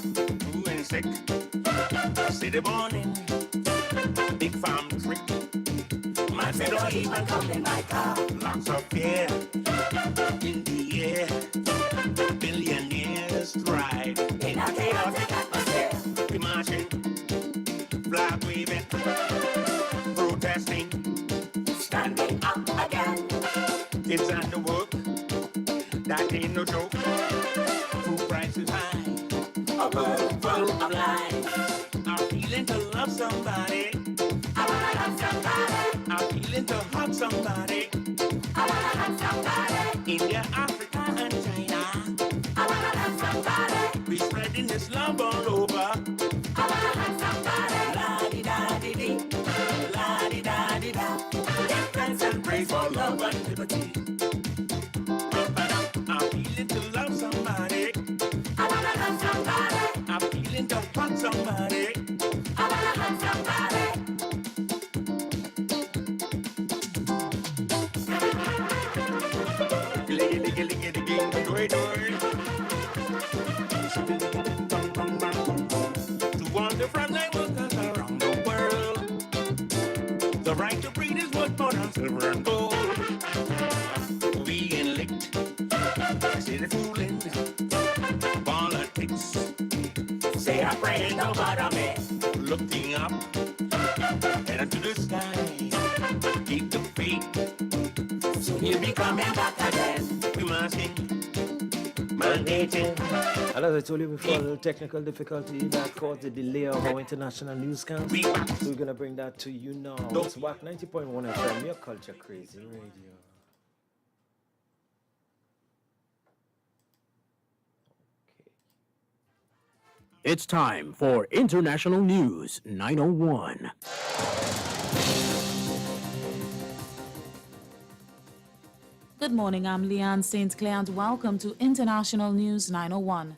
Who and sick, city morning, big farm trick. My friend don't even come in my car. Lots of fear in the air. Billionaires thrive in a chaotic atmosphere. We marching, flag waving, protesting, standing up again. Kids on the work, that ain't no joke. Food prices high, a world full of lies. I'm feeling to love somebody. I wanna love somebody. I'm feeling to hug somebody. I wanna hug somebody. India, Africa, and China. I wanna love somebody. We spreading this love all over. I wanna hug somebody. La-di-da-di-di, la-di-da-di-da. Give thanks and praise for love and liberty. I'm feeling to love somebody. I wanna love somebody. I'm feeling to hug somebody. I wanna hug somebody. To all the frontline workers around the world, the right to breathe is worth more than silver and gold. We ain't licked, say the fooling, politics. Say I pray don't bother me. Looking up, head to the sky, keep the faith. Soon you'll be coming back again. We masking, mandating. And as I told you before, a little technical difficulty that caused the delay of our international newscast. So we're going to bring that to you now. It's WACK 90.1 FM, your culture crazy radio. It's time for International News 901. Good morning, I'm Leanne St. Clair and welcome to International News 901.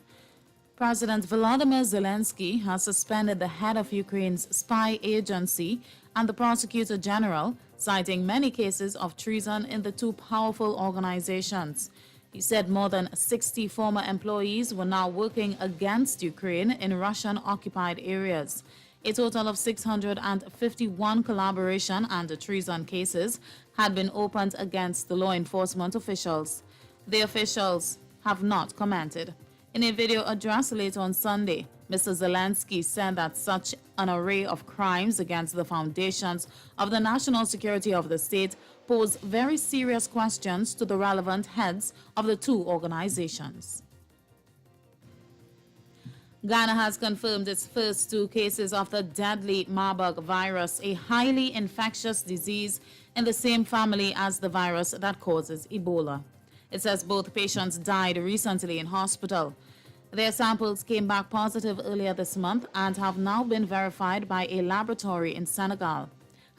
President Volodymyr Zelensky has suspended the head of Ukraine's spy agency and the prosecutor general, citing many cases of treason in the two powerful organizations. He said more than 60 former employees were now working against Ukraine in Russian-occupied areas. A total of 651 collaboration and treason cases had been opened against the law enforcement officials. The officials have not commented. In a video address late on Sunday, Mr. Zelensky said that such an array of crimes against the foundations of the national security of the state pose very serious questions to the relevant heads of the two organizations. Ghana has confirmed its first two cases of the deadly Marburg virus, a highly infectious disease in the same family as the virus that causes Ebola. It says both patients died recently in hospital. Their samples came back positive earlier this month and have now been verified by a laboratory in Senegal.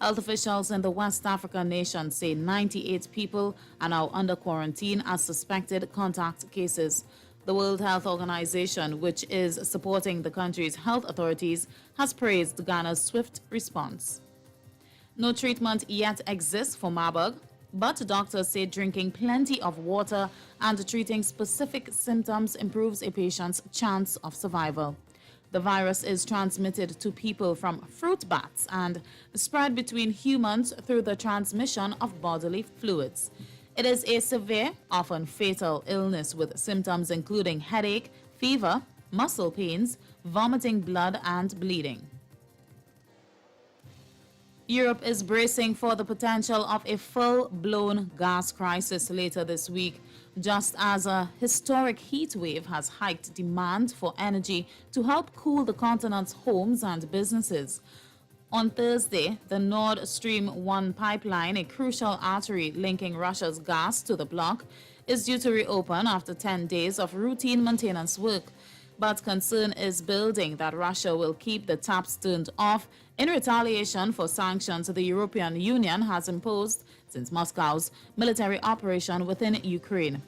Health officials in the West African nation say 98 people are now under quarantine as suspected contact cases. The World Health Organization, which is supporting the country's health authorities, has praised Ghana's swift response. No treatment yet exists for Marburg, but doctors say drinking plenty of water and treating specific symptoms improves a patient's chance of survival. The virus is transmitted to people from fruit bats and spread between humans through the transmission of bodily fluids. It is a severe, often fatal illness with symptoms including headache, fever, muscle pains, vomiting blood, and bleeding. Europe is bracing for the potential of a full-blown gas crisis later this week, just as a historic heat wave has hiked demand for energy to help cool the continent's homes and businesses. On Thursday, the Nord Stream 1 pipeline, a crucial artery linking Russia's gas to the bloc, is due to reopen after 10 days of routine maintenance work. But concern is building that Russia will keep the taps turned off in retaliation for sanctions the European Union has imposed since Moscow's military operation within Ukraine.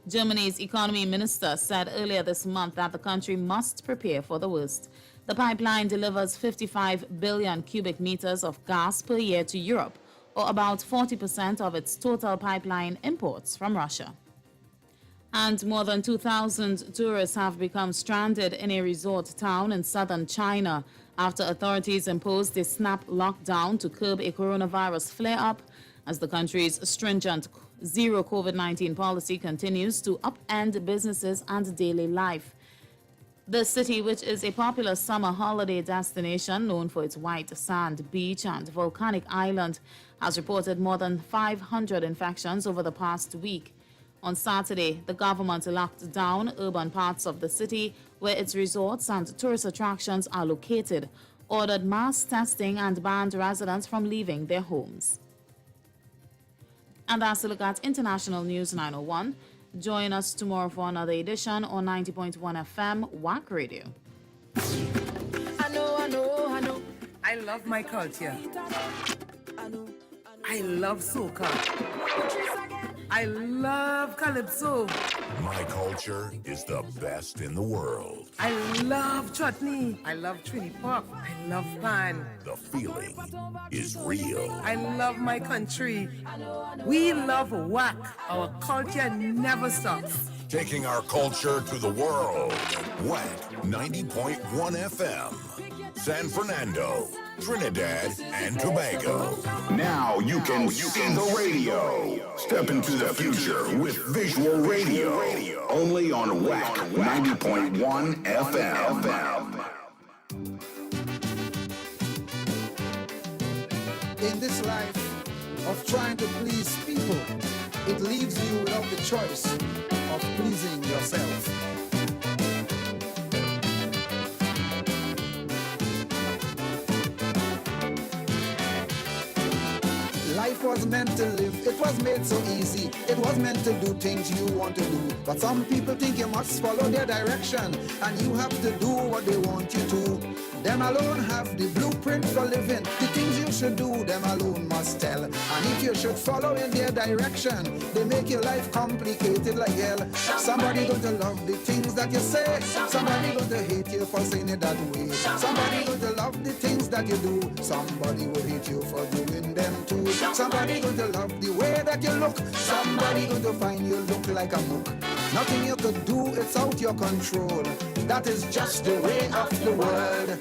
Germany's economy minister said earlier this month that the country must prepare for the worst. The pipeline delivers 55 billion cubic meters of gas per year to Europe, or about 40% of its total pipeline imports from Russia. And more than 2,000 tourists have become stranded in a resort town in southern China after authorities imposed a snap lockdown to curb a coronavirus flare-up as the country's stringent zero COVID-19 policy continues to upend businesses and daily life. The city, which is a popular summer holiday destination known for its white sand beach and volcanic island, has reported more than 500 infections over the past week. On Saturday, the government locked down urban parts of the city where its resorts and tourist attractions are located, ordered mass testing, and banned residents from leaving their homes. And that's a look at International News 901. Join us tomorrow for another edition on 90.1 FM WACK Radio. I know. I love my culture. I love soca. I love calypso. My culture is the best in the world. I love chutney. I love Trini pop. I love pan. The feeling is real. I love my country. We love WACK. Our culture never stops. Taking our culture to the world. WACK 90.1 FM. San Fernando, Trinidad, and Tobago. Now you can see the radio. Step into the future with visual radio. Only on WACK 90.1 FM. In this life of trying to please people, it leaves you without the choice of pleasing yourself. Life was meant to live, it was made so easy. It was meant to do things you want to do. But some people think you must follow their direction, and you have to do what they want you to. Them alone have the blueprint for living. The things you should do, them alone must tell. And if you should follow in their direction, they make your life complicated like hell. Somebody going to love the things that you say. Somebody going to hate you for saying it that way. Somebody going to love the things that you do. Somebody will hate you for doing them too. Somebody going to love the way that you look. Somebody going to find you look like a mook. Nothing you could do, it's out your control. That is just the way of the world.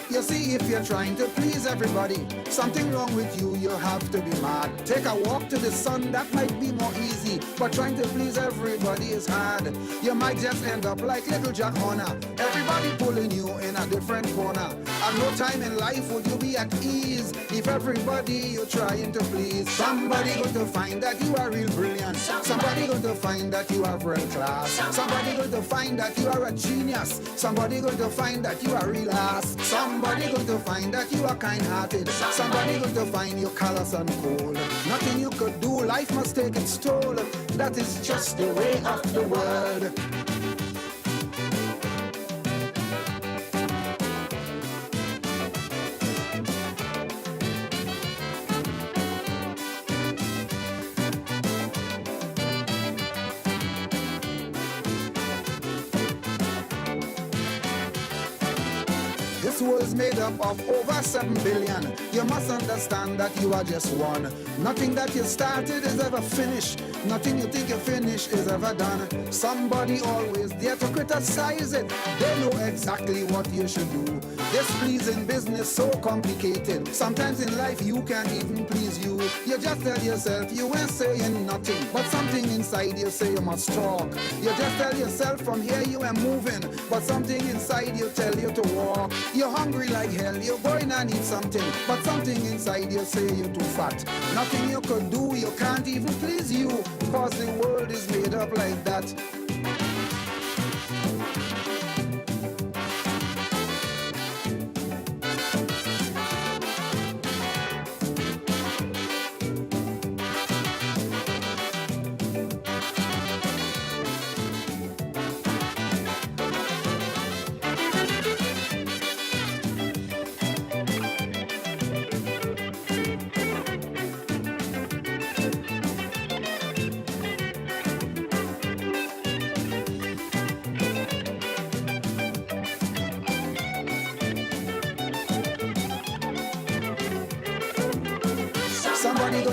You see, if you're trying to please everybody, something wrong with you, you have to be mad. Take a walk to the sun, that might be more easy, but trying to please everybody is hard. You might just end up like little Jack Horner, everybody pulling you in a different corner. At no time in life would you be at ease if everybody you're trying to please. Somebody going to find that you are real brilliant. Somebody going to find that you are world class. Somebody going to find that you are a genius. Somebody going to find that you are real ass. Somebody going to find that you are kind-hearted. Somebody going to find you callous and cold. Nothing you could do, life must take its toll. That is just the way of the world. This world is made up of over 7 billion. You must understand that you are just one. Nothing that you started is ever finished. Nothing you think you finish is ever done. Somebody always there to criticize it. They know exactly what you should do. This pleasing business so complicated. Sometimes in life you can't even please you. You just tell yourself you ain't saying nothing, but something inside you say you must talk. You just tell yourself from here you ain't moving, but something inside you tell you to walk. You're hungry like hell, you're going to need something, but something inside you say you're too fat. Nothing you could do, you can't even please you, cause the world is made up like that.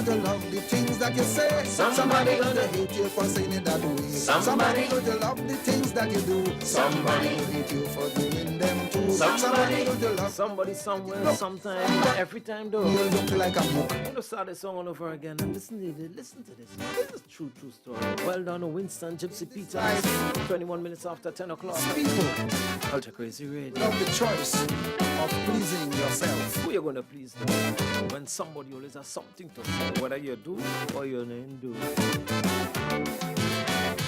going to love the things that you say. Somebody going to hate you for saying it that way. Somebody going to love the things that you do. Somebody will hate you for doing them too. Somebody going to love somebody somewhere, sometime, every time though. you look like a mook. I'm gonna start this song all over again and listen to this. This is true story. Well done, Winston Gypsy Peters. 21 minutes after 10 o'clock. People Ultra Crazy Radio. love the choice of pleasing yourself. Who you gonna please though? When somebody always has something to say, whether you do or you don't do.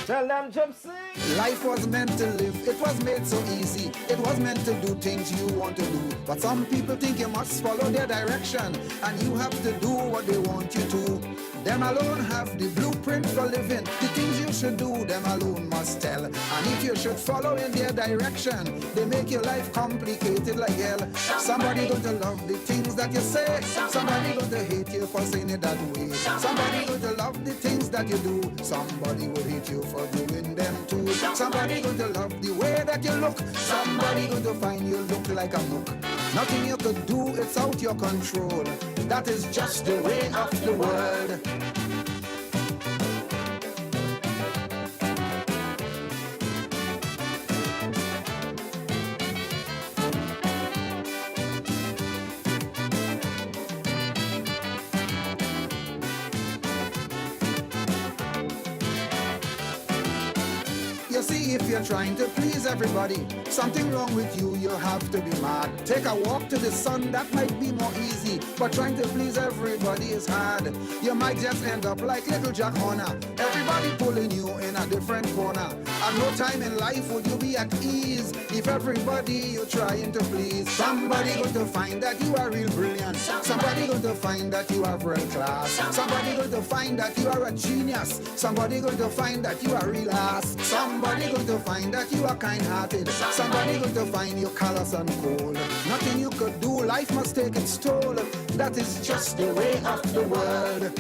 Tell them, Gypsy. Life was meant to live, it was made so easy. It was meant to do things you want to do. But some people think you must follow their direction, and you have to do what they want you to. Them alone have the blueprint for living. The things you should do, them alone must tell. And if you should follow in their direction, they make your life complicated like hell. Somebody going to love the things that you say. Somebody going to hate you for saying it that way. Somebody going to love the things that you do. Somebody will hate you for doing them too. Somebody going to love the way that you look. Somebody going to find you look like a mook. Nothing you could do, it's out your control. That is just the way of the world. You see, if you're trying to please everybody, something wrong with you, you have to be mad. Take a walk to the sun, that might be more easy, but trying to please everybody is hard. You might just end up like little Jack Horner, everybody pulling you in a different corner. At no time in life would you be at ease if everybody you're trying to please. Somebody going to find that you are real brilliant. Somebody going to find that you are world class. Somebody going to find that you are a genius. Somebody going to find that you are real ass. Somebody going to find that you are kind-hearted. Somebody going to find you callous and cold. Nothing you could do, life must take its toll. That is just the way of the world.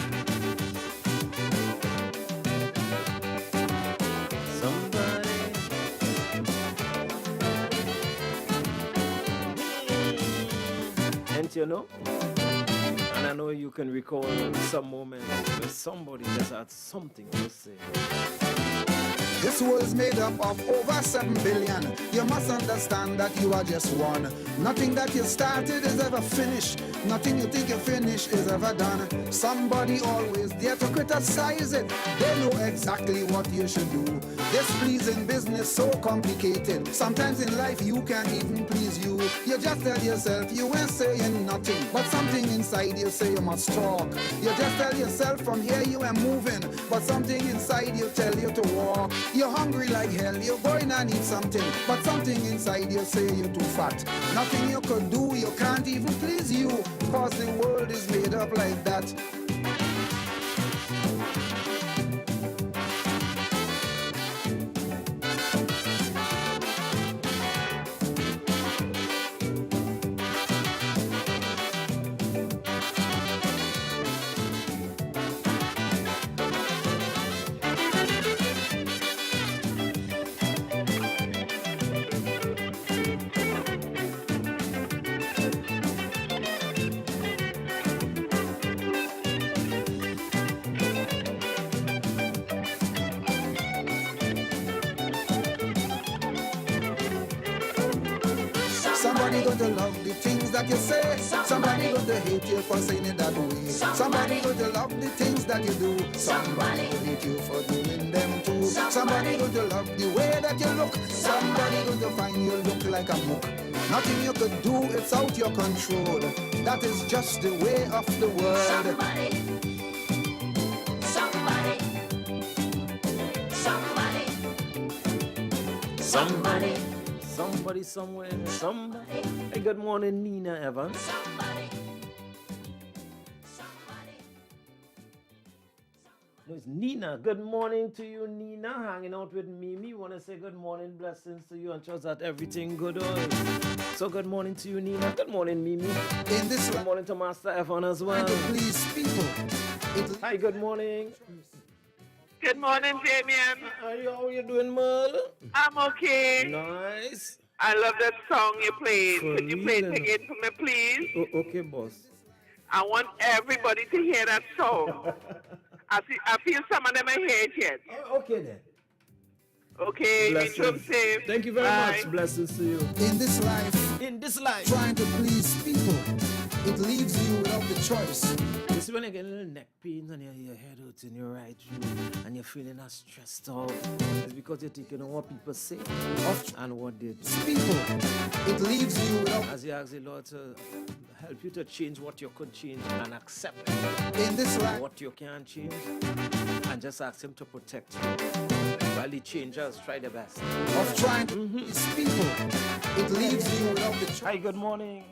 You know, and I know you can recall some moments where somebody just had something to say. This world is made up of over 7 billion. You must understand that you are just one. Nothing that you started is ever finished. Nothing you think you finish is ever done. Somebody always there to criticize it. They know exactly what you should do. This pleasing business so complicated. Sometimes in life you can't even please you. You just tell yourself you ain't saying nothing, but something inside you say you must talk. You just tell yourself from here you are moving, but something inside you tell you to walk. You're hungry like hell, you're going and eat something, but something inside you say you're too fat. Nothing you could do, you can't even please you, cause the world is made up like that. Somebody going to love the things that you say. Somebody going to hate you for saying it that way. Somebody going to love the things that you do. Somebody will hate you for doing them too. Somebody going to love the way that you look. Somebody going to find you look like a mook. Nothing you could do, it's out your control. That is just the way of the world. Somebody, somewhere, somebody. Hey, good morning, Nina Evans. No, it's Nina. Good morning to you, Nina. Hanging out with Mimi. Want to say good morning, blessings to you, and trust that everything good. So good morning to you, Nina. Good morning, Mimi. In this Good morning to Master Evan as well. to please people. Hi, good morning. Good morning, Damien. How you doing, Merle? I'm okay. Nice. I love that song you played. For Could you play it real. again for me, please? Okay, boss. I want everybody to hear that song. I feel some of them I hear it yet. Oh, okay then. Okay, be Blessings. safe. Thank you very Bye. much. Blessings to you. In this life, In this life, trying to please people, it leaves you without the choice. you see when you get a little neck pains and your head hurts in your right shoe and you're feeling that stressed out, it's because you're taking on what people say and what they do. People, it leaves you without. As you ask the Lord to help you to change what you could change and accept In this life, what you can't change, and just ask Him to protect you. While the changers try their best. of trying to please people, it leaves you without the choice. Hi, good morning.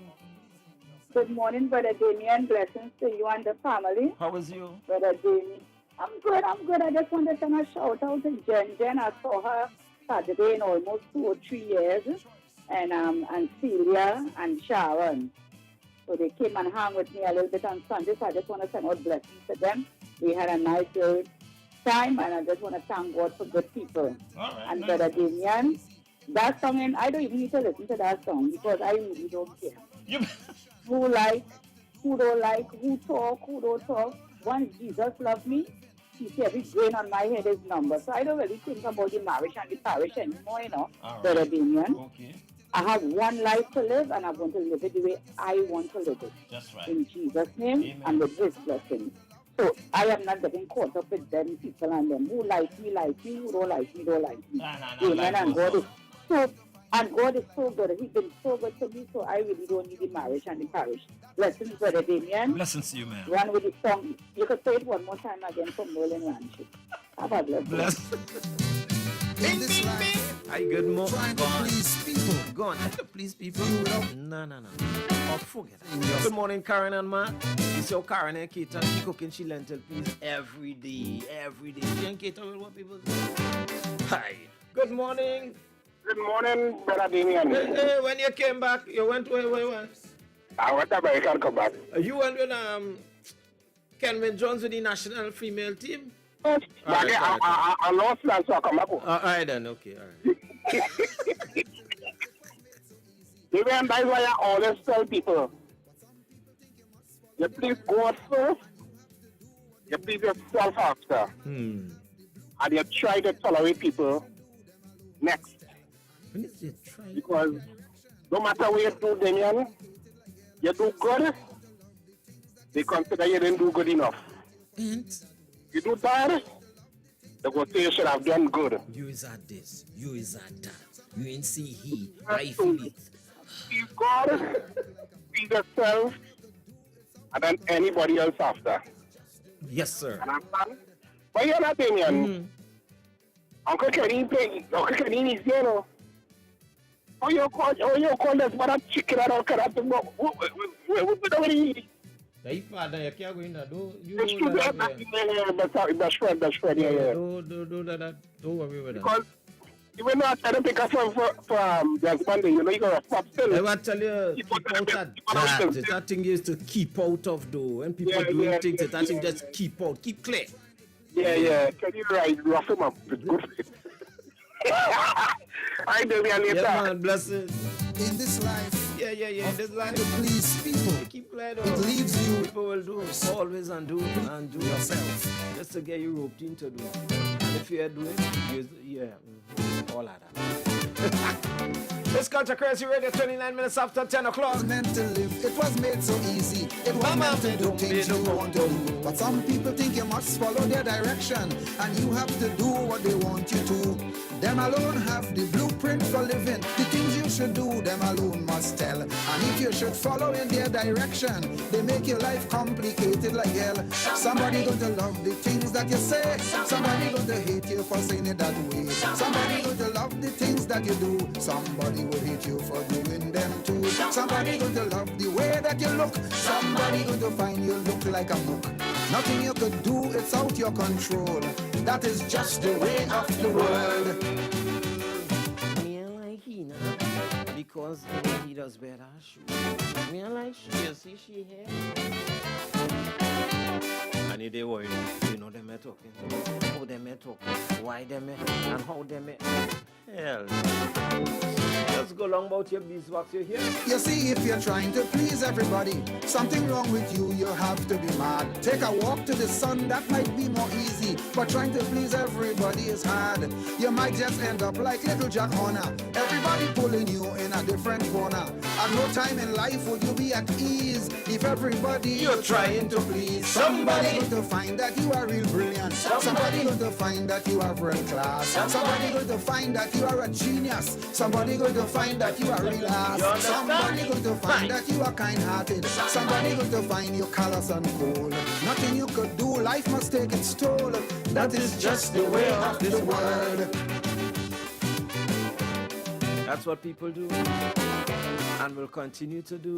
Good morning, Brother Damien. Blessings to you and the family. How is you? Brother Damien. I'm good. I just want to send a shout out to Jen. I saw her Saturday in almost 2 or 3 years. And Celia and Sharon. So they came and hung with me a little bit on Sunday. So I just want to send out blessings to them. We had a nice time, and I just want to thank God for good people. And Brother Damien, that song, and I don't even need to listen to that song because I really don't care. Who like, who don't like, who talk, who don't talk. Once Jesus loved me, he said every grain on my head is number. So I don't really think about the marriage and the parish anymore, Brother Damien. Okay. I have one life to live, and I'm going to live it the way I want to live it. That's right. In Jesus' name. Amen. And with His blessing. So I am not getting caught up with them people and them who like me, who don't like me, don't like me. Amen. And God is so good. He's been so good to me, so I really don't need the marriage and the parish. Blessings, Brother Damien. Blessings to you, man. Run with the song. You could say it one more time again from Merlin Ranch. Have a blessing. In this life, Hi, good morning. trying to please people. Go on. Please, people. No. Oh, forget it. Good morning, Karen and Mark. It's your Karen and Kate. She cooking she lentil peas every day. She and Kate will what people do. Hi. Good morning. Good morning, Brother Damien. Hey, when you came back, you went where? I went to America and come back. You went with Kenwin Jones with the national female team? But I lost that, so I come back. All right then, okay, all right. Even that's why I always tell people, you please God first, you please yourself after, and you try to tolerate people next. When is it trying? Because no matter what you do, Damien, you do good, they consider you didn't do good enough. And You do bad, they go say you should have done good. you is at this, you is at that. You ain't see he, I feel it. Please God, be yourself, and then anybody else after. Yes, sir. Understand? But you're not Damien. Uncle Kenny is here, no? Oh, you call this but a chicken and all kind of thing. What do we need? Hey, father, you can't go in there. You It's true, that's right, yeah. Don't worry with that. Because even though I try to pick up from the Monday, you got to stop still. I want to tell you, keep out of that. That thing is to keep out of, though. When people doing things, that thing just keep out, keep clear. Yeah. Can you rough him up? It's good. I do me later. Yeah, man, blessings. In this life, Yeah. In this trying life, to please people, keep clear, it though. leaves you People will do always and do yourself just to get you roped into do. And if you're doing, all of that. It's Culture Crazy Radio, 29 minutes after 10 o'clock. meant to live. It was made so easy. It was meant to do things you want to do. But some people think you must follow their direction, and you have to do what they want you to. Them alone have the blueprint for living. The things you should do, them alone must tell. And if you should follow in their direction, they make your life complicated like hell. Somebody going to love the things that you say. Somebody going to hate you for saying it that way. Somebody going to love the things that you do. Somebody will hate you for doing them too. Somebody going to love the way that you look. Somebody going to find you look like a mook. Nothing you could do, it's out your control. That is just the way of the world. Me like he now, because he does better shoes. Me like she, you see she here. And if they worry, you know them are talking. How them are talking, why them are, and how them are. Hell, just Just go along about your beeswax, you hear? You see, if you're trying to please everybody, something wrong with you, you have to be mad. Take a walk to the sun, that might be more easy, but trying to please everybody is hard. You might just end up like little Jack Horner, everybody pulling you in a different corner. At no time in life would you be at ease if everybody you're trying to please. Somebody going to find that you are real brilliant. Somebody going to find that you are world class. Somebody going to find that you are a genius. Somebody going to find that you are real ass. Somebody going to find that you are kind-hearted. Somebody going to find you callous and cold. Nothing you could do, life must take its toll. That is just the way of this world. That's what people do, and will continue to do.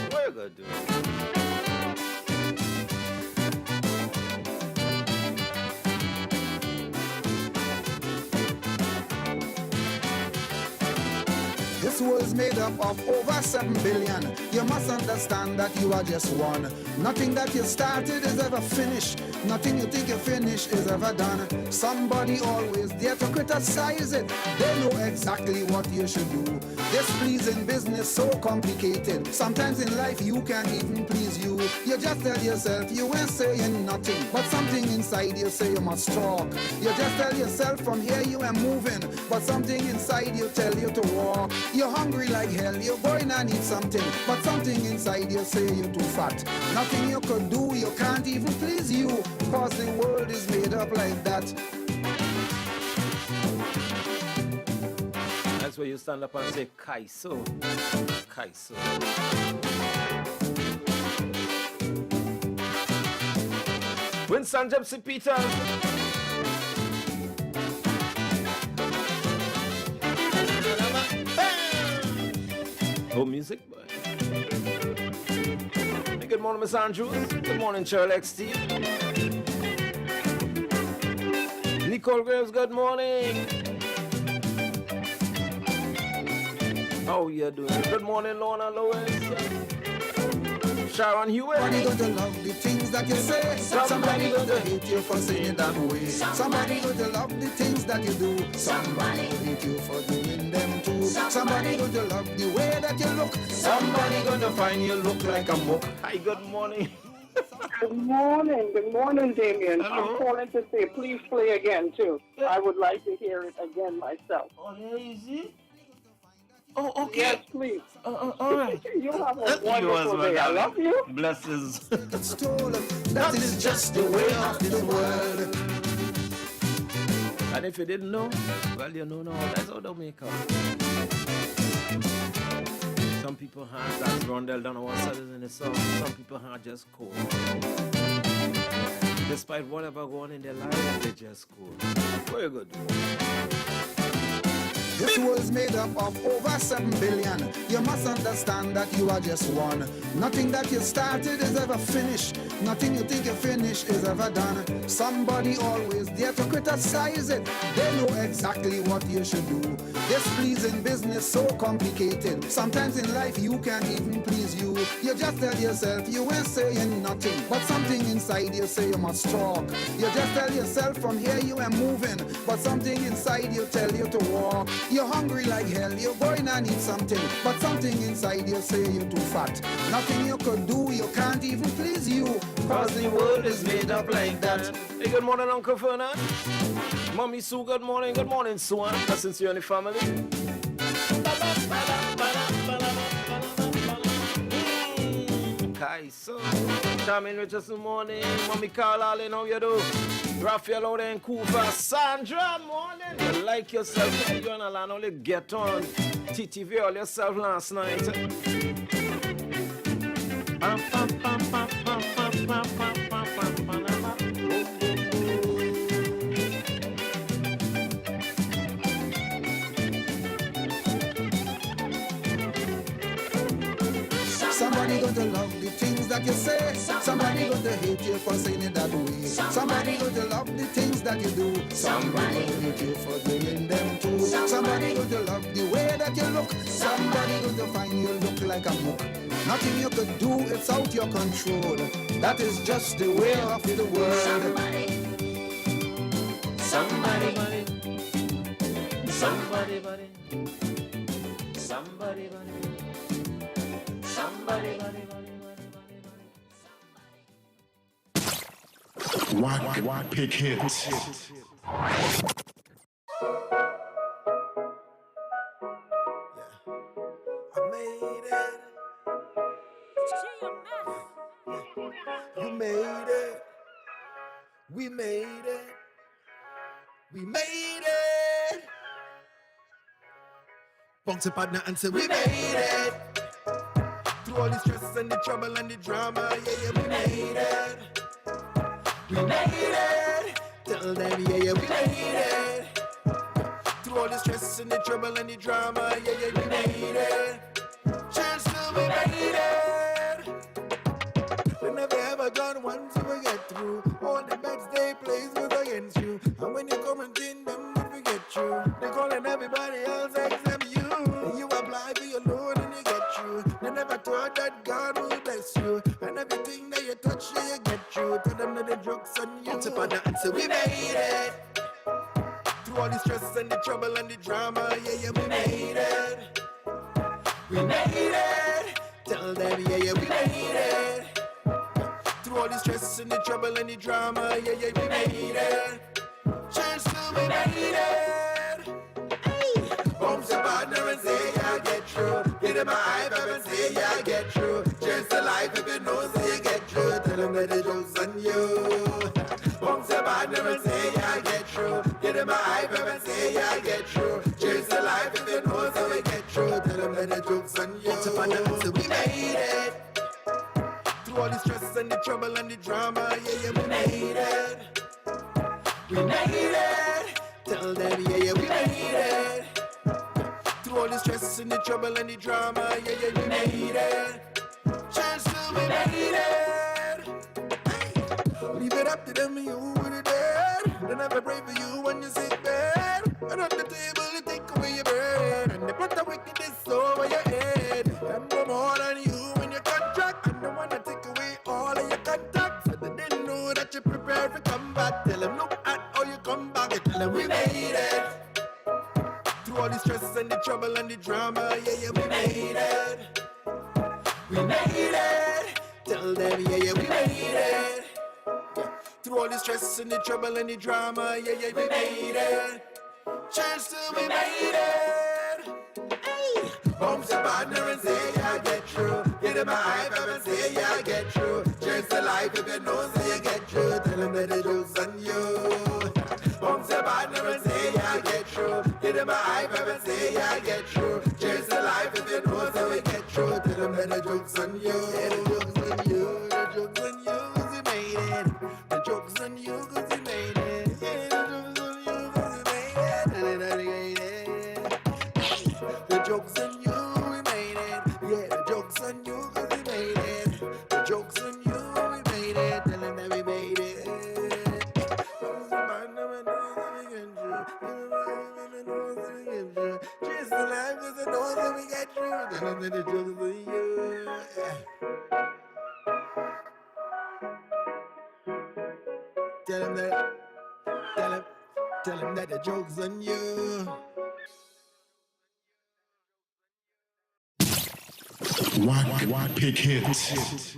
What you gonna do? This world's made up of over 7 billion. You must understand that you are just one. Nothing that you started is ever finished. Nothing you think you finish is ever done. Somebody always there to criticize it. They know exactly what you should do. This pleasing business so complicated. Sometimes in life you can't even please you. You just tell yourself you ain't saying nothing, but something inside you say you must talk. You just tell yourself from here you ain't moving, but something inside you tell you to walk. You're hungry like hell, you're going to need something, but something inside you say you're too fat. Nothing you could do, you can't even please you, cause the world is made up like that. That's where you stand up and say, Kaiso. Kaiso. Winston Gypsy Peters. Oh, music, boy. Hey, good morning, Miss Andrews. Good morning, Cheryl XT. Nicole Graves, good morning. How you doing? Good morning, Lorna Lois. Sharon Hewitt. Somebody going to love the things that you say. Somebody going to hate you for saying it that way. Somebody going to love the things that you do. Somebody will hate you for doing them too. Somebody going to love the way that you look. Somebody going to find you look like a muck. Hi, good morning. Good morning, Damien. Hello. I'm calling to say please play again too. I would like to hear it again myself. Oh, there is it? Oh, okay. Yes, please. All right. You have a wonderful day. I love you. Blesses. That is just the way of this world. And if you didn't know, well, you know now. That's how they make up. Some people have, as Rondell Donovan said in the song, some people have just cold. Despite whatever going on in their life, they just cold. What you gonna do? This world's made up of over 7 billion. You must understand that you are just one. Nothing that you started is ever finished. Nothing you think you finish is ever done. Somebody always there to criticize it. They know exactly what you should do. This pleasing business so complicated. Sometimes in life you can't even please you. You just tell yourself you ain't saying nothing, but something inside you say you must talk. You just tell yourself from here you ain't moving, but something inside you tell you to walk. You're hungry like hell, you're going to need something, but something inside you say you're too fat. Nothing you could do, you can't even please you, cause the world is made up like that. Hey, good morning, Uncle Fernand. Mommy Sue, good morning. Good morning, Swan. Since you're in the family. Kaiso. Charming Richardson, morning. Mommy Carla, how you do? Raphael out there in Cooper. Sandra, morning. You like yourself. You and Alan only get on TTV all yourself last night. Somebody going to love the things that you say. Somebody going to hate you for saying it that way. Somebody going to love the things that you do. Somebody going to hate you for doing them too. Somebody going to love the way that you look. Somebody going to find you look like a muck. Nothing you could do, it's out your control. That is just the way of the world. Somebody, buddy. WACK pick hits. You made it. We made it. We made it. Bounce up partner and say we made it. Through all the stress and the trouble and the drama, yeah, we made it. We made it. Tell them, yeah, we made it. Through all the stress and the trouble and the drama, yeah, we made it. Chance to we made it. We never ever gone once you will get through. All the bets they place was against you. And when you come and in them, they forget you. They calling everybody else except you. And you apply for your loan and you get you. They never thought that God will bless you. And everything that you touch, yeah, you get you. Tell them that the joke's on you. Tip on the answer, we made it. Through all the stress and the trouble and the drama, yeah, we made it. We made it. Tell them, yeah, we made it. Through all the stress and the trouble and the drama, yeah, we made it. Chance to we made it. Hey. Bumps your partner and say, yeah, get through. Get him a high five and say, yeah, get through. Just the life if you know, so you get through. Tell him that the joke's on you. Bumps your partner and say, yeah, get through. Get him a high five and say, yeah, get through. Just the life if you know, so we get through. Tell him that the joke's on you. Bumps your partner and say, we made it. Through all the stress and the trouble and the drama, yeah, we made it. We made it. Tell them, yeah, we made it. Through all the stress and the trouble and the drama, yeah, we made it. Chance to we made it. Hey. Leave it up to them, you with it dead. They never pray for you when you sick bed. And on the table, they take away your bread. And they put the wickedness over your head. And no more than you in your contract. And they wanna take away all of your contacts. And they didn't know that you're prepared for combat. Tell them, look at how you come back. Tell them we made it. Through all the stress and the trouble and the drama, yeah, we made it. We made it. Tell them, yeah, we made it. Through all the stress and the trouble and the drama, yeah, we made it. Chance to we made it. Hey. Bumps your partner and say, yeah, get through. Get him a high five and say, yeah, get through. Chance the life if you know, so you get through. Tell him that the joke's on you. Bumps your partner and say, yeah, get through. Get him a high five and say, yeah, get through. Chase the life if you know, so we get through. Tell him that the joke's on you. Yeah, the joke's on you. The joke's on you, cause you made it. The joke's on you, cause you made it. Yeah, the joke's on you, cause you made it. The joke's on you, we made it. Yeah, the joke's on you, cause we made it. The joke's on you, we made it. Tell him that we made it. Just the life cause it knows that we get through. Tell him that the joke's on you. Tell him that the joke's on you. WACK pick hits.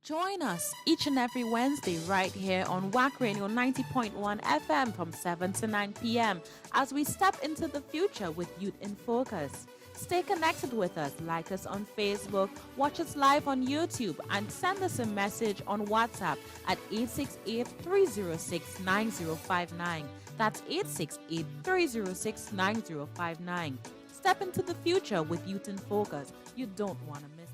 Join us each and every Wednesday right here on WACK Radio 90.1 FM from 7 to 9 p.m. as we step into the future with Youth in Focus. Stay connected with us, like us on Facebook, watch us live on YouTube, and send us a message on WhatsApp at 868-306-9059. That's 868-306-9059. Step into the future with Youth in Focus. You don't want to miss it.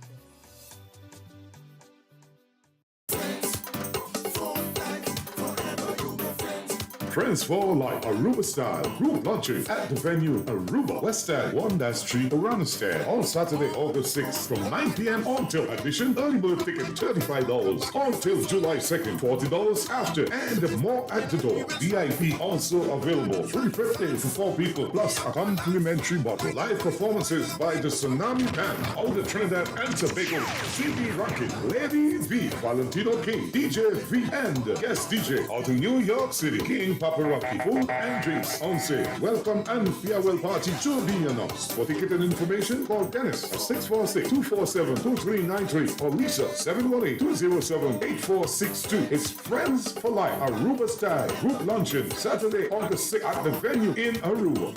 Friends for Life, Aruba style group launching at the venue Aruba, West End, 1 Street, Oranjestad, on Saturday, August 6th from 9 p.m. until admission. Early bird ticket $35 until July 2nd, $40 after, and more at the door. VIP also available, $350 for 4 people plus a complimentary bottle. Live performances by the Tsunami Band, out of Trinidad and Tobago, CB Rocket, Lady V, Valentino King, DJ V, and guest DJ out of New York City, King paparazzi, food and drinks on sale. Welcome and farewell party to be announced. For ticket and information, call Dennis at 646-247-2393 or Lisa 718-207-8462. It's Friends for Life, Aruba style group luncheon, Saturday, August 6th at the venue in Aruba.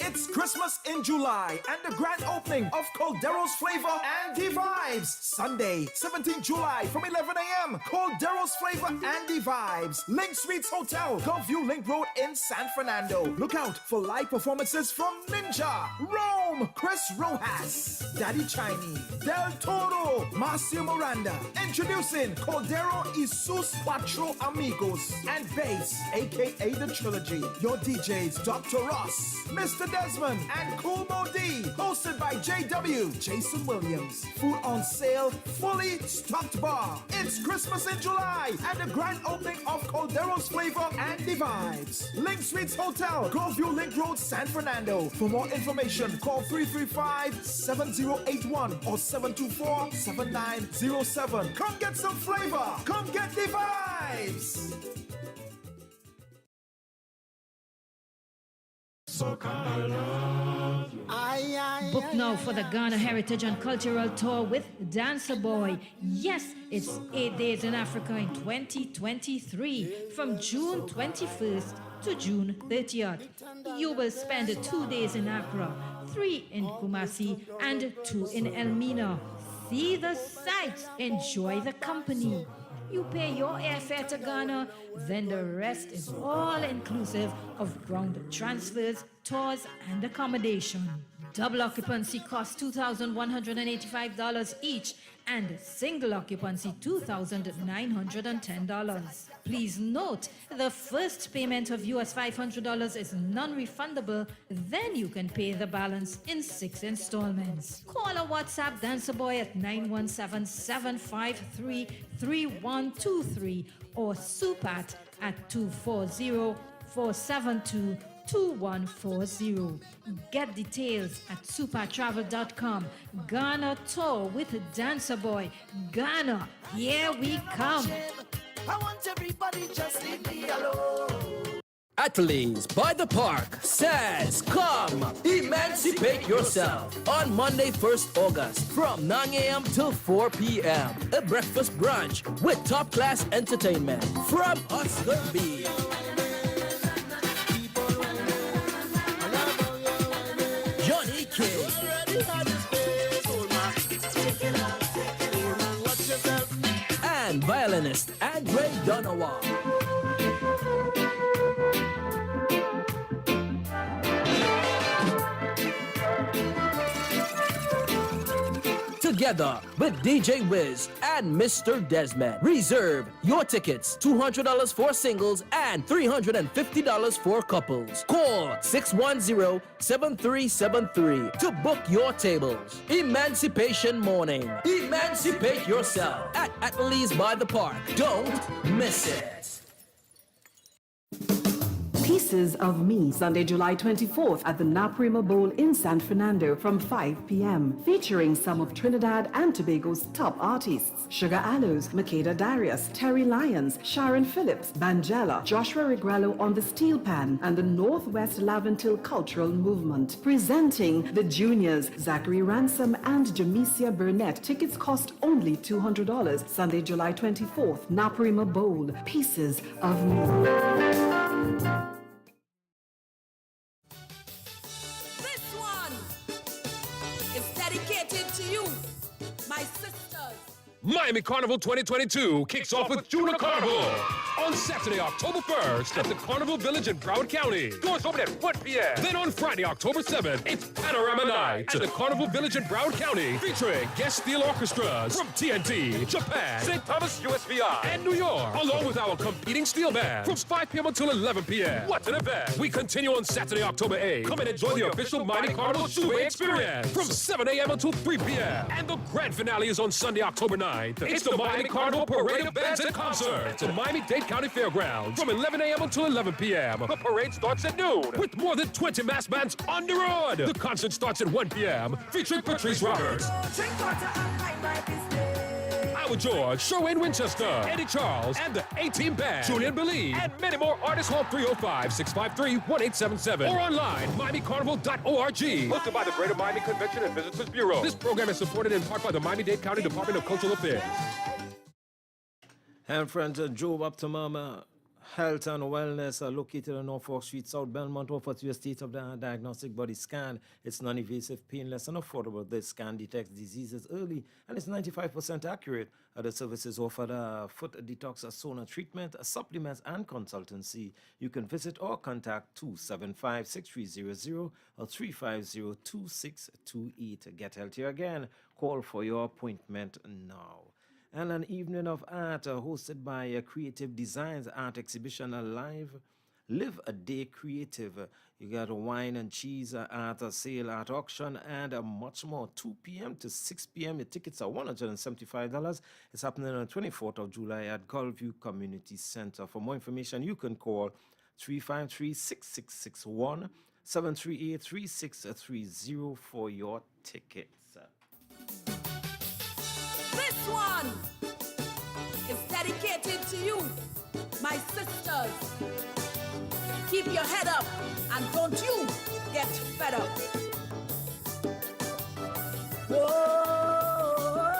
It's Christmas in July and the grand opening of Caldero's Flavor and the Vibes. Sunday, 17th July from 11 a.m. Caldero's Flavor and the Vibes. Link Suites Hotel, Gulfview Link Road in San Fernando. Look out for live performances from Ninja, Rome, Chris Rojas, Daddy Chinese, Del Toro, Marcio Miranda. Introducing Caldero y sus Cuatro Amigos and Bass, aka The Trilogy. Your DJs, Dr. Ross, Mr. Desmond, and Cool Mo D. Hosted by JW, Jason Williams. Food on sale, fully stocked bar. It's Christmas in July and the grand opening of Caldero's Flavor and the Vibes. Link Suites Hotel, Gulfview Link Road, San Fernando. For more information, call 335-7081 or 724-7907. Come get some flavor. Come get the vibes. Book now for the Ghana Heritage and Cultural Tour with Dancer Boy. Yes, it's 8 days in Africa in 2023 from June 21st to June 30th. You will spend 2 days in Accra, 3 in Kumasi, and 2 in Elmina. See the sights, enjoy the company. You pay your airfare to Ghana, then the rest is all inclusive of ground transfers, tours, and accommodation. Double occupancy costs $2,185 each, and single occupancy $2,910. Please note, the first payment of US $500 is non-refundable, then you can pay the balance in 6 installments. Call or WhatsApp Dancer Boy at 917-753-3123 or Supat at 240-472-2140. Get details at supertravel.com. Ghana Tour with Dancer Boy. Ghana, here we come. I want everybody just leave me alone. Athletes by the Park says, come emancipate yourself on Monday, 1st August from 9 a.m. till 4 p.m. A breakfast brunch with top-class entertainment from Oscar B. Johnny King. And violinist Andre Donovan. Together with DJ Wiz and Mr. Desmond. Reserve your tickets, $200 for singles and $350 for couples. Call 610-7373 to book your tables. Emancipation Morning. Emancipate yourself at Athletes by the Park. Don't miss it. Pieces of Me, Sunday, July 24th at the Naprima Bowl in San Fernando from 5 p.m. Featuring some of Trinidad and Tobago's top artists. Sugar Aloes, Makeda Darius, Terry Lyons, Sharon Phillips, Banjela, Joshua Regrello on the steel pan, and the Northwest Laventil Cultural Movement. Presenting the juniors, Zachary Ransom and Jamesia Burnett. Tickets cost only $200. Sunday, July 24th, Naprima Bowl. Pieces of Me. Miami Carnival 2022 kicks off with Junior Carnival on Saturday, October 1st at the Carnival Village in Broward County. Doors open at 1 p.m. Then on Friday, October 7th, it's Panorama Night at the Carnival Village in Broward County, featuring guest steel orchestras from TNT, Japan, St. Thomas USVI, and New York, along with our competing steel band from 5 p.m. until 11 p.m. What an event! We continue on Saturday, October 8th. Come and enjoy the official Miami Carnival Shoe experience from 7 a.m. until 3 p.m. And the grand finale is on Sunday, October 9th. It's the Miami Carnival Parade of Bands and Concerts at Miami-Dade County Fairgrounds from 11 a.m. until 11 p.m. The parade starts at noon with more than 20 mass bands on the road. The concert starts at 1 p.m. featuring Patrice Roberts. Howard George, Sherwin Winchester, Eddie Charles, and the A-Team Band, Julian Believe, and many more artists. Call 305-653-1877 or online, MiamiCarnival.org. Hosted by the Greater Miami Convention and Visitors Bureau. This program is supported in part by the Miami-Dade County Department of Cultural Affairs. And friends, Job Optimum Health and Wellness are located on Norfolk Street, South Belmont, offers you a state-of-the-art diagnostic body scan. It's non-invasive, painless, and affordable. This scan detects diseases early and is 95% accurate. Other services offered foot detox, sauna treatment, supplements, and consultancy. You can visit or contact 275-6300 or 350-2628. Get healthier again. Call for your appointment now. And an evening of art hosted by Creative Designs Art Exhibition Alive. Live a Day Creative. You got a wine and cheese art sale, art auction, and much more. 2 p.m. to 6 p.m. The tickets are $175. It's happening on the 24th of July at Gulfview Community Center. For more information, you can call 353-6661, 738-3630 for your tickets. This one is dedicated to you, my sisters. Keep your head up and don't you get fed up. Whoa.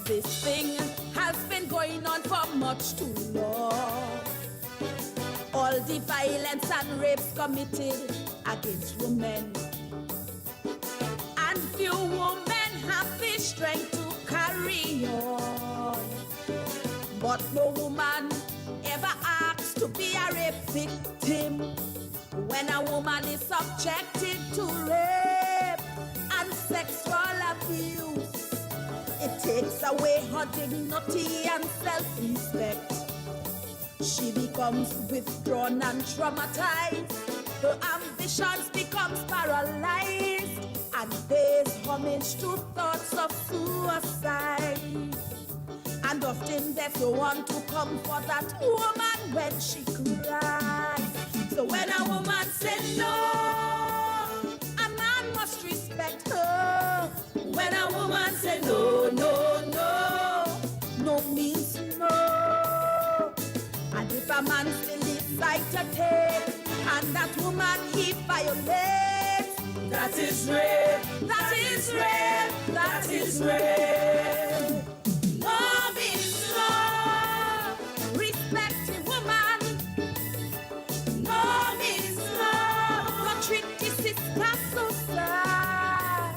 This thing has been going on for much too long. All the violence and rapes committed against women. And few women have the strength to carry on. But no woman ever asks to be a rape victim. When a woman is subjected to rape and sexual abuse, it takes away her dignity and self-respect. She becomes withdrawn and traumatized. Her ambitions becomes paralyzed and pays homage to thoughts of suicide. And often there's no one to comfort that woman when she cries. So when a woman says no, a man must respect her. When a woman says no, no, no, no means no. And if a man still decides to take, and that woman he violates, that is rape, that is rape, that is rape. Love is love, respect the woman. Love is love, don't treat the sister so sad.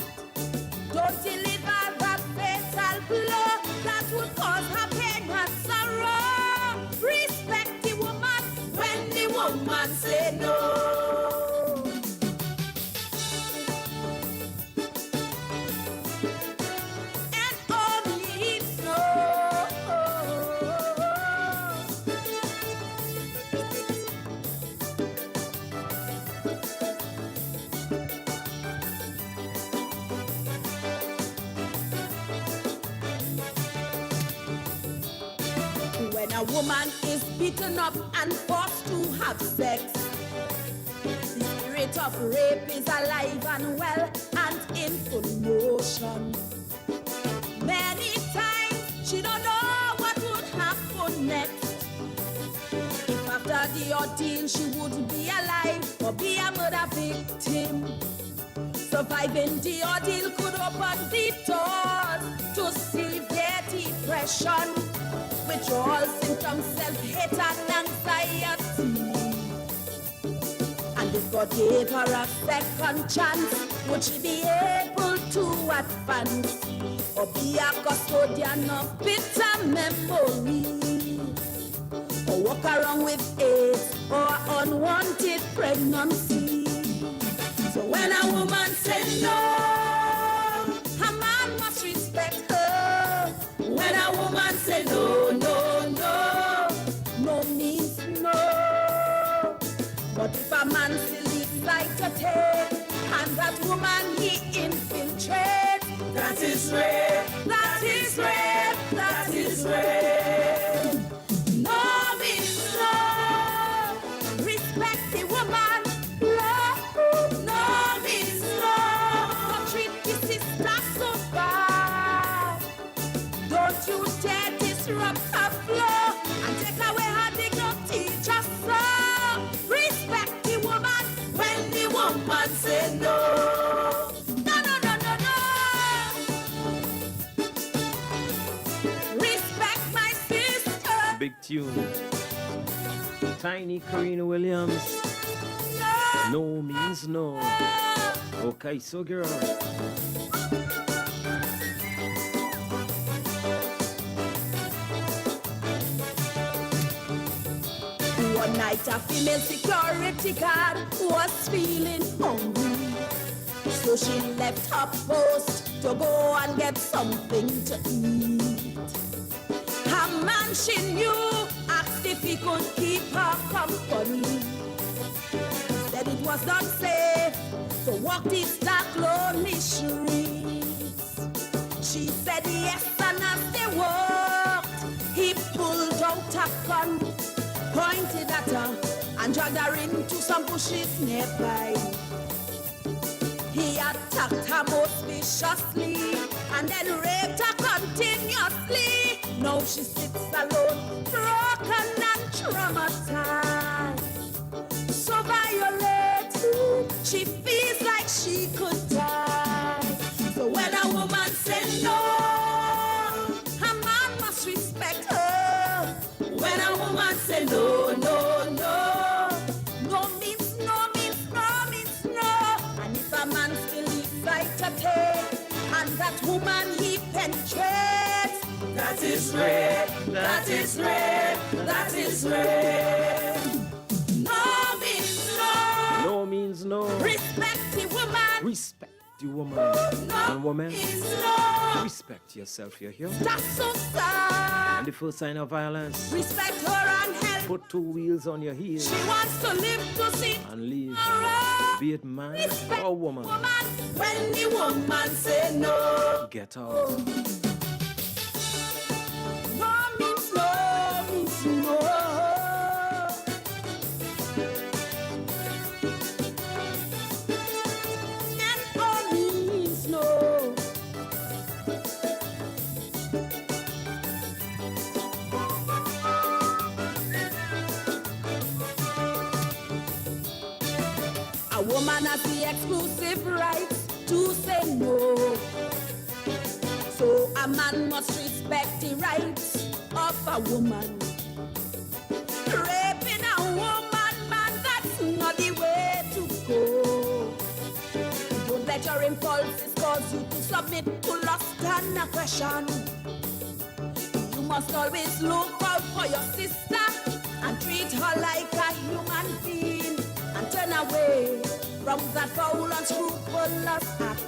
Don't deliver that fatal blow that would cause her pain and sorrow. Respect the woman when the woman say no. And all needs no. When a woman is beaten up and forced to have sex, the spirit of rape is alive and well and in full motion. Many times she don't know what would happen next. If after the ordeal she would be alive or be a murder victim. Surviving the ordeal could open the doors to severe depression, withdrawal symptoms, self-hate and anxiety. And if God gave her a second chance, would she be able to advance or be a custodian of bitter memories, or walk around with AIDS or unwanted pregnancy? So when a woman says no, a man must respect her. When a woman says no, no, no, no means no. But if a man still decides to take, and that woman he infiltrates, that is rape, that is rape, that is rape. Love is love, respect the woman, love. disrupt her flow and take away her dignity just so. Respect the woman when the woman say no. No, no, no, no, no. Respect my sister. Big tune. Tiny Karina Williams. No means no. Okay, so girl. One night a female security guard was feeling hungry, so she left her post to go and get something to eat. Her man she knew asked if he could keep her company. Said it was not safe to walk these dark lonely streets. She said yes, and as they walked, he pulled out a gun, pointed at her and dragged her into some bushes nearby. He attacked her most viciously and then raped her continuously. Now she sits alone, broken and traumatized, so violated, she feels like she could die. So when a woman says no, her man must respect her. When a woman say no, no, no, no means no, means no, means no. And if a man still decides to take, and that woman he penetrates, that is rape, that is rape, that is rape. No means no. No means no. Respect the woman. Respect the woman. And woman, respect yourself, you hear? That's so sad. And the first sign of violence, Respect her and help. put two wheels on your heels She wants to live to see and leave. tomorrow. Be it man or woman. When the woman say no, Get out. no means no, means no. And no means no. A woman has the exclusive right to say no. So a man must respect the rights of a woman. Raping a woman, man, that's not the way to go. Don't let your impulses cause you to submit to lust and aggression. You must always look out for your sister and treat her like a human being, and turn away from that foul and scrupulous act.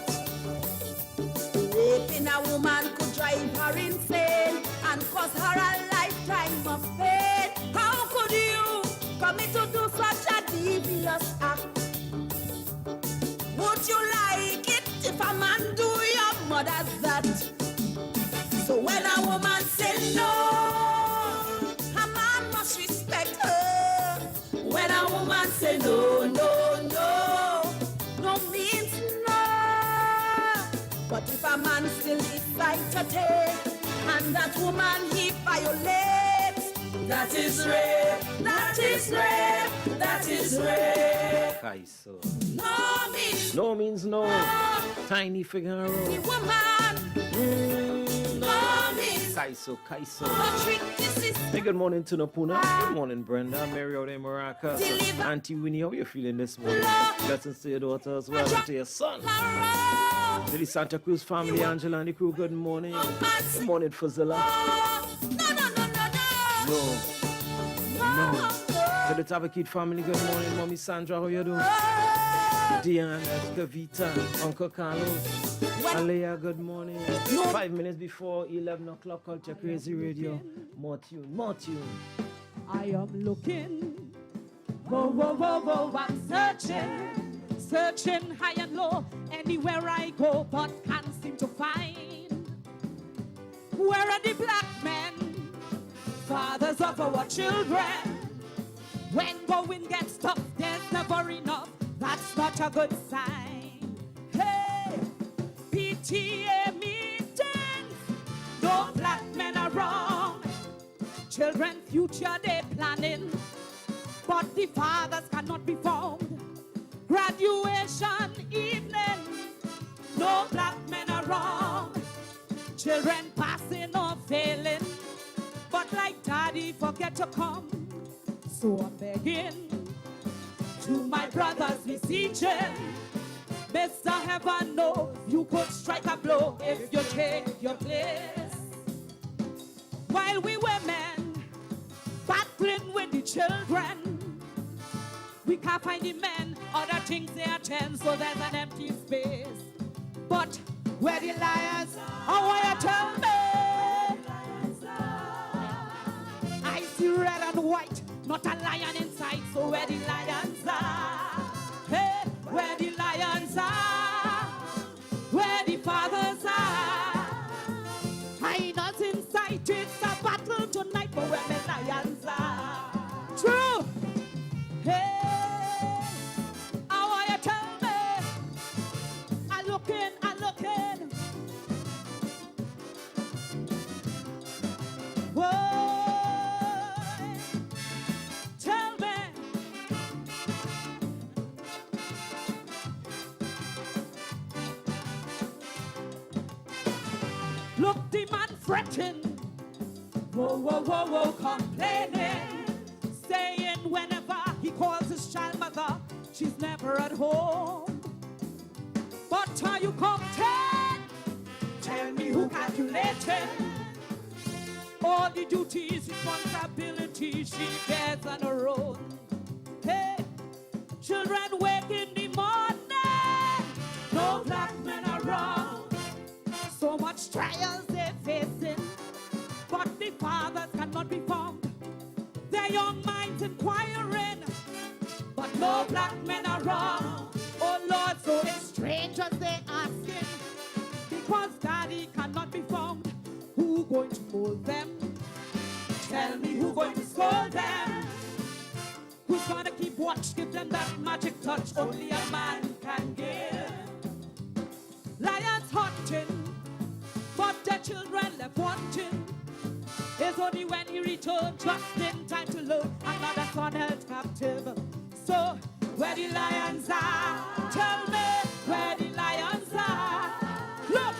Raping a woman could drive her insane and cause her a lifetime of pain. How could you commit to do such a devious act? Would you like it if a man do your mother that? So when a woman says no, a man must respect her. When a woman say no, no, no, no means no. But if a man still decides to take, and that woman he violates, that is rape, that is rape, that is rape. Kaiso. No means No means no. Tiny Figaro. the woman. No means Kaiso, Kaiso. no treat the sister. Hey, good morning to Napuna. Good morning, Brenda. Mary out in Maraca. Auntie Winnie, how you feeling this morning? Blessings to your daughter as well and to your son. To the Santa Cruz family, Angela and the crew, good morning. Good morning, Fazilla. No. To the Tabakit family, good morning. Mommy Sandra, how you doing? Diana, Kavita, Uncle Carlos. Alea, good morning. 5 minutes before 11 o'clock, Culture Crazy Radio. More tune, more tune. I am looking, whoa, whoa, whoa, whoa, I'm searching, searching high and low, anywhere I go, but can't seem to find. Where are the black men, fathers of our children? When going gets tough, there's never enough, that's not a good sign. Hey, PTA meetings, no black men around, Children future they planning, but the fathers cannot be found. Graduation evening, no black men around. Children passing or failing, but like daddy forget to come. So I'm begging to my brothers beseeching, Mr. Heaven knows you could strike a blow if you take your place. While we women battling with the children, we can't find the men, other things they attend, so there's an empty space. But where the lions are, why you tell me? I see red and white, not a lion in sight, so where the lions are? Hey, where the lions are? Where the fathers are? Hyenas in sight, it's a battle tonight, but where the lions are? True! Hey! Look, the man fretting, whoa, whoa, whoa, whoa, complaining, saying whenever he calls his child mother, she's never at home. But are you content? Tell me who calculated all the duties, responsibilities she bears on her own. Hey, children wake in the morning, no black men around. So much trials they're facing, but the fathers cannot be found. Their young minds inquiring, but no black men around. Oh Lord, so it's strangers they asking, because daddy cannot be found. Who going to mold them? Tell me who going to scold them? Who's gonna keep watch, give them that magic touch only a man can give? Lions hunting, but the children left wanting. It's only when he returned just in time to load another son held captive. So where the lions are, tell me where the lions are. Look,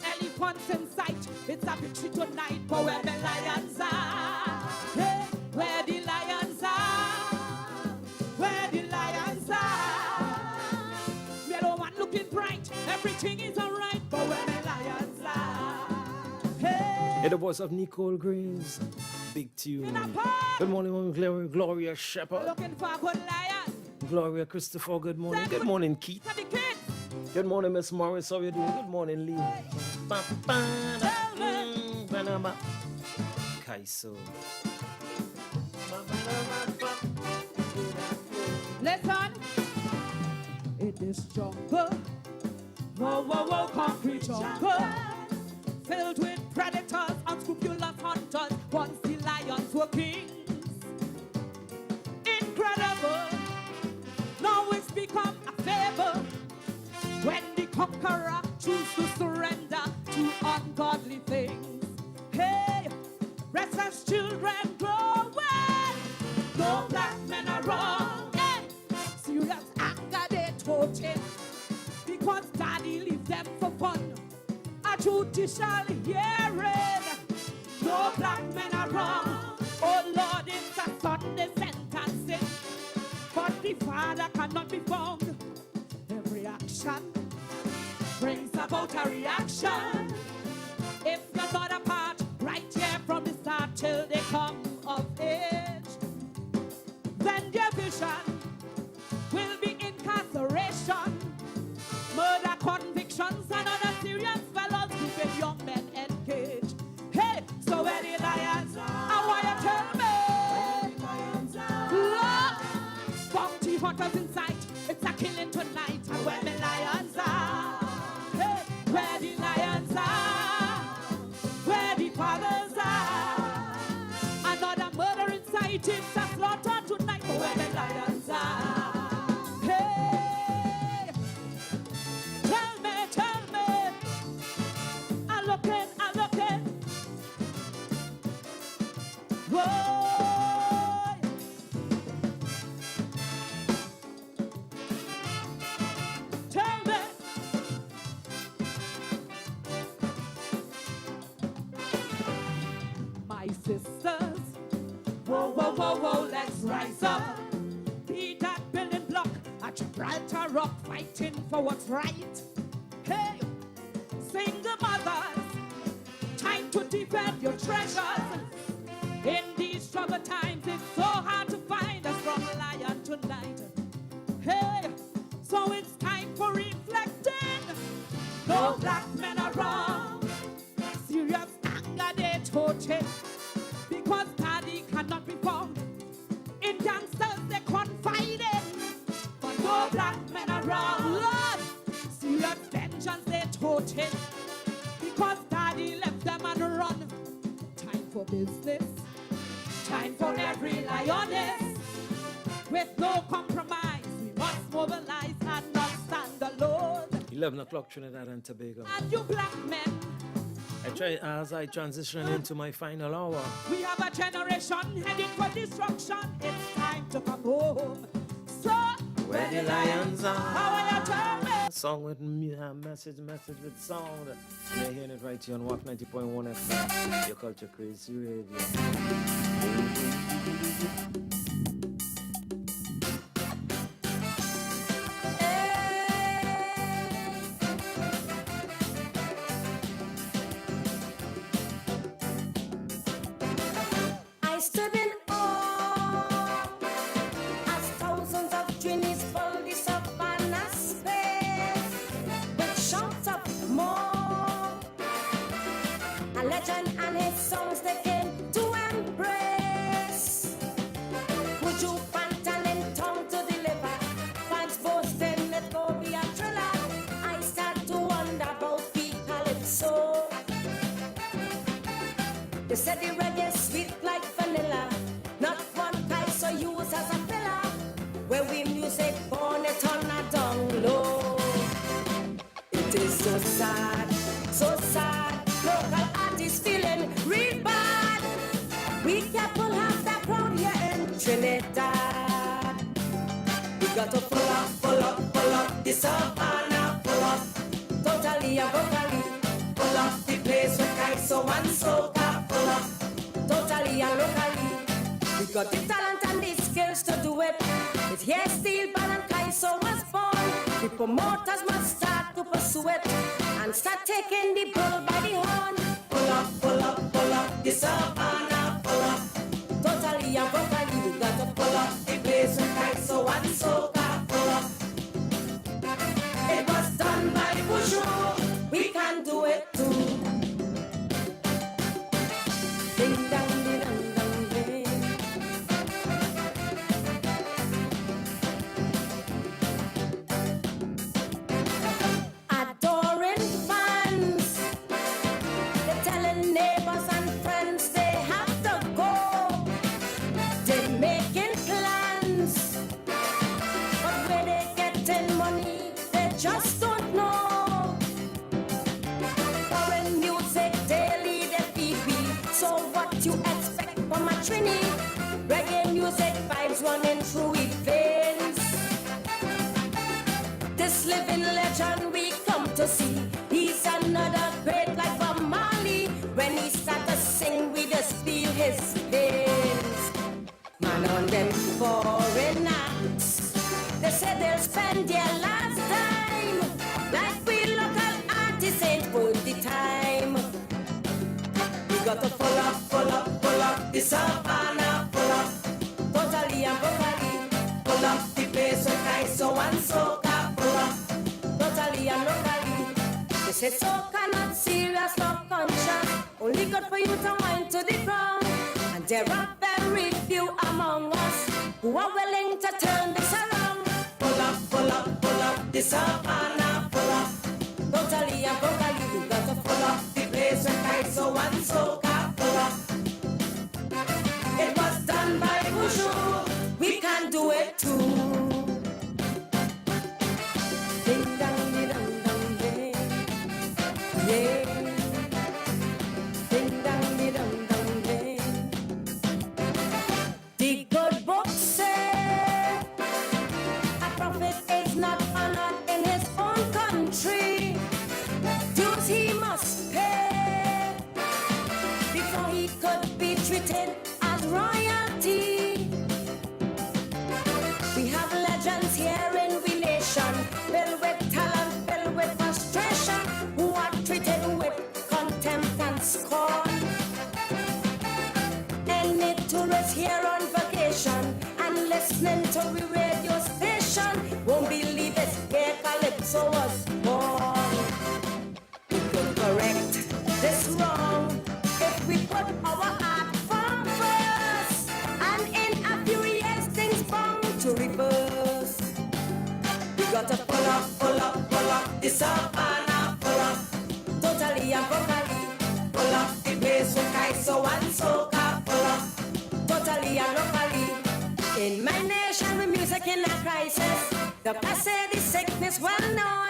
elephants in sight, it's a victory tonight, but where the lions are. Hey, where the lions are, where the lions are. We don't want looking bright, everything is alright, but where the lions are. In the voice of Nicole Graves, big tune. Good morning, Mom Gloria Shepherd. Looking for a good lion. Gloria Christopher, good morning. Good morning, Keith. Good morning, Miss Morris. How you doing? Good morning, Lee. Kaiso. Listen, in this jungle, whoa, whoa, whoa, concrete jungle, filled with predators, unscrupulous hunters, once the lions were kings. Incredible, now it's become a fable when the conqueror chooses to surrender to ungodly things. Hey, restless children growing, no black men around. Hey, serious anger they toting, because daddy leaves them for fun. A judicial hearing, no black men around. Oh Lord, it's a Sunday sentencing, but the father cannot be found. Every action brings about a reaction. If you're not a part, right here from the start till they come of age, then their vision will be incarceration, murder convictions, and other serious fellows keeping young men engaged. Hey, so where the lions are, I want you to tell me. Look, bounty hunters in sight, it's a killing tonight, and where the lions are. Hey, where the lions are, where the fathers are. Another murder in sight, it's a slaughter tonight, but where the lions are. Hey, tell me, I'm looking. Whoa. fighting for what's right. Hey, single mothers, time to defend your treasures. In these struggle times, it's so hard to find us from lion to night. Hey, so it's time for reflecting. No black men are wrong. Serious anger they toting. Because daddy cannot be found. In gangsters they confide in. But no black men are wrong. Lord, serious vengeance they toting. Because daddy left them and run. Time for business. Time for every lioness. With no compromise, we must mobilize and not stand alone. 11 o'clock, Trinidad and Tobago. And you black men, As I transition into my final hour, we have a generation heading for destruction. It's time to come home. So, where the lions are. How are you tell me? Song with message with sound. You're hearing it right here on WACK 90.1 FM. Your culture Krazy radio. I stood in awe as thousands of Trinis full the savannah space with shouts of more. A legend and his songs they came to embrace. Would you pant and in tongue to deliver? Fans boasting let go be a thriller. I start to wonder about the calypso. They said the reggae sweet like vanilla. Not one guy so use as a filler. Where we music born it on a down low. It is so sad, so sad. Local artists feeling real bad. We can't pull half that crowd here in Trinidad. We got to pull up the savannah, pull up. Totally and vocally, pull up the place with guys so and so. Totally and locally, we got the talent and the skills to do it. With hair, steel, band and kai, so was born. The promoters must start to pursue it and start taking the bull by the horn. Pull up the savannah, pull up. Totally and vocally, we got to pull up the place with kai, so and so, pull up. It was done by the bourgeois, we can do it too. Ding dong. Reggae music vibes running through its veins. This living legend we come to see. He's another great like Bob Marley. When he start to sing, we just feel his pains. Man on them foreign acts, they say they'll spend their last dime. Like we local artists ain't worth the time. We got to pull up the savannah, pull up. Totally and vocally, pull up the place with guys so and so, pull up. Totally and locally, they say soca not serious, not conscious. Only good for you to wind to the ground. And there are very few among us who are willing to turn this around. Pull up the savannah, pull up. Totally and vocally, we got to pull up the place with guys so and so, pull up. It was done by Bushu, we can do it too. Ding dong, ding dong, dong, ding. Yeah. Ding dong, ding dong, dong, ding. The good book said a prophet is not honored in his own country. Dues he must pay. also was born. We could correct this wrong if we put our heart from first. And in a few years, things bound to reverse. We got to pull up the savannah, pull up, totally and vocally, pull up the place with Kaiso and soca, pull up, totally and locally. In my nation, with music in a crisis, the passage, the sickness well known.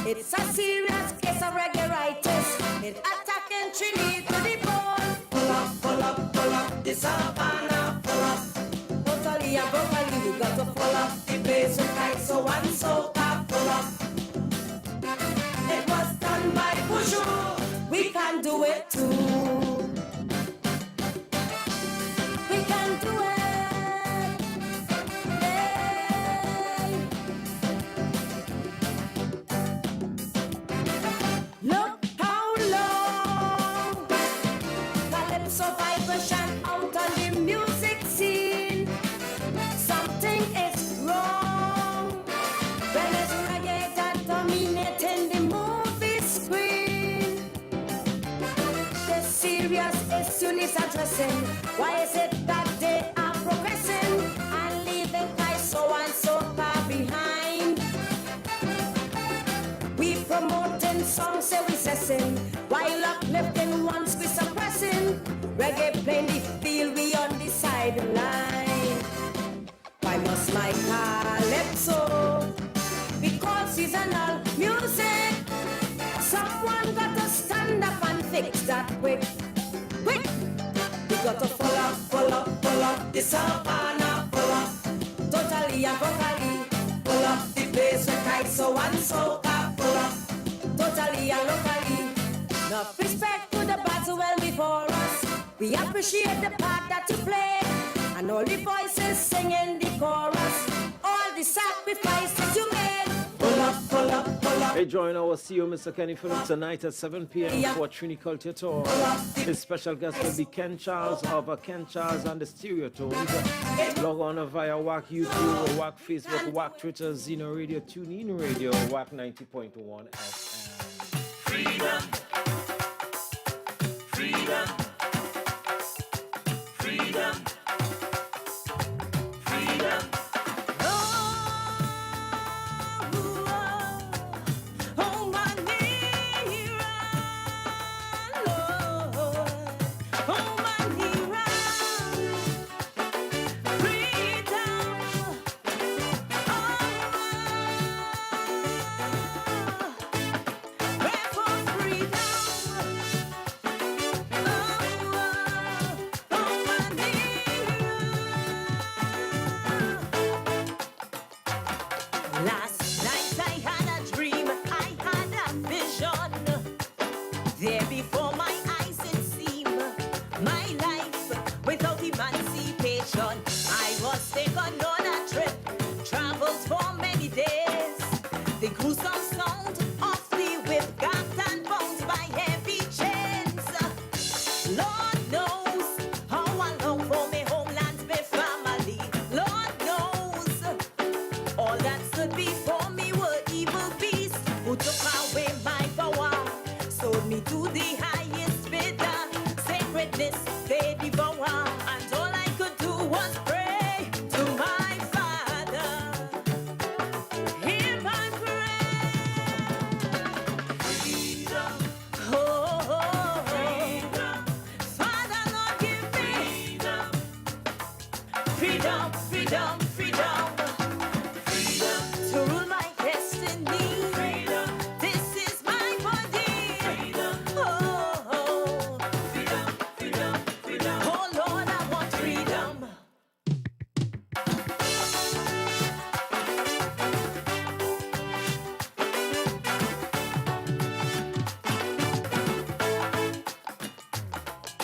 It's a serious case of reggae-ritis. It attacking Trinidad to the bone. Pull up the savannah, pull up, totally and vocally. We got to pull up the place with Kaiso and soca, pull up. It was done by Bushu. We can do it too. We can do it. Hey. Look how long Calypso vibration out on the music scene. Something is wrong when it's reggae that dominating the movie screen. The serious issue needs addressing. Why is it that they are progressing and leaving Kaiso and soca behind? We promoting songs, say we sessing, while uplifting ones we suppressing. Reggae playing the field, we on the sideline. Why must my calypso be called seasonal music? Someone got to stand up and fix that quick. We got to pull up the savannah, pull up, totally and vocally, pull up the place with Kaiso and soca, pull up, totally and locally. Enough respect to the battle well before us. We appreciate the part that you play, and all the voices singing the chorus, all the sacrifices you made. Pull up. Hey, join our CEO, Mr. Kenny Phillips, tonight at 7 p.m. for Trini Culture Tour. His special guest will be Ken Charles of Ken Charles and the Stereotones. Log on via WACK YouTube, WACK Facebook, WACK Twitter, Zeno Radio, TuneIn Radio, WACK 90.1 FM. Freedom. emancipation. I was taken on a trip, traveled for many days. The gruesome sound of the whip, gagged and bound by heavy chains. Lord knows how I long for my homeland, my family. Lord knows all that stood before me were evil beasts who took away my power, sold me to the highest bidder. Sacredness they devour, and all I could do was pray to my Father. Hear my prayer. Freedom. Oh, freedom. Father, Lord, give me freedom, freedom, freedom, freedom to rule my destiny. Freedom. This is my body. Freedom. Oh, freedom, freedom, freedom. Oh Lord, I want freedom.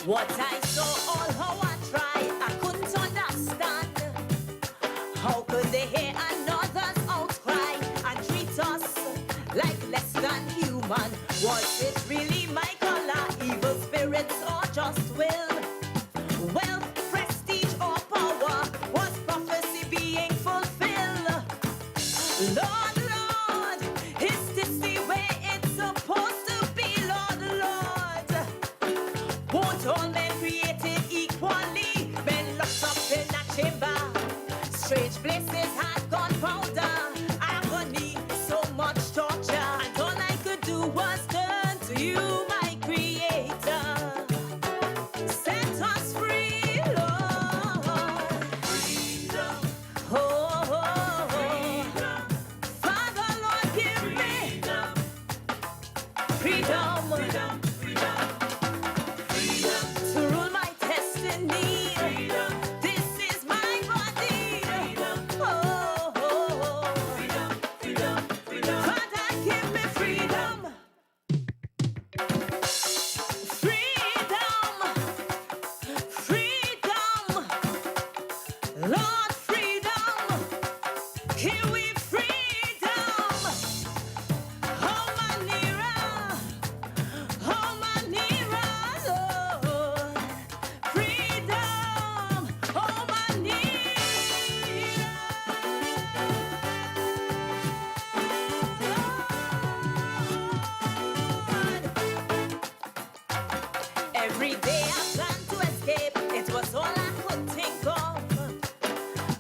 What I saw, all how I tried, I couldn't understand. How could they hear another's outcry and treat us like less than human? Was it really my color, evil spirits, or just will? Wealth, prestige, or power? Was prophecy being fulfilled? Lord, Lord, is freedom, freedom, freedom, freedom to rule my destiny. Freedom. This is my body. Freedom. Oh, oh, oh. Freedom, freedom, freedom. Father, give me freedom. Freedom, freedom, Lord, freedom. Here we freedom. Oh, Manira, Lord. Freedom, oh, Manira. Every day I planned to escape, it was all I could think of.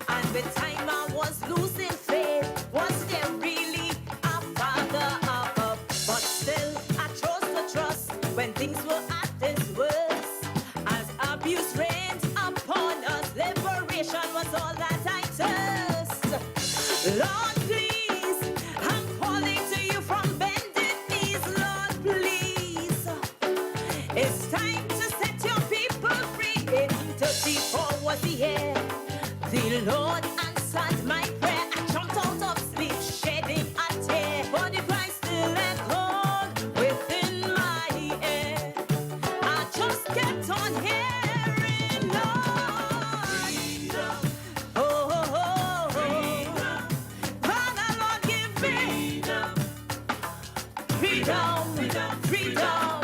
And the time I was losing faith, was there really a father above? But still, I chose to trust when things were at its worst. As abuse reigned upon us, liberation was all that I thirst. Lord, please, I'm calling to you from bended knees, Lord, please. It's time to set your people free. 1834 was the year the Lord answered my prayer. I jumped out of sleep, shedding a tear, for the Christ still echoed within my ear. I just kept on hearing, Lord. Freedom. Oh, oh, oh, oh. Freedom. Father, Lord, give me freedom, freedom, freedom.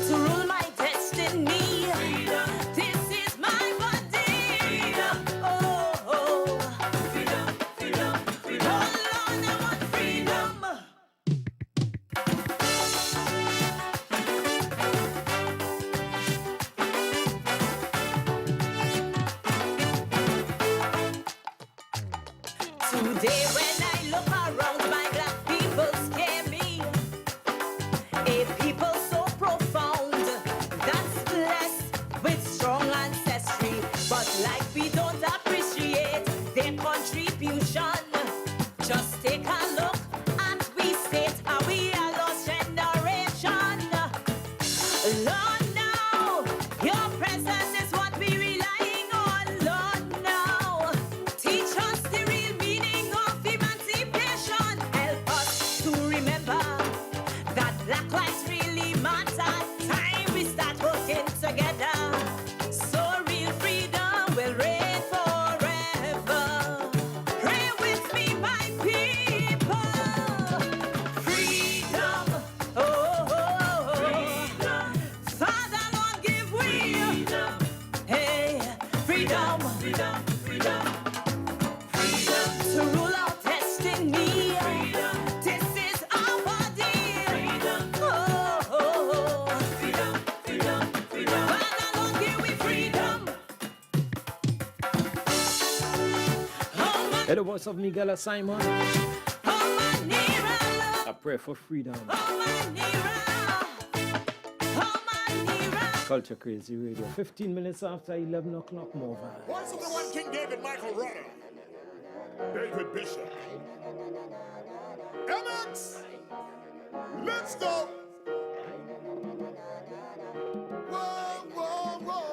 To rule my destiny. Freedom. This is my body. Freedom. Oh, oh. Freedom, freedom, freedom. Oh, Lord, I want freedom. Today when I look around, my black people scare me. A people so profound, that's blessed with strong ancestry. But like we don't appreciate their contribution. Just take a look at we state, and we are lost generation. Lord, now, your presence is what we relying on. Lord, now, teach us the real meaning of emancipation. Help us to remember that black lives really matter. Time we start working together, so real freedom will reign forever. Pray with me, my people. Freedom, oh, oh, oh. Freedom. Father, Lord, give we freedom. Hey, freedom, freedom, freedom, freedom to rule our destiny. Freedom. This is our body. Freedom. Oh, oh, oh. Freedom, freedom, freedom. Father, Lord, give we freedom. Hey, the voice of Miguel Simon. I pray for freedom. Culture Crazy Radio. 15 minutes after 11 o'clock, more vibes. Voice of the one King David, Michael Rudder, David Bishop. MX, let's go. Whoa, whoa, whoa.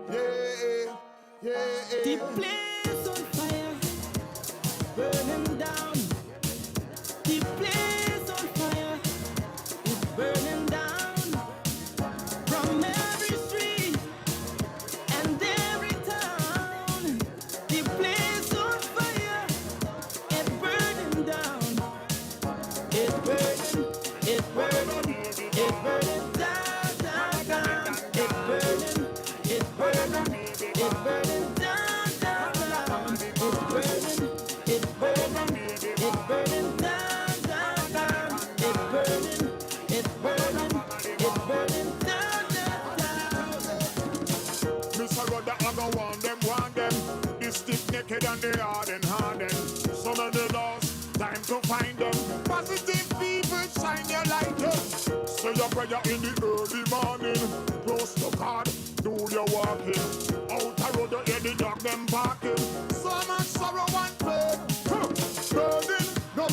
Yeah, yeah. The place on fire, burning down. The place on fire is burning down. From every street and every town. The place on fire is burning down. It's burning, it's burning, it's burning down, down, down. It's burning, it's burning, it's burning down, down, down. It's burning, it's burning, it's burning down, down, down. It's burning, it's burning, it's burning down, down, down. Mr. Rudder, I go want them. The stiff naked and the hard and hardened. Some of the lost, time to find them. Positive people, shine your light up. Say your prayer in the early morning. Close to God, do your walking. Out the road, you hear the dog them barking. So much sorrow and pain. Burning, no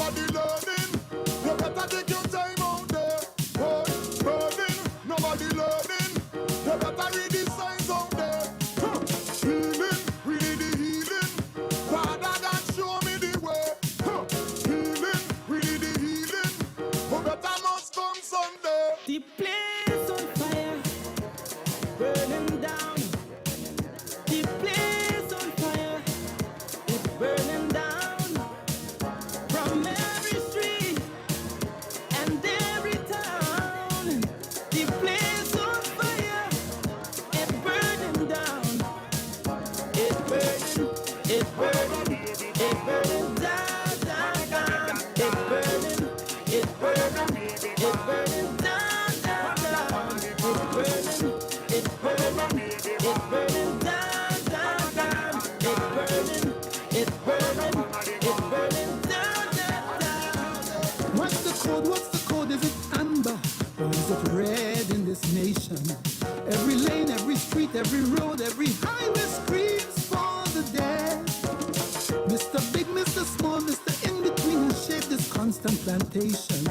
constant plantation.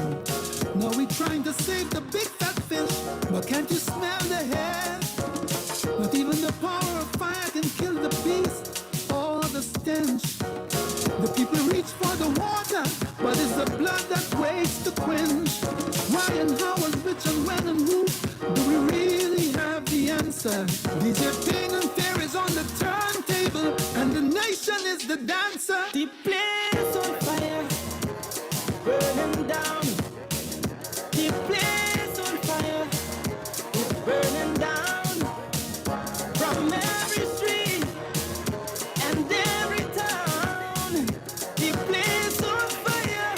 Now we're trying to save the big fat fish, but can't you smell the head? Not even the power of fire can kill the beast or the stench. The people reach for the water, but it's the blood that waits to quench. Why and how and which and when and who? Do we really have the answer? DJ Pain and Fear is on the turntable, and the nation is the dancer. The place on fire, burning down. The place on fire, it's burning down. From every street and every town. The place on fire,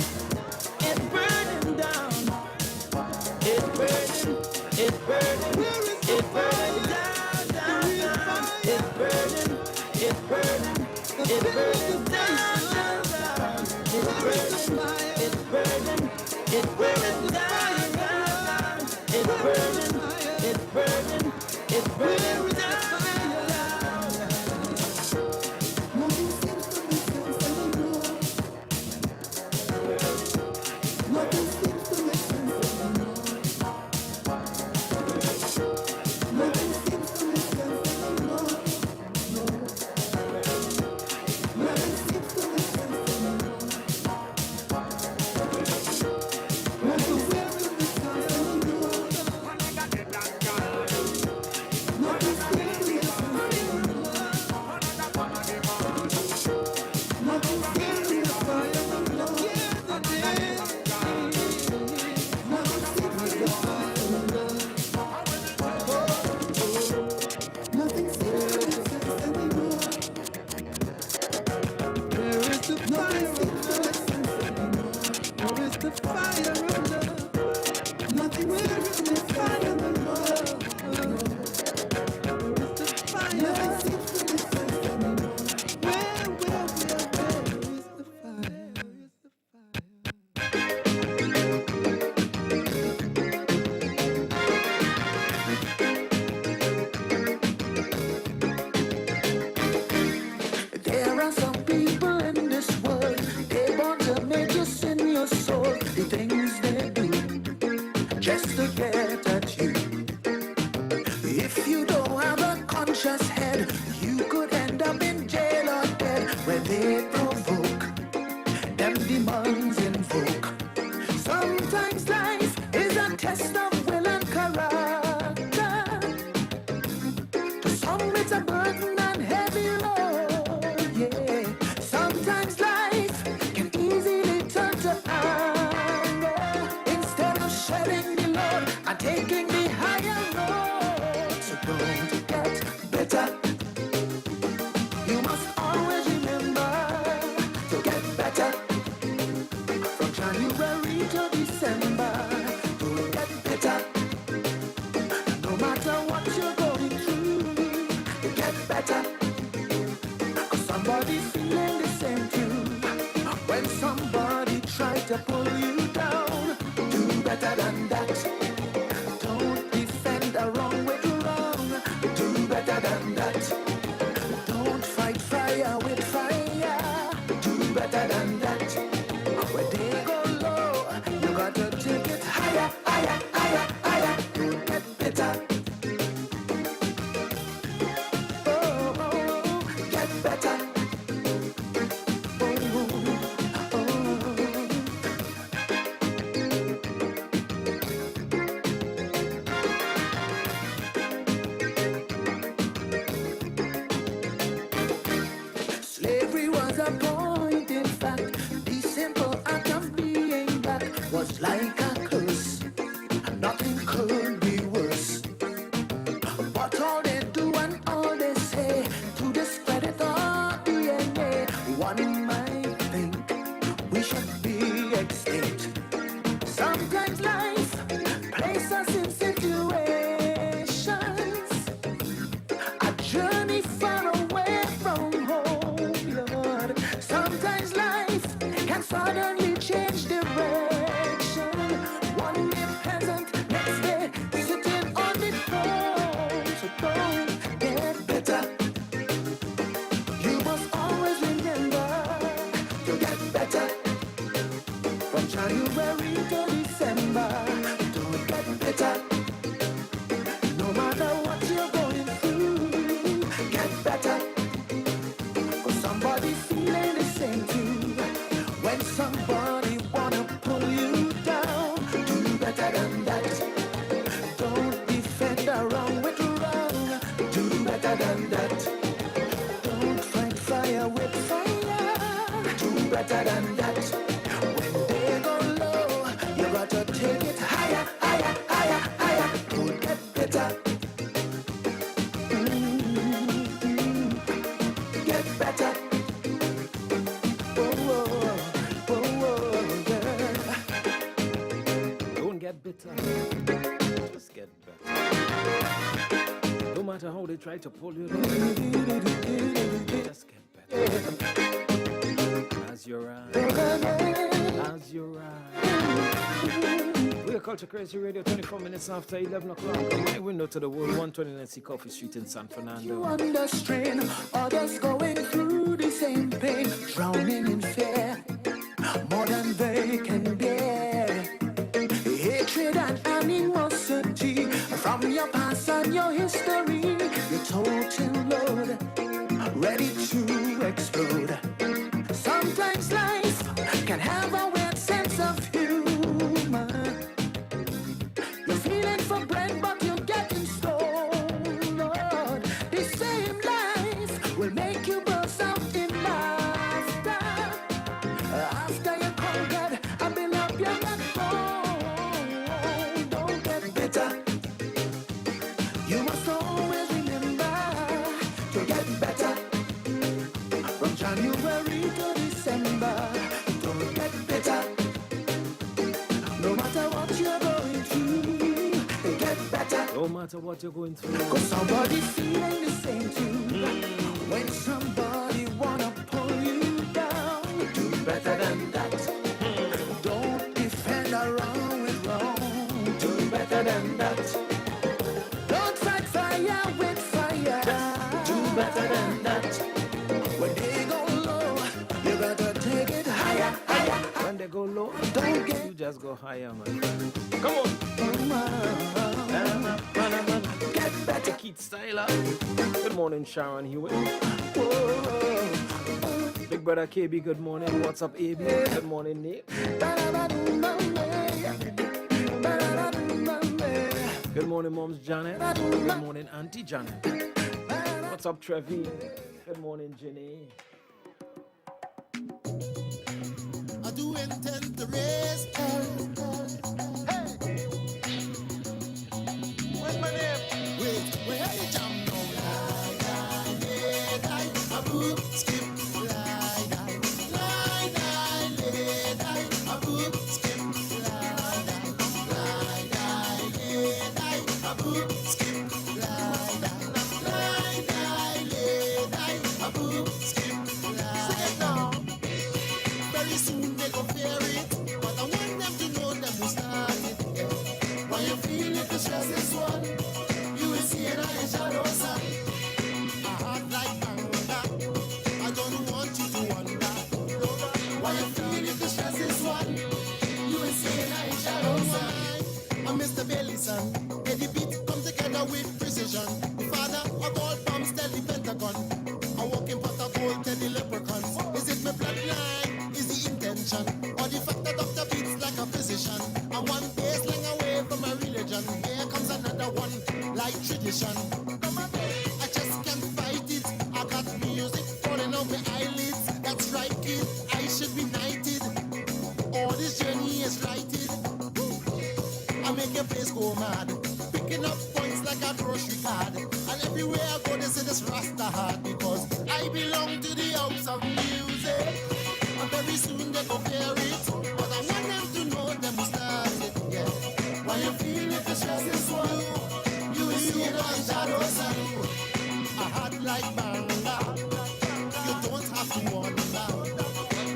it's burning down. It's burning, it's burning, it's burning down, down, down. It's burning, it's burning, it's burning down, down, down. It's burning, it's burning, it's burning down, down, down. It's burning, it's burning, it's burning down, down, down. Nothing seems to make sense anymore. Nothing seems to make sense anymore. Nothing seems to make sense anymore. No. Nothing seems to make sense anymore. Where's the will to the stars anymore? Nothing seems to make sense anymore. Nothing seems to make fire anymore. Nothing seems to make fire anymore. Nothing seems to make sense anymore. Where is the fire? Nothing seems to make sense anymore. Where is the fire of love? Nothing seems to make fire anymore. Where is the fire? Nothing seems to make sense anymore. Where is the fire? There are some people in this world, they want to make you sin your soul. The things they do, just to get at you. If you don't have a conscious head, you could end up in jail or dead. Where they provoke, them demons invoke. Sometimes life is a test of will and character. To some it's a burden and heavy load, yeah. Sometimes life can easily turn to anger. Instead of shedding the load and taking the higher road. So don't get better. You must always remember to get better. From January to December, to get better. No matter what you're going through, to get better. 'Cause somebody's feeling the same too. When somebody tries to pull you down, do better than that. Don't defend the wrong with wrong. Do better than that. Don't fight fire with fire. Do better than that. When they go low, you got to take it higher, higher, higher, higher. To get better. Oh, oh, get better. Oh, oh, oh. Slavery was a point, in fact. The simple act of being black was like a curse. Nothing could be worse. But all they do and all they say to discredit our DNA, one might think we should be extinct. Sometimes life places us in situations, a journey far away from home, Lord. Sometimes life can suddenly change direction. One day peasant, next day sitting on the throne. So don't get better. You must always remember to get better. From January to December, don't get better. No matter what you're going through, get better. Cause somebody feeling the same too. When somebody wanna pull you down, do better than that. Don't defend the wrong with wrong, do better than that. Don't fight fire with fire, do better than that. When they go low, you gotta take it higher, higher, higher, higher. Don't get better. Get better. Don't get bitter, just get better. No matter how they try to pull you down, just get better. As you rise, as you rise. We're Culture Crazy Radio, 24 minutes after 11 o'clock. My window to the world, 129 C Coffee Street in San Fernando. You under strain, others going through the same pain, drowning in fear, more than they can bear. Hatred and animosity from your past and your history, your total load, ready to explode. Sometimes life can have a weird sense of humor. You're feeling for bread, but you're getting stoned. Lord, the same life will make you burst out in laughter. After you conquered and build up your backbone, don't get bitter. You must always remember to get better. From January to December, don't get better. No matter what you're going through, get better. No matter what you're going through, Cause somebody feeling the same too. When somebody wanna pull you down, do better than that. Don't defend a wrong with wrong, do better than that. Don't fight fire with fire, do better than that. When they go low, you gotta take it higher, higher. when they go low, Don't get you just go higher, man. Come on. Get better. Keith Styler. Good morning, Sharon Hewitt. Big brother KB, good morning. What's up, AB? Good morning, Nick. Good morning, Mom's Janet. Good morning, Auntie Janet. What's up, Trevi? Good morning, Jenny. I do intend to raise hell. What's my name? Wait, where are you jump now? Lie, lay, die, a boop, skip, lie, die, lay, die, a boop, skip, lie, die, lay, die, a boop, skip, lie, die, lay, die, a boop, skip, lie, down. Very soon they go fear it, but I want them to know them who started. Yeah. When you feel it, the stress is one. You will see it on your shadow side. A heart like anger, I don't want you to wonder. When you feel it, the stress is one. You will see it on your shadow side. I'm Mr. Bailey's son. Eddie beat come together with precision. The father of all bombs tell the Pentagon. I walk in pot of gold, tell the leprechauns. Is it my bloodline? Is the intention? Or the fact that doctor beats like a physician? I'm one baseline away from my religion. Here comes another one, like tradition. I just can't fight it. I got music falling off my eyelids. That's right, kid. I should be knighted. All this journey is righted. I make your place go mad. Picking up points like a grocery card. And everywhere I go, they say this Rasta hard. Because I belong to the house of music. And very soon they go fear it. But I want them to know them who started. Yeah. When you feel it, the stress is one. You will see it on shadows and a heart like Banga. You don't have to wonder.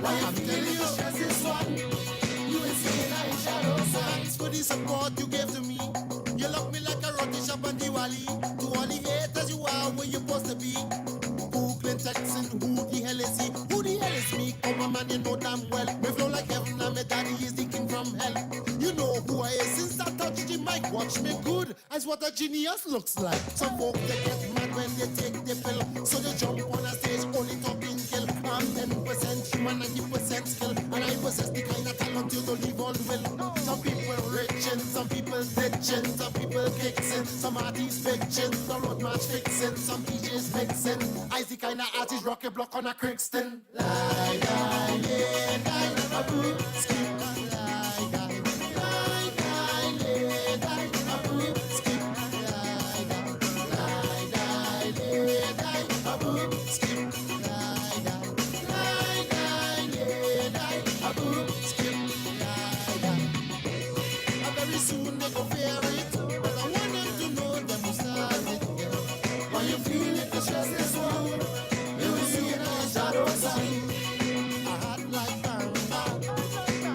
Why I'm telling you, the stress is one. You will see it on shadows. Thanks for the support you gave to me. You love me like a roti shop on Diwali. To all the haters you are where you're supposed to be. Googling, texting, who the hell is he? Who the hell is me? Come on man, you know damn well. Me flow like heaven and my daddy is the is what a genius looks like. Some folk they get mad when they take the pill, so they jump on a stage only talking kill. I'm 10% human, 90% skill, and I possess the kind of talent you don't even will. Some people rich and some people ditching, some people kicking, some artists bitching, the road march fixing, some DJs mixing. I the kind of artist rock a block on a Crixton. Lie, die, yeah, die, a boom, skip.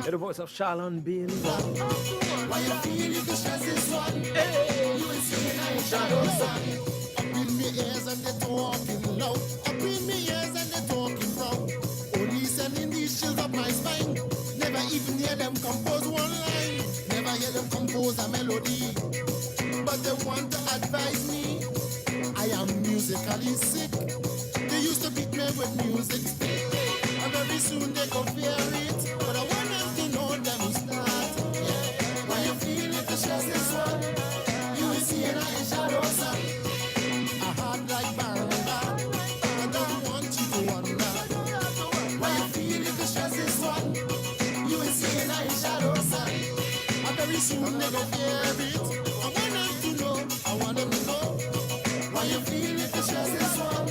The voice of Shalon Bailey. Why you feel if the stress is one? Hey, you will see in a shadow sun. Up in me ears and they talking loud. Up in me ears and they talking proud. Only sending these chills up my spine. Never even hear them compose one line. Never hear them compose a melody. But they want to advise me. I am musically sick. They used to beat me with music stick. And very soon they go fear it. But I want them to know them who start. Yeah. When you feel it, the stress is one. You will see it in shadow sun. A heart like Baramba. I don't want you to wonder. When you feel it, the stress is one. You will see it in shadow sun. And very soon they go fear it. I want them to know. I want them to know. When you feel it, the stress is one.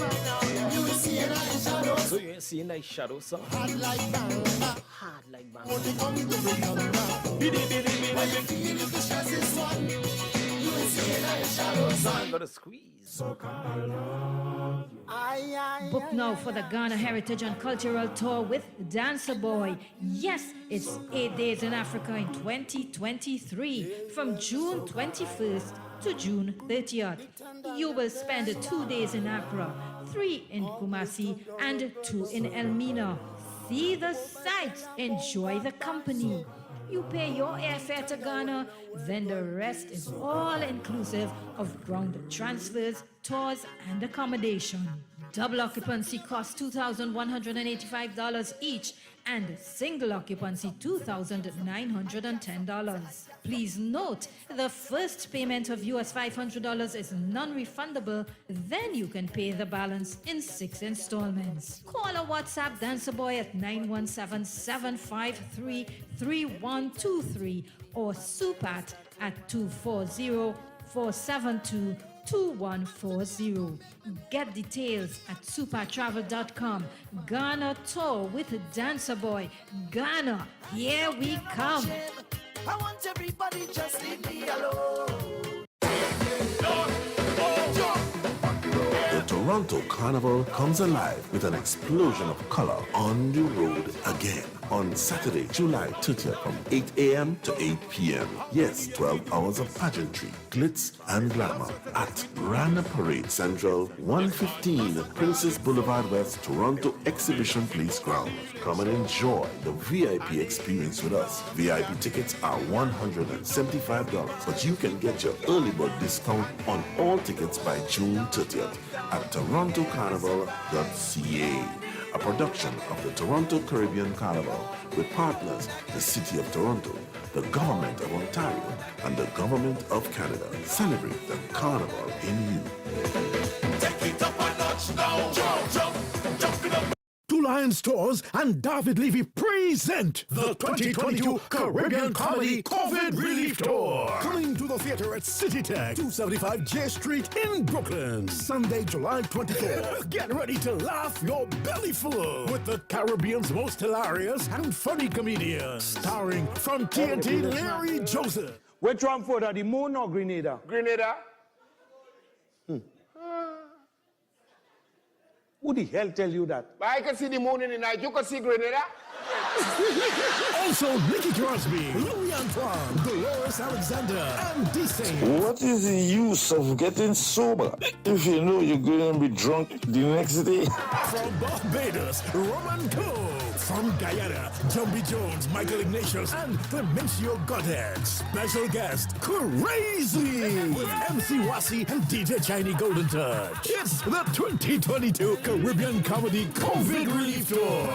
You will see it in shadow sun. So you ain't seeing that shadow song? Hard like Baramba. Hard like Baramba. Only come to remember. When you feel if the stress is one, you will see it in shadow sun. Gotta squeeze. Book now for the Ghana Heritage and Cultural Tour with Dancer Boy. Yes, it's 8 days in Africa in 2023 from June 21st to June 30th. You will spend 2 days in Accra, 3 in Kumasi, and 2 in Elmina. See the sights, enjoy the company. You pay your airfare to Ghana, then the rest is all inclusive of ground transfers, tours, and accommodation. Double occupancy costs $2,185 each, and single occupancy $2,910. Please note, the first payment of US $500 is non-refundable, then you can pay the balance in 6 installments. Call or WhatsApp Dancer Boy at 917-753-3123 or Supat at 240-472-2140. Get details at supertravel.com. Ghana Tour with Dancer Boy. Ghana, here we come. I want everybody just leave me alone. The Toronto Carnival comes alive with an explosion of color on the road again. On Saturday, July 30th from 8 a.m. to 8 p.m. Yes, 12 hours of pageantry, glitz and glamour at Rana Parade Central, 115 Princess Boulevard West, Toronto Exhibition Place Ground. Come and enjoy the VIP experience with us. VIP tickets are $175, but you can get your early bird discount on all tickets by June 30th at torontocarnival.ca. A production of the Toronto Caribbean Carnival with partners the City of Toronto, the Government of Ontario, and the Government of Canada. Celebrate the Carnival in you. Take it up a notch now. Jump it up. Two Lion Stores and David Levy present the 2022 Caribbean Comedy COVID Relief Tour. Coming to the theater at City Tech, 275 J Street in Brooklyn. Sunday, July 24th. Get ready to laugh your belly full with the Caribbean's most hilarious and funny comedians. Starring from TNT, Larry Joseph. Which one for the moon or Grenada? Grenada? Who the hell tell you that? But I can see the moon in the night. You can see Grenada? Also, Nicky Crosby, Louis Antoine, Dolores Alexander, and D-Saint. What is the use of getting sober if you know you're going to be drunk the next day? From Barbados, Roman Coke. From Guyana, Jumbie Jones, Michael Ignatius, and Clemencio Godhead. Special guest, Krazy, with MC Wasi and DJ Chinese Golden Touch. It's the 2022 Caribbean Comedy COVID Relief Tour.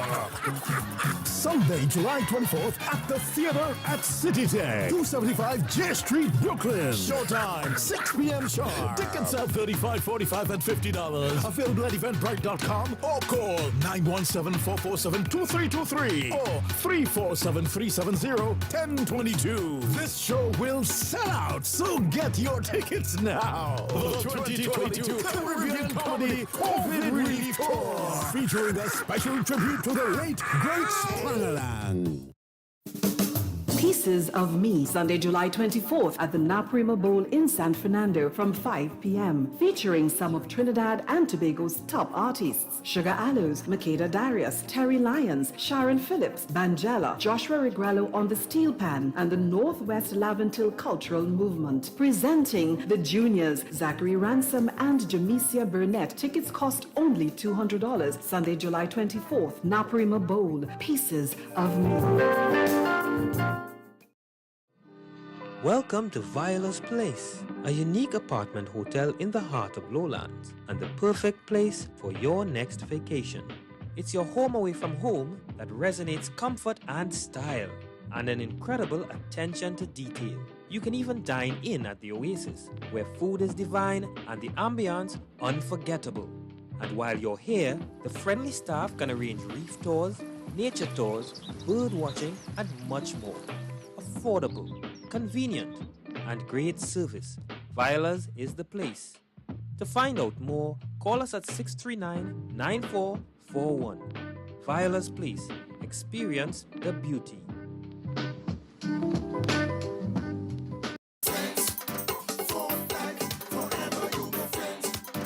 Sunday, July 24th at the Theater at City Tech, 275 J Street, Brooklyn. Showtime, 6 p.m. sharp. Tickets are $35, $45, and $50. Available at eventbrite.com or call 917-447-2323 or 347-370-1022. This show will sell out, so get your tickets now. The 2022 Caribbean Comedy COVID Relief Tour, featuring a special tribute to the late, great Slangerland. Pieces of Me, Sunday, July 24th at the Naprima Bowl in San Fernando from 5 p.m. Featuring some of Trinidad and Tobago's top artists. Sugar Aloes, Makeda Darius, Terry Lyons, Sharon Phillips, Banjela, Joshua Regrello on the Steel Pan, and the Northwest Laventil Cultural Movement. Presenting the Juniors, Zachary Ransom and Jamesia Burnett. Tickets cost only $200. Sunday, July 24th, Naprima Bowl. Pieces of Me. Welcome to Viola's Place, a unique apartment hotel in the heart of Lowlands and the perfect place for your next vacation. It's your home away from home that resonates comfort and style and an incredible attention to detail. You can even dine in at the Oasis, where food is divine and the ambiance unforgettable. And while you're here, the friendly staff can arrange reef tours, nature tours, bird watching, and much more. Affordable, convenient, and great service. Viola's is the place. To find out more, call us at 639-9441. Viola's Place. Experience the beauty.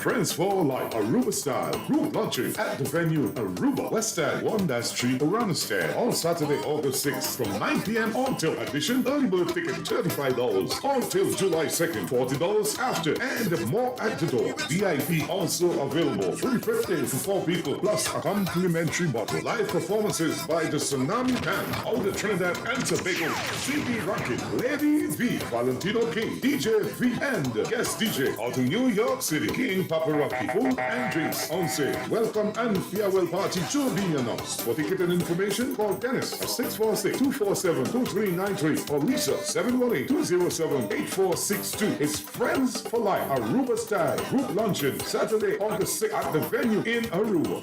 Friends for Life, Aruba style group luncheon at the venue Aruba, West End, 1-Street, Around on Saturday, August 6th from 9 p.m. until admission. Early bird ticket $35 until July 2nd, $40 after, and more at the door. VIP also available. $350 for 4 people plus a complimentary bottle. Live performances by the Tsunami Band, out of Trinidad and Tobago, CB Rocket, Lady V, Valentino King, DJ V, and guest DJ out of New York City, King Paparotti. Food and drinks on sale. Welcome and farewell party to be announced. For ticket and information, call Dennis at 646-247-2393 or Lisa 718-207-8462. It's Friends for Life, Aruba style group luncheon, Saturday, August 6th at the venue in Aruba.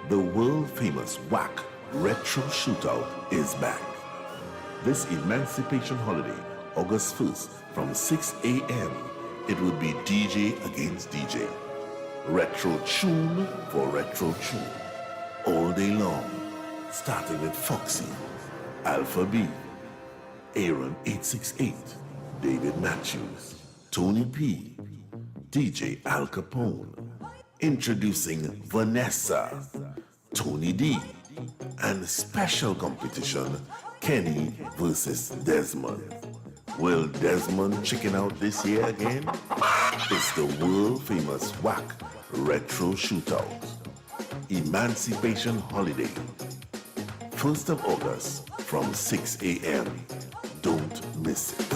The world-famous WACK Retro Shootout is back. This Emancipation holiday, August 1st, from 6 a.m., it will be DJ against DJ. Retro tune for retro tune. All day long, starting with Foxy, Alpha B, Aaron 868, David Matthews, Tony P, DJ Al Capone, introducing Vanessa, Tony D, and special competition, Kenny versus Desmond. Will Desmond chicken out this year again? It's the world-famous WACK Retro Shootout. Emancipation Holiday. 1st of August from 6 a.m. Don't miss it.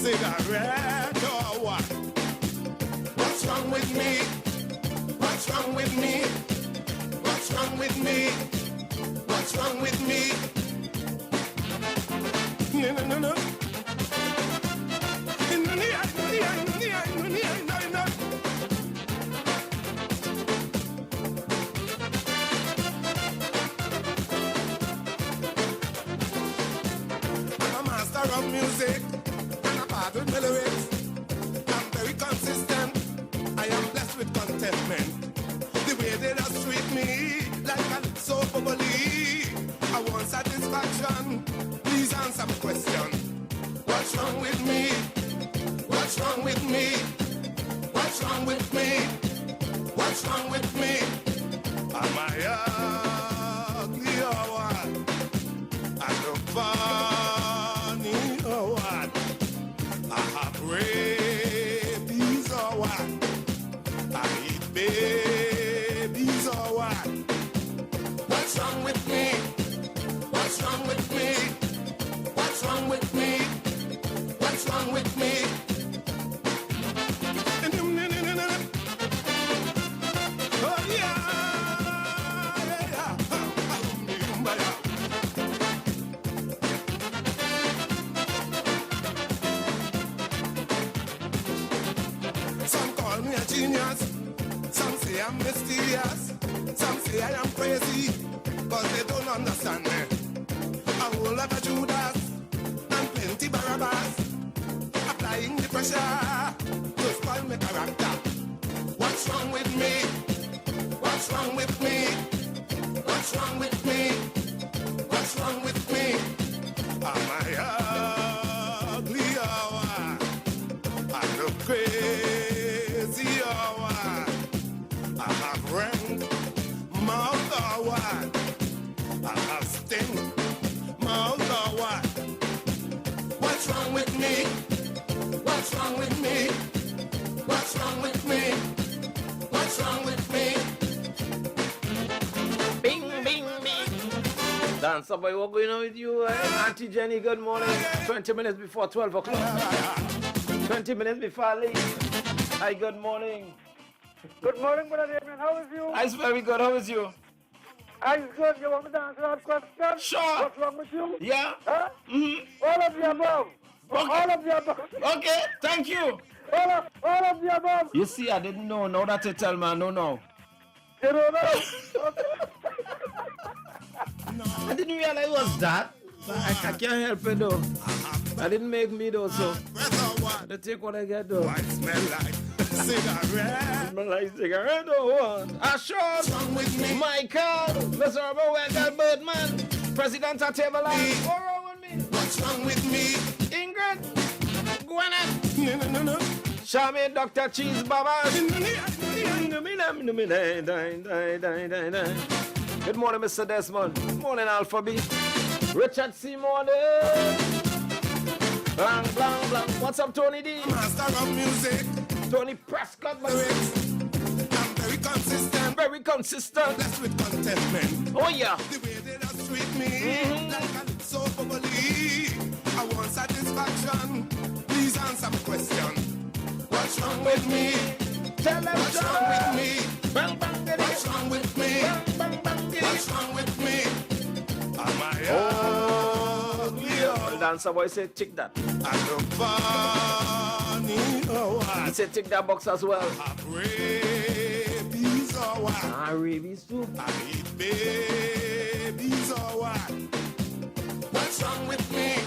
cigarette or what? What's wrong with me? What's wrong with me? What's wrong with me? What's wrong with me? No, no, no, no. I'm a master of music and a part with lyrics. I'm very consistent. I am blessed with contentment. The way they just treat me like a so bubbly. I want satisfaction. Please answer my question. What's wrong with me? What's wrong with me? What's wrong with me? What's wrong with me? Am I ugly or what? I look funny or what? I have rabies or what? I eat babies or what? What's wrong with me? What's wrong with me? What's wrong with me? What's wrong with me? Oh yeah, some call me a genius, some say I'm mysterious, some say I am crazy, cause they don't understand me. A whole lot of Judas and plenty Barabbas, applying the pressure to spoil my character. What's wrong with me? What's wrong with me? What's wrong with me? What's wrong with me? Am I ugly or what? I look crazy or what? I have rank mouth or what? I have stink mouth or what? What's wrong with me? What's wrong with me? What's wrong with me? What's wrong with me? Bing, bing, bing. Dancer boy, what's going on with you? Auntie Jenny, good morning. 20 minutes before 12 o'clock. 20 minutes before I leave. Hi, good morning. Good morning, Brother Damien. How is you? I'm very good. How is you? I'm good. You want me to answer that question? Sure. What's wrong with you? Yeah. Huh? Mm-hmm. All of the above. Okay. All of the above. Okay, thank you. All of the above. You see, I didn't know. Now that you tell me, I know now. You don't know? I didn't realize it was that. But I can't help it though. I didn't make me though, so I take what I get though. I smell like cigarette. Smell like cigarette or what? Ashok, Michael, Mr. Wendell Birdman, President of Table Land. What's wrong with me? What's wrong with me? Ingrid, Gwyneth, no. Shami, Dr. Cheese Baba. Good morning, Mr. Desmond. Good morning, Alpha B. Richard Seymour. Blang, blang, blang. What's up, Tony D? Master of music. Tony Prescott. I'm very consistent. Very consistent. Blessed with contentment. Oh, yeah. The way they just treat me like a little so bubbly. I want satisfaction. Please answer my question. What's wrong with me? Tell them what's wrong with me? Bang, bang, what's wrong with me? Bang, bang, what's wrong with me? Am I ugly? The dancer boy said, tick that. I look funny. Oh, he said, tick that box as well. I have rabies or what? Rabies too. I eat babies or what? What's wrong with me?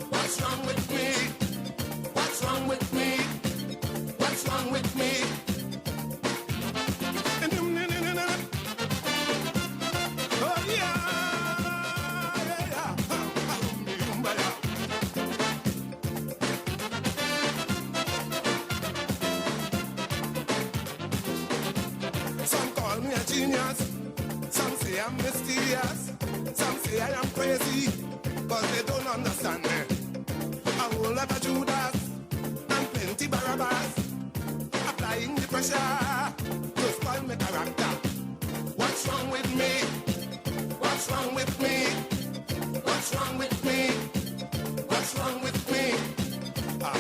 What's wrong with me? What's wrong with me? What's wrong with me? Oh yeah. Some call me a genius. Some say I'm mysterious. Some say I am crazy. Cause they don't understand me. A whole lot of Judas and plenty Barabbas, applying the pressure to spoil my character. What's wrong with me? What's wrong with me? What's wrong with me? What's wrong with me? Am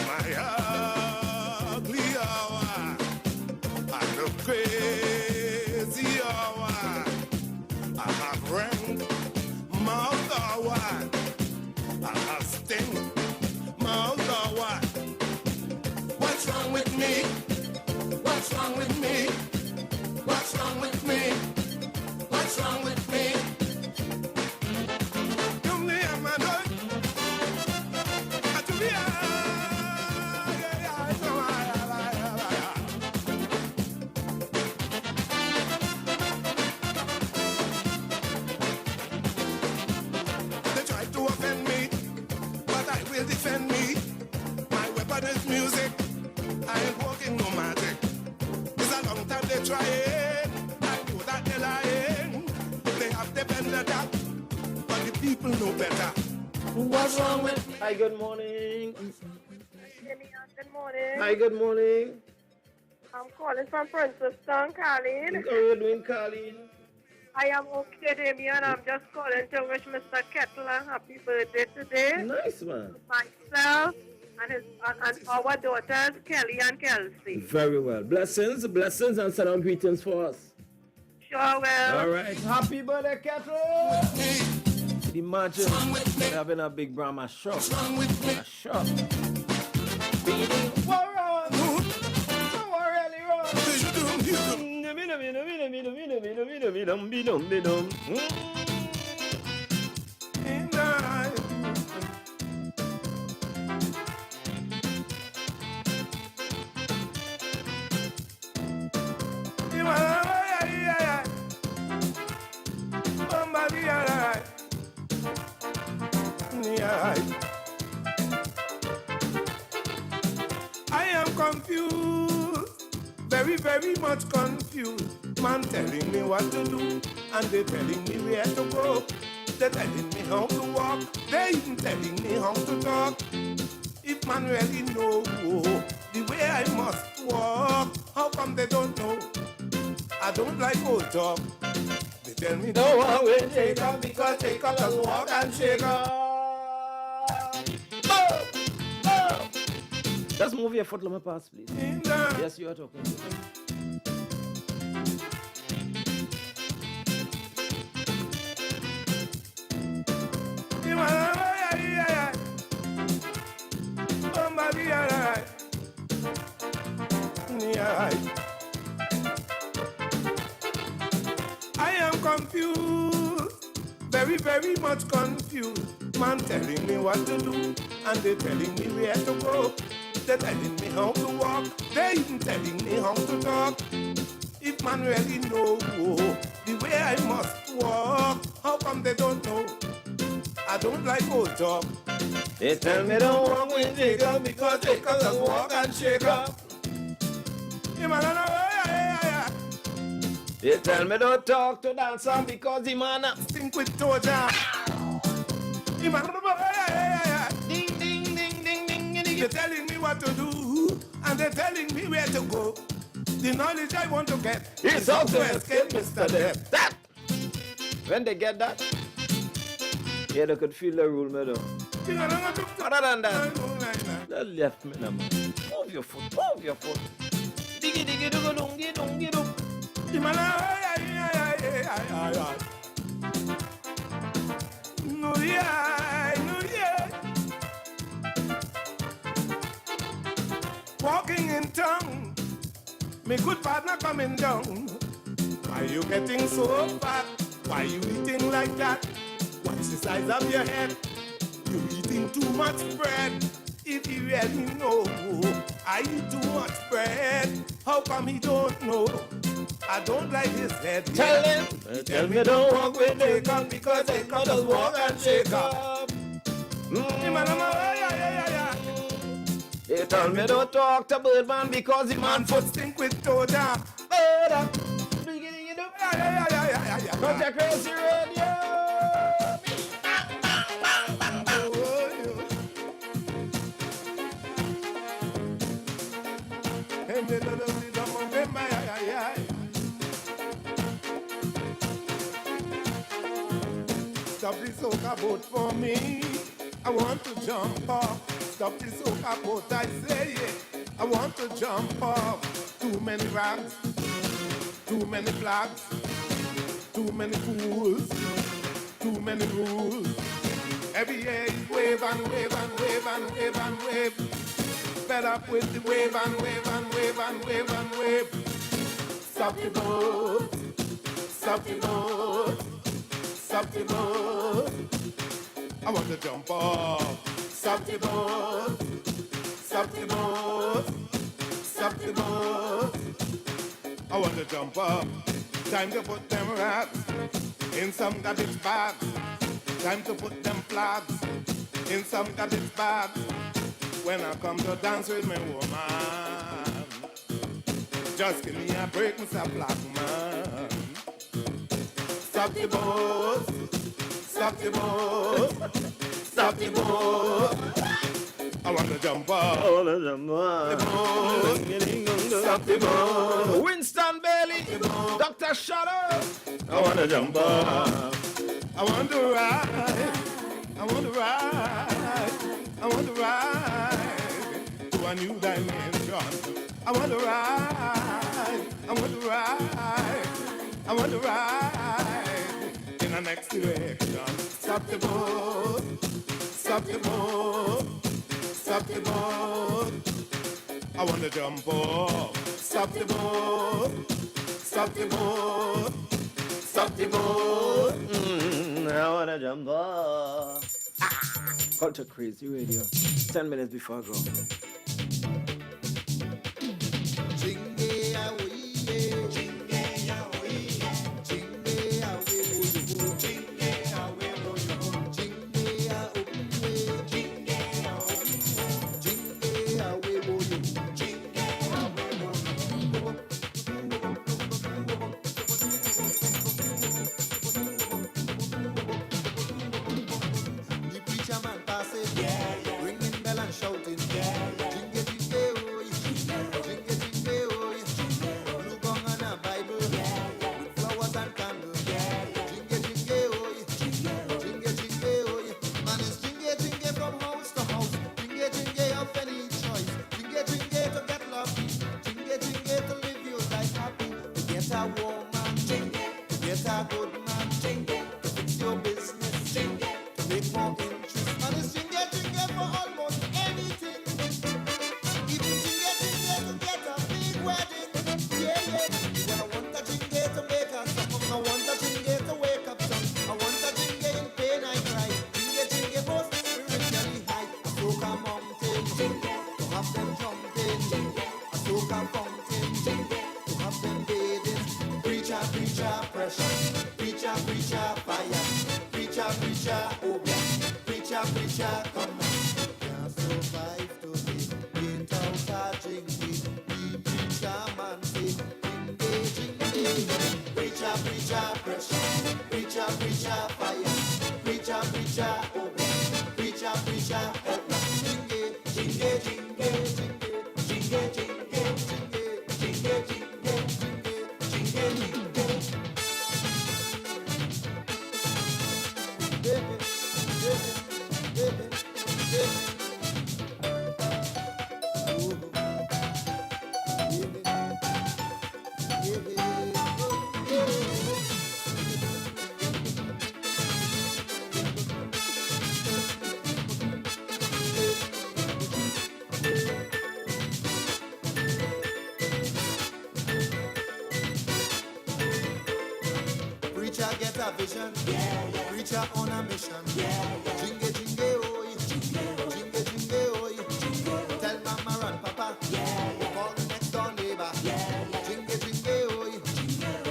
working no magic. It's a long time they trying. I know that they're lying. They have the vendetta, but the people know better. What's wrong with? Hi, good morning. Good morning. Hi, good morning. I'm calling from Princeton, Colleen. How are you doing, Colleen? I am okay, Damien. I'm just calling to wish Mr. Kettle a happy birthday today. Nice, man. Myself and our daughters, Kelly and Kelsey. Very well. Blessings, and send out greetings for us. Sure will. All right. Happy birthday, Kettle. Imagine having a big Brahma shop. A shop. What wrong? So really wrong. I am confused, very, very much confused. Man telling me what to do, and they telling me where to go. They're telling me how to walk, they even telling me how to talk. If man really know the way I must walk, how come they don't know? I don't like old talk. They tell me no one will take up because take up and walk and shake up. Just move your foot, let me pass, please. Yes, you are talking. I am confused, very, very much confused. Man telling me what to do, and they telling me where to go. They're telling me how to walk, they even telling me how to talk. If man really know the way I must walk, how come they don't know? I don't like old talk. They tell me don't walk with Jacob because Jacob does walk and shake up. They tell me don't talk to dancer because the man stink with Toja. Ding, ding, ding, ding, ding, ding. They're telling me what to do, and they're telling me where to go. The knowledge I want to get is how to escape Mr. Death. That! When they get that, yeah, they could feel the rule, madam. Other than that, they left me, man. Move your foot, move your foot. Diggy, diggy, dugga, dungy, dungy, dung. No, yeah, no, yeah. Walking in town, me good partner coming down. Why you getting so fat? Why you eating like that? What's the size of your head? You eating too much bread. If you really know, I eat too much bread. How come he don't know? I don't like his head. Tell him. Tell me don't walk with Jacob because Jacob does walk and shake up. They tell me don't talk to Birdman because the man foot stink with Toja. Come to Krazy Radio. Stop the soca boat for me. I want to jump off. Stop the soca boat, I say it. I want to jump off. Too many rags, too many flags, too many fools, too many rules. Every day wave and wave and wave and wave and wave. Fed up with the wave and wave and wave and wave and wave. Stop the boat, stop the boat, stop the boat. I want to jump off. Stop the boat, stop the boat, stop the boat. I want to jump up. Time to put them rags in some garbage bags. Time to put them flags in some garbage bags. When I come to dance with my woman, Just give me a break, Mr. Black Man. Stop the boat. Stop the boat. Stop the boat. I wanna jump off. I wanna jump off. The boat. Stop the boat. Winston Bailey. Dr. Shadow. I wanna jump off. I want to ride. I want to ride. I want to ride to a new dimension. I want to ride. I want to ride. I want to ride in the next direction. Stop the boat. Stop the boat. Stop the boat. I want to jump off. Stop the boat. Stop the boat. Stop the boat. I wanna jump off. Culture Crazy Radio. 10 minutes before I go. Vision, preacher on a mission. Jingle, jingle, oh, jingle, jingle, oh, tell mama and papa, call the next door neighbor. Jingle, jingle, oh,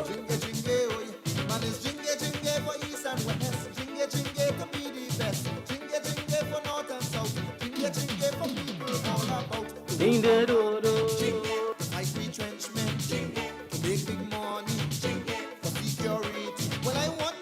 jingle, jingle, oh, man is jingle, jingle for east and west. Jingle, jingle to be the best. Jingle, jingle for north and south. Jingle, jingle for people all about. Jingle, do, do. Jingle, fight retrenchment. Jingle, to make big money. Jingle, for security. Well, I want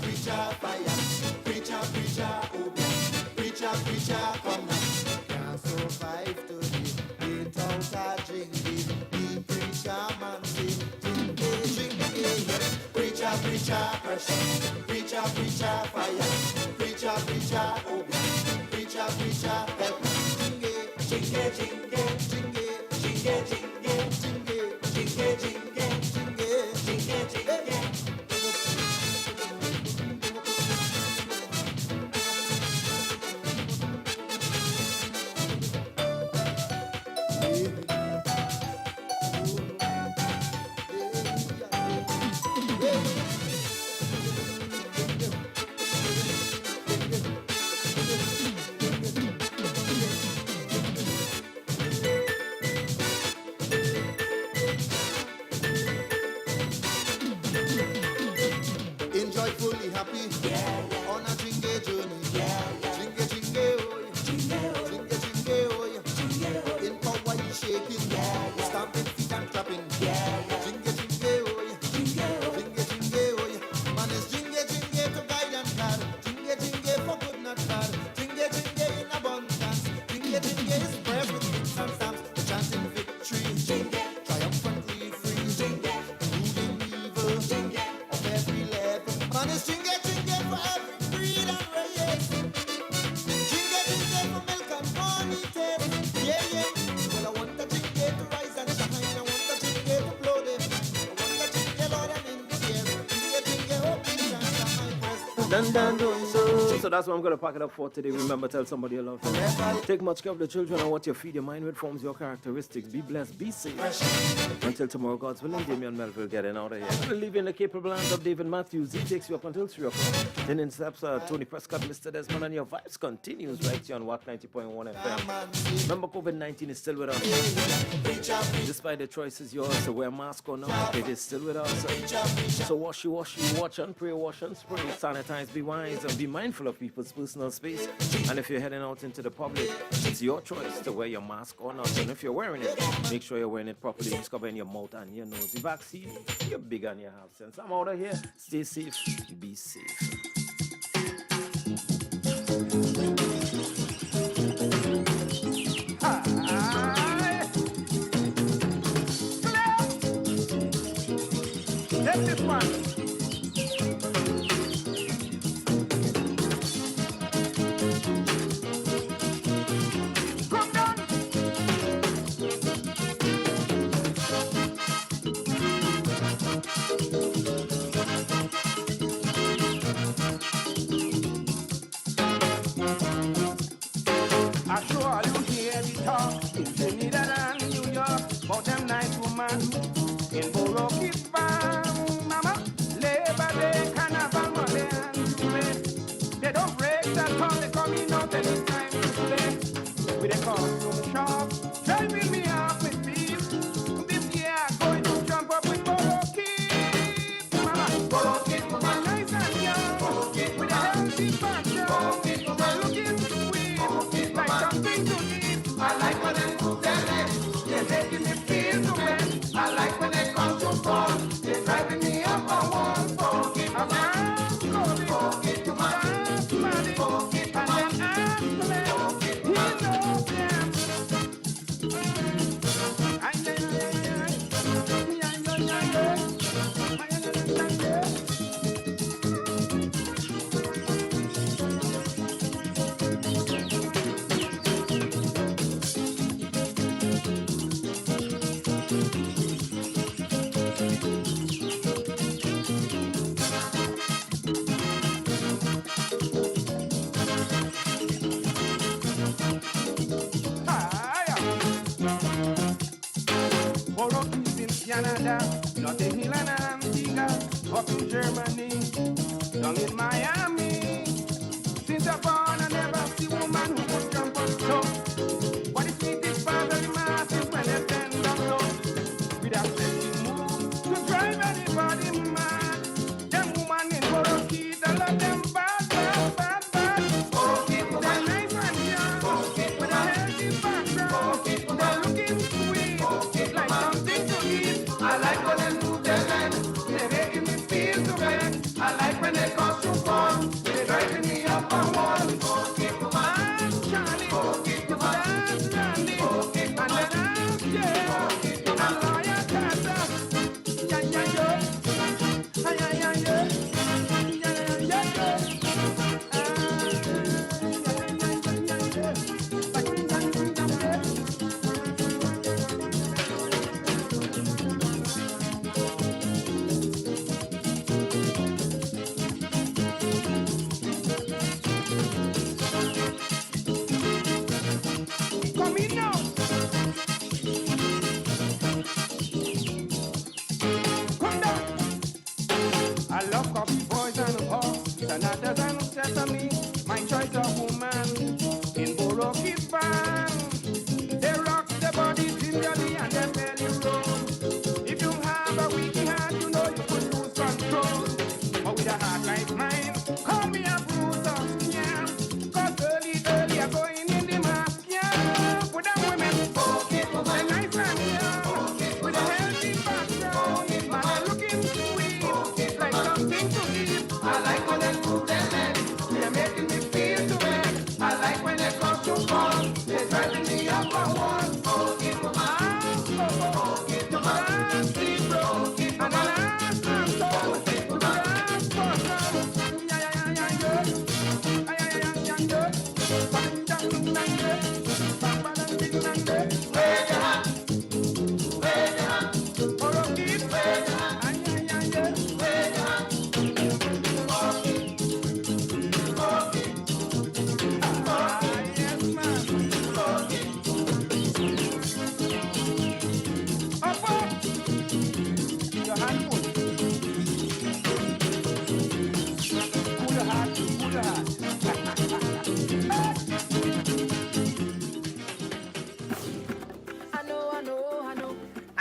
preacher, fire. Preacher, open. Preacher, come now. Can't survive today without a jingle. The preacher man say, jingle. Preacher, pressure. Preacher, fire. Preacher, open. Preacher, help. Jingle. happy. On a jingle journey. Jingle, jingle, oh yeah. Jingle, jingle, oh yeah. In power you shaking. Stamping feet and clapping. Jingle, jingle, oh yeah. Jingle, jingle, oh yeah. Man is jingle, jingle to guide and guard. Jingle, jingle for good not bad. Jingle, jingle in abundance. Jingle, jingle is prayers with hymns and stamps. The chanting victory. Jingle, triumphantly free. Jingle, rooting evil. Jingle, of every level. Man is jingle, jingle for every breed and race. Jingle, jingle for milk and honey taste. Yeah, yeah. Well, I want the jingle to rise and shine. I want the jingle to blow them. I want the jingle out and in the air. Jingle, jingle, open and my breast. Dun, dun, dun, so that's what I'm going to pack it up for today. Remember, tell somebody you love them. Take much care of the children, and what you feed your mind with forms your characteristics. Be blessed, be safe. Until tomorrow, God's willing, Damian Melville getting out of here. We'll leave you in the capable hands of David Matthews. He takes you up until 3 o'clock. Then in steps Tony Prescott, Mr. Desmond, and your vibes continues right here on WACK 90.1 FM. Remember, COVID-19 is still with us. Despite the choices yours to wear a mask or not, it is still with us. So wash, watch and pray, wash and spray, sanitize, be wise, and be mindful of people's personal space. And if you're heading out into the public, it's your choice to wear your mask or not. And if you're wearing it, make sure you're wearing it properly. It's covering your mouth and your nose. The vaccine, you're big and you have sense. I'm out of here. Stay safe. Be safe. Take this one. I sure all you hear the talk in Trinidad and New York about them nice woman in Borough Farm, mama. Labor Day, Carnival, Monday and Tuesday. They don't break that tongue, they come in out anytime to play. With a costume shop, driving me off with fees. This year I'm going to jump up with Borough mama. Borough woman, nice and young, with a healthy fashion. They're looking sweet, like something to eat. I like when they move their legs, they're making me feel so wet. I like when they come to fall, they're driving me up on one. I'm not going, to my money, and then I'm glad he knows them. Canada, Notting Hill and Antigua, up in Germany, down in Miami. Since I'm born, I never see a woman who would jump on top. What is sweetest part of the masses when they stand up low? With a sexy move to drive anybody mad. Them woman in Borough, I love them bad, bad, bad, bad. Borough, they're nice and young, with a healthy background. They're looking sweet, like something to eat. I like when they move their legs, they're making me feel so bad. I like when they cost you fun, they're driving me up on one.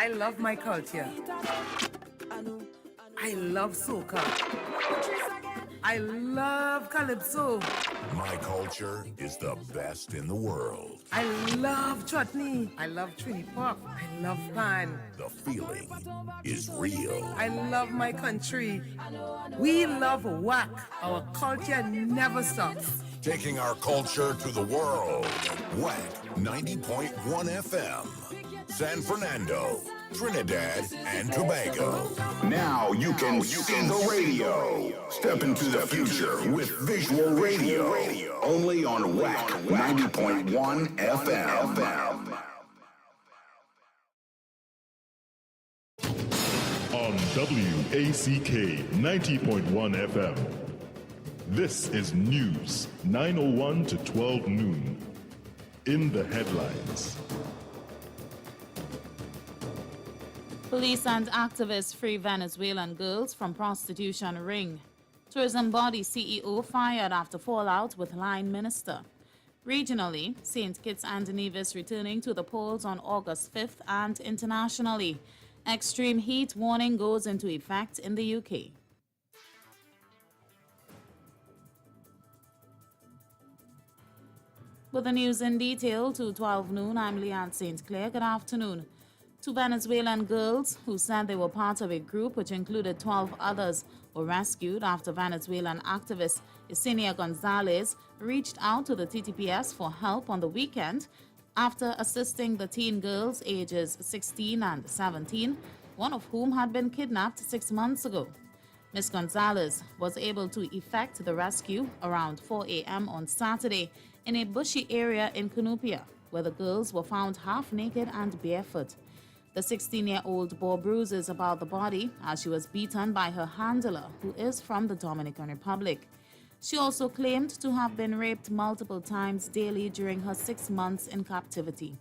I love my culture. I love soca. I love calypso. My culture is the best in the world. I love chutney. I love Trini pop. I love pan. The feeling is real. I love my country. We love WACK. Our culture never stops. Taking our culture to the world. WACK 90.1 FM. San Fernando, Trinidad, and Tobago. Now you can see the radio. Step into the future with visual radio. Only on WACK 90.1 FM. On WACK 90.1 FM. This is News, 9:01 to 12 noon. In the headlines. Police and activists free Venezuelan girls from prostitution ring. Tourism body CEO fired after fallout with line minister. Regionally, St. Kitts and Nevis returning to the polls on August 5th, and internationally, extreme heat warning goes into effect in the UK. With the news in detail to 12 noon, I'm Leanne St. Clair. Good afternoon. Two Venezuelan girls who said they were part of a group which included 12 others were rescued after Venezuelan activist Yesenia Gonzalez reached out to the TTPS for help on the weekend after assisting the teen girls ages 16 and 17, one of whom had been kidnapped 6 months ago. Ms. Gonzalez was able to effect the rescue around 4 a.m. on Saturday in a bushy area in Cunupia, where the girls were found half naked and barefoot. The 16-year-old bore bruises about the body as she was beaten by her handler, who is from the Dominican Republic. She also claimed to have been raped multiple times daily during her 6 months in captivity.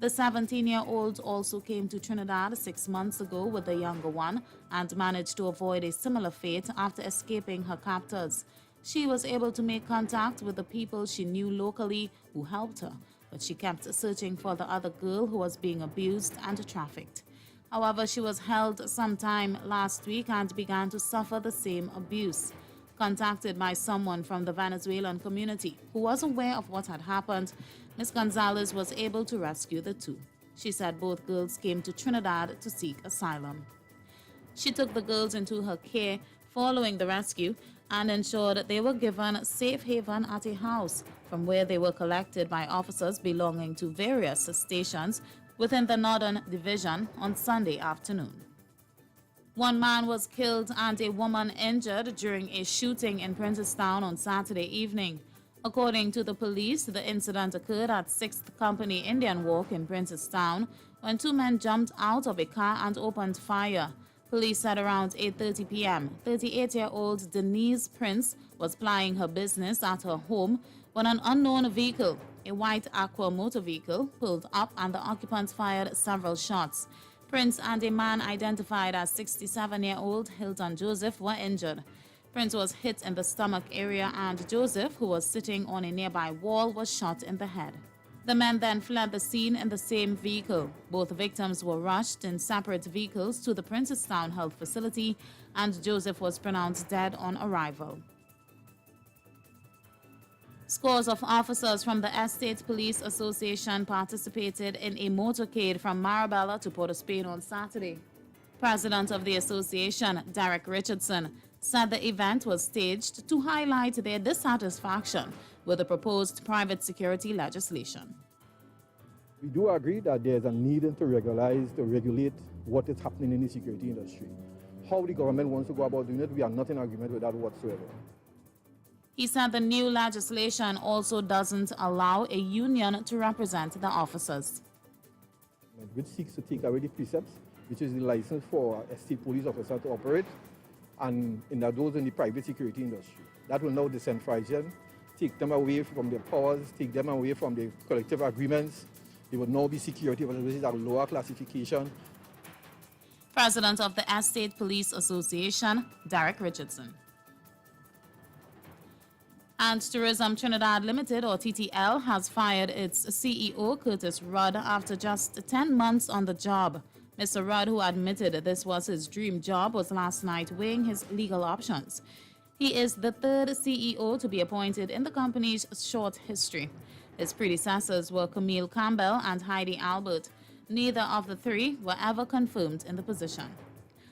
The 17-year-old also came to Trinidad 6 months ago with the younger one and managed to avoid a similar fate after escaping her captors. She was able to make contact with the people she knew locally who helped her, but she kept searching for the other girl who was being abused and trafficked. However, she was held sometime last week and began to suffer the same abuse. Contacted by someone from the Venezuelan community who was aware of what had happened, Ms. Gonzalez was able to rescue the two. She said both girls came to Trinidad to seek asylum. She took the girls into her care following the rescue and ensured they were given safe haven at a house, from where they were collected by officers belonging to various stations within the Northern Division on Sunday afternoon. One man was killed and a woman injured during a shooting in Princestown on Saturday evening. According to the police, the incident occurred at 6th Company Indian Walk in Princestown when two men jumped out of a car and opened fire. Police said around 8:30 p.m., 38-year-old Denise Prince was plying her business at her home when an unknown vehicle, a white Aqua motor vehicle, pulled up and the occupants fired several shots. Prince and a man identified as 67-year-old Hilton Joseph were injured. Prince was hit in the stomach area and Joseph, who was sitting on a nearby wall, was shot in the head. The men then fled the scene in the same vehicle. Both victims were rushed in separate vehicles to the Princestown Health Facility, and Joseph was pronounced dead on arrival. Scores of officers from the Estate Police Association participated in a motorcade from Marabella to Port of Spain on Saturday. President of the association, Derek Richardson, said the event was staged to highlight their dissatisfaction with the proposed private security legislation. We do agree that there's a need to regulate what is happening in the security industry. How the government wants to go about doing it, we are not in agreement with that whatsoever. He said the new legislation also doesn't allow a union to represent the officers. Which seeks to take away the precepts, which is the license for a state police officer to operate, and those in the private security industry. That will now decentralize them, take them away from their powers, take them away from their collective agreements. They will now be security officers at a lower classification. President of the Estate Police Association, Derek Richardson. And Tourism Trinidad Limited, or TTL, has fired its CEO, Curtis Rudd, after just 10 months on the job. Mr. Rudd, who admitted this was his dream job, was last night weighing his legal options. He is the third CEO to be appointed in the company's short history. His predecessors were Camille Campbell and Heidi Albert. Neither of the three were ever confirmed in the position.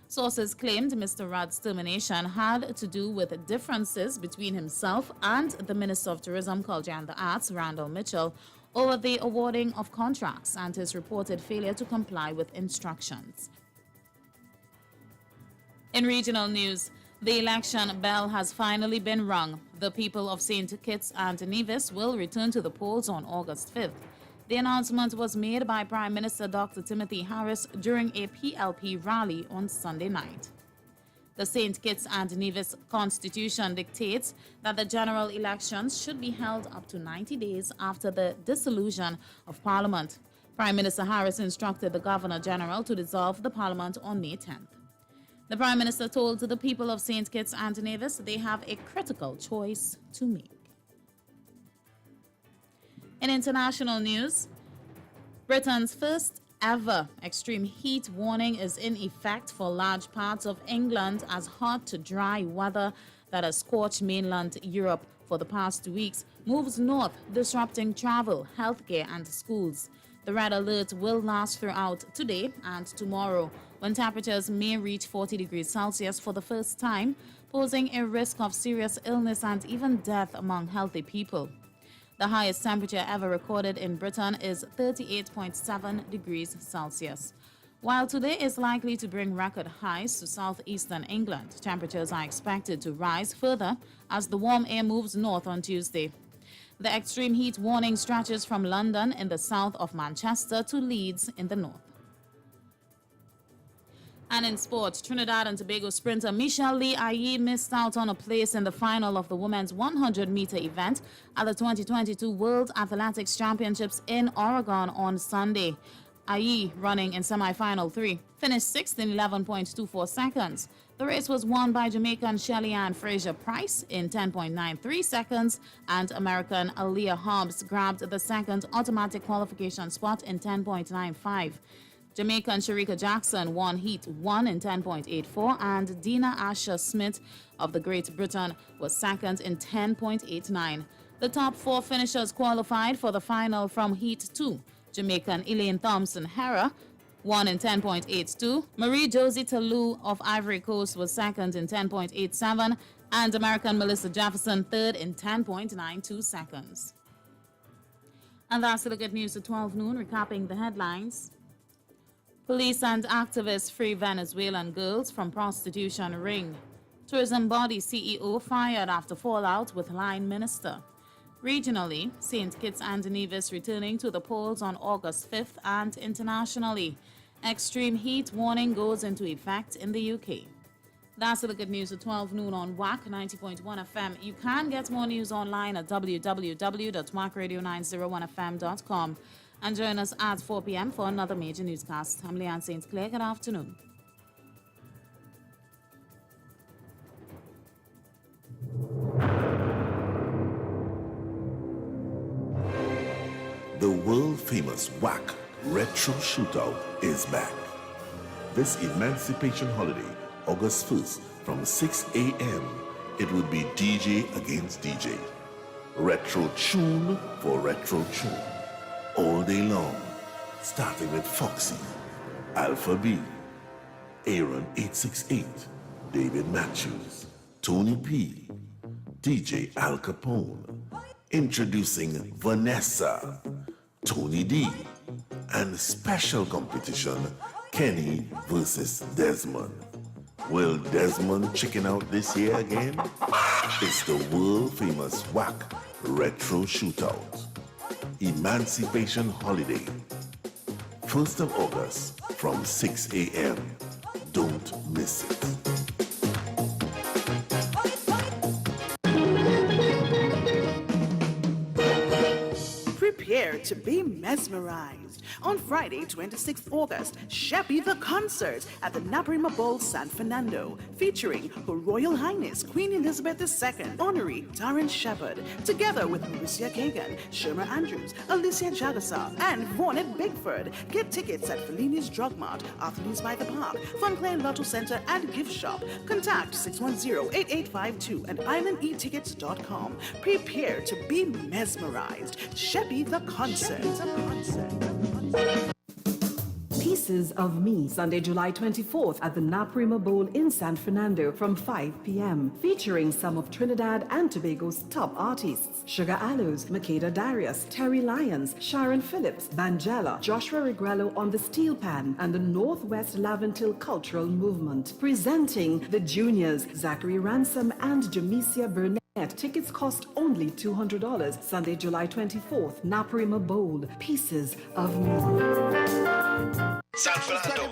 Sources claimed Mr. Rudd's termination had to do with differences between himself and the Minister of Tourism, Culture and the Arts, Randall Mitchell, over the awarding of contracts and his reported failure to comply with instructions. In regional news, the election bell has finally been rung. The people of St. Kitts and Nevis will return to the polls on August 5th. The announcement was made by Prime Minister Dr. Timothy Harris during a PLP rally on Sunday night. The St. Kitts and Nevis Constitution dictates that the general elections should be held up to 90 days after the dissolution of Parliament. Prime Minister Harris instructed the Governor General to dissolve the Parliament on May 10th. The Prime Minister told the people of St. Kitts and Nevis they have a critical choice to make. In international news, Britain's first ever extreme heat warning is in effect for large parts of England as hot to dry weather that has scorched mainland Europe for the past 2 weeks moves north, disrupting travel, healthcare, and schools. The red alert will last throughout today and tomorrow, when temperatures may reach 40 degrees Celsius for the first time, posing a risk of serious illness and even death among healthy people. The highest temperature ever recorded in Britain is 38.7 degrees Celsius. While today is likely to bring record highs to southeastern England, temperatures are expected to rise further as the warm air moves north on Tuesday. The extreme heat warning stretches from London in the south of Manchester to Leeds in the north. And in sports, Trinidad and Tobago sprinter Michelle Lee Ayi missed out on a place in the final of the women's 100-meter event at the 2022 World Athletics Championships in Oregon on Sunday. Ayi, running in semi-final 3, finished 6th in 11.24 seconds. The race was won by Jamaican Shelly-Ann Fraser-Price in 10.93 seconds, and American Aaliyah Hobbs grabbed the second automatic qualification spot in 10.95. Jamaican Sharika Jackson won Heat 1 in 10.84, and Dina Asher Smith of the Great Britain was second in 10.89. The top 4 finishers qualified for the final from Heat 2. Jamaican Elaine Thompson-Hera won in 10.82. Marie-Josie Talou of Ivory Coast was second in 10.87, and American Melissa Jefferson third in 10.92 seconds. And that's the good news at 12 noon, recapping the headlines. Police and activists free Venezuelan girls from prostitution ring. Tourism body CEO fired after fallout with line minister. Regionally, St. Kitts and Nevis returning to the polls on August 5th, and internationally, extreme heat warning goes into effect in the UK. That's the good news at 12 noon on WACK 90.1 FM. You can get more news online at www.wackradio901fm.com. And join us at 4 p.m. for another major newscast. I'm Leanne St. Clair. Good afternoon. The world-famous WACK Retro Shootout is back. This Emancipation holiday, August 1st, from 6 a.m., it will be DJ against DJ. Retro tune for retro tune. All day long, starting with Foxy, Alpha B, Aaron 868, David Matthews, Tony P, DJ Al Capone, introducing Vanessa, Tony D, and special competition, Kenny versus Desmond. Will Desmond chicken out this year again? It's the world-famous WACK Retro Shootout. Emancipation Holiday. 1st of August from 6 a.m. Don't miss it. Prepare to be mesmerized. On Friday, 26th August, Sheppy the Concert at the Naparima Bowl, San Fernando, featuring Her Royal Highness Queen Elizabeth II, Honorary Darren Shepherd, together with Mauricia Kagan, Sherma Andrews, Alicia Jagasa, and Vaughnett Bigford. Get tickets at Fellini's Drug Mart, Arthur's by the Park, Funclair Lotto Center, and Gift Shop. Contact 610-8852 and islandetickets.com. Prepare to be mesmerized. Sheppy the Concert. Pieces of Me, Sunday, July 24th at the Naparima Bowl in San Fernando from 5 p.m. featuring some of Trinidad and Tobago's top artists: Sugar Aloes, Makeda Darius, Terry Lyons, Sharon Phillips, Banjala, Joshua Regrello on the steel pan, and the Northwest Laventil Cultural Movement. Presenting the Juniors, Zachary Ransom and Jamesia Burnett. Tickets cost only $200. Sunday, July 24th, Naparima Bowl. Pieces of Me. San Fernando.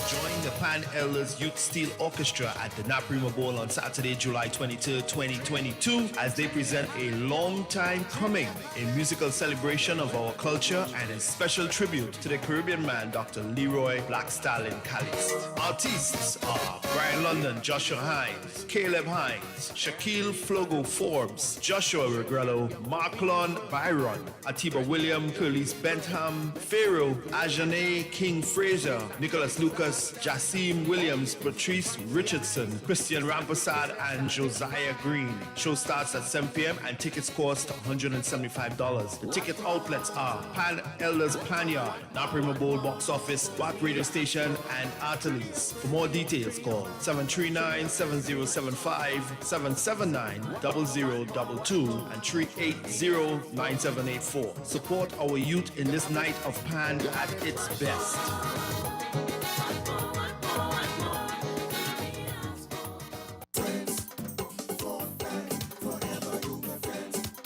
Join the Pan Elders Youth Steel Orchestra at the Naparima Bowl on Saturday, July 23, 2022, as they present a long time coming, a musical celebration of our culture and a special tribute to the Caribbean man, Dr. Leroy Black Stallion Callis. Artists are Brian London, Joshua Hines, Caleb Hines, Shaquille Flogo Forbes, Joshua Regrello, Marklon Byron, Atiba William, Curlis Bentham, Pharaoh, Ajane King Fraser, Nicholas Lucas, Jassim Williams, Patrice Richardson, Christian Rampasad, and Josiah Green. Show starts at 7 p.m. and tickets cost $175. The ticket outlets are Pan Elders Panyard, Naparima Bowl Box Office, WACK Radio Station, and Artelis. For more details, call 739-7075-779-0022 and 380-9784. Support our youth in this night of Pan at its best.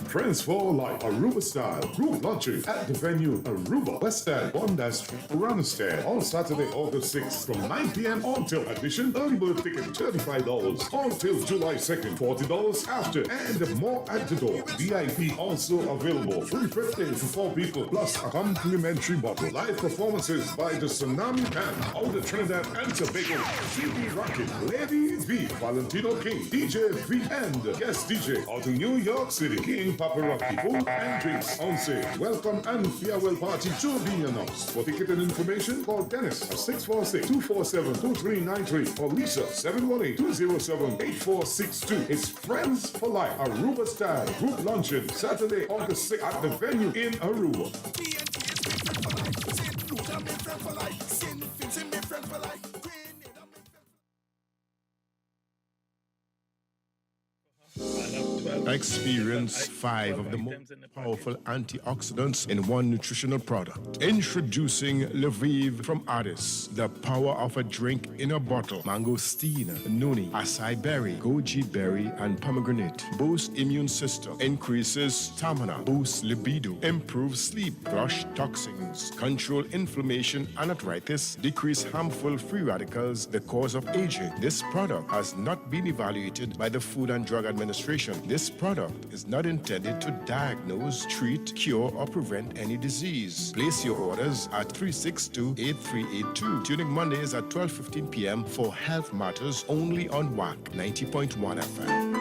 Friends for Life, Aruba style group luncheon at the venue Aruba, West End, Bondi Street, Uranistad, on Saturday, August 6th from 9 p.m. until admission. Early bird ticket $35 until July 2nd, $40 after, and more at the door. VIP also available. Free birthday for 4 people plus a complimentary bottle. Live performances by the Tsunami Band out of Trinidad and Tobago, CB Rocket, Lady V, Valentino King, DJ V, and guest DJ out of New York City, King Paparotti. Food and drinks on sale. Welcome and farewell party to be announced. For ticket and information, call Dennis at 646-247-2393 or Lisa 718-207-8462. It's Friends for Life, Aruba style group luncheon, Saturday, August 6th at the venue in Aruba. Experience 5 of the most powerful antioxidants in one nutritional product. Introducing Lviv from Addis, the power of a drink in a bottle. Mangosteen, noni, acai berry, goji berry, and pomegranate. Boost immune system, increases stamina, boosts libido, improves sleep, flush toxins, control inflammation and arthritis, decrease harmful free radicals, the cause of aging. This product has not been evaluated by the Food and Drug Administration. This product is not intended to diagnose, treat, cure, or prevent any disease. Place your orders at 362-8382. Tuning Mondays at 12:15 p.m. for Health Matters only on WACK 90.1 FM.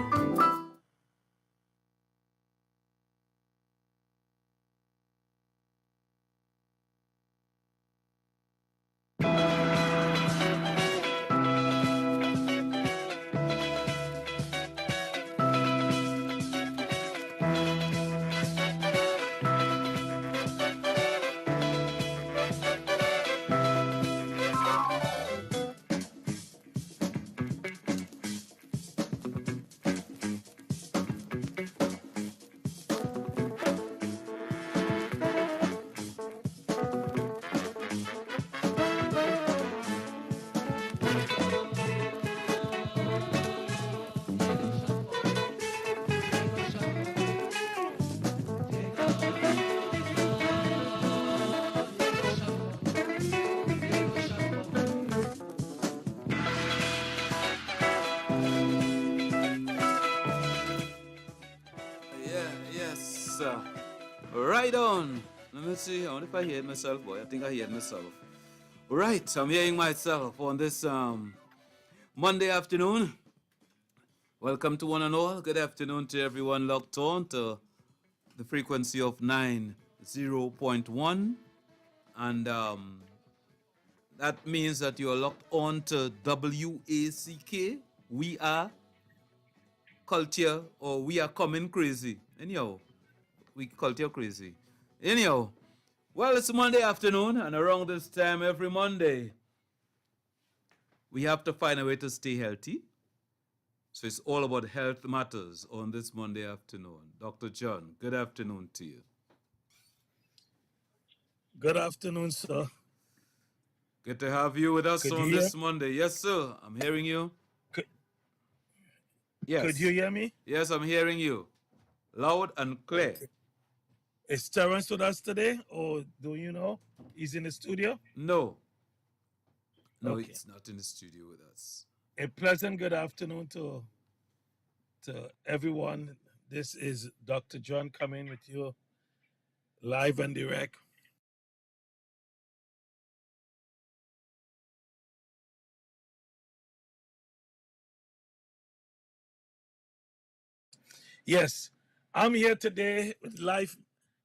Right on. Let me see. I wonder if I heard myself, boy. I think I heard myself. Right, I'm hearing myself on this Monday afternoon. Welcome to one and all. Good afternoon to everyone locked on to the frequency of 90.1. And that means that you are locked on to WACK. We are culture, or we are coming crazy. Anyhow, we culture crazy. Anyhow, well, it's Monday afternoon, and around this time every Monday, we have to find a way to stay healthy. So it's all about health matters on this Monday afternoon. Dr. John, good afternoon to you. Good afternoon, sir. Good to have you with us Could on you this hear? Monday. Yes, sir. I'm hearing you. Yes. Could you hear me? Yes, I'm hearing you. Loud and clear. Okay. Is Terrence with us today, or do you know? He's in the studio? No. No, Okay. it's not in the studio with us. A pleasant good afternoon to everyone. This is Dr. John coming with you live and direct. Yes, I'm here today with Life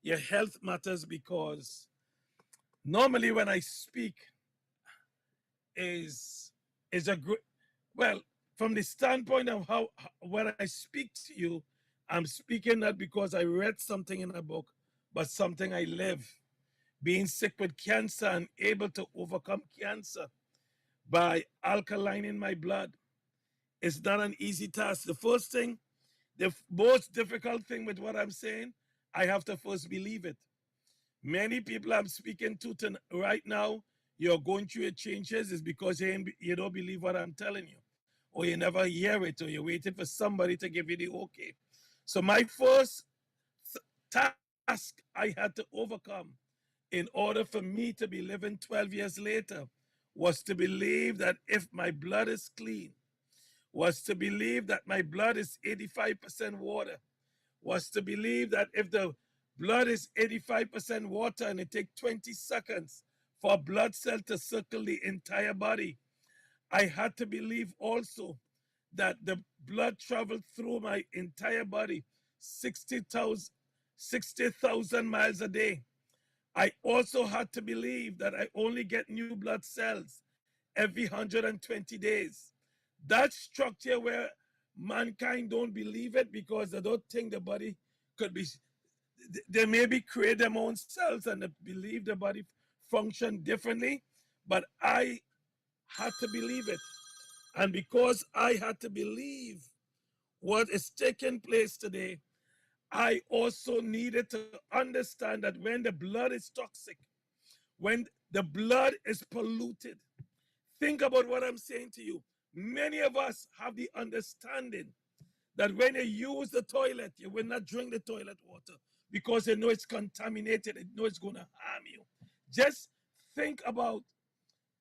Your Health Matters, because normally when I speak is a great, well, from the standpoint of how when I speak to you, I'm speaking not because I read something in a book, but something I live. Being sick with cancer and able to overcome cancer by alkalining my blood is not an easy task. The first thing, the most difficult thing with what I'm saying, I have to first believe it. Many people I'm speaking to right now, you're going through your changes is because you don't believe what I'm telling you, or you never hear it, or you're waiting for somebody to give you the okay. So my first task I had to overcome in order for me to be living 12 years later was to believe that if my blood is clean, was to believe that my blood is 85% water, was to believe that if the blood is 85% water and it takes 20 seconds for a blood cell to circle the entire body, I had to believe also that the blood traveled through my entire body 60,000 miles a day. I also had to believe that I only get new blood cells every 120 days. That structure where mankind don't believe it because they don't think the body could be, they maybe create their own cells and they believe the body function differently, but I had to believe it. And because I had to believe what is taking place today, I also needed to understand that when the blood is toxic, when the blood is polluted, think about what I'm saying to you. Many of us have the understanding that when you use the toilet, you will not drink the toilet water because you know it's contaminated, you know it's going to harm you. Just think about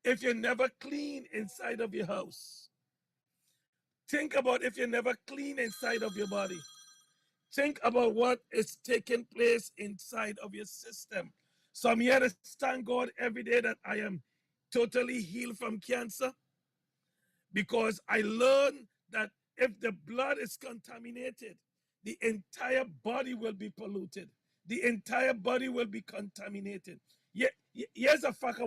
if you never clean inside of your house. Think about if you never clean inside of your body. Think about what is taking place inside of your system. So I'm here to thank God every day that I am totally healed from cancer, because I learned that if the blood is contaminated, the entire body will be polluted. The entire body will be contaminated. Here's a fact.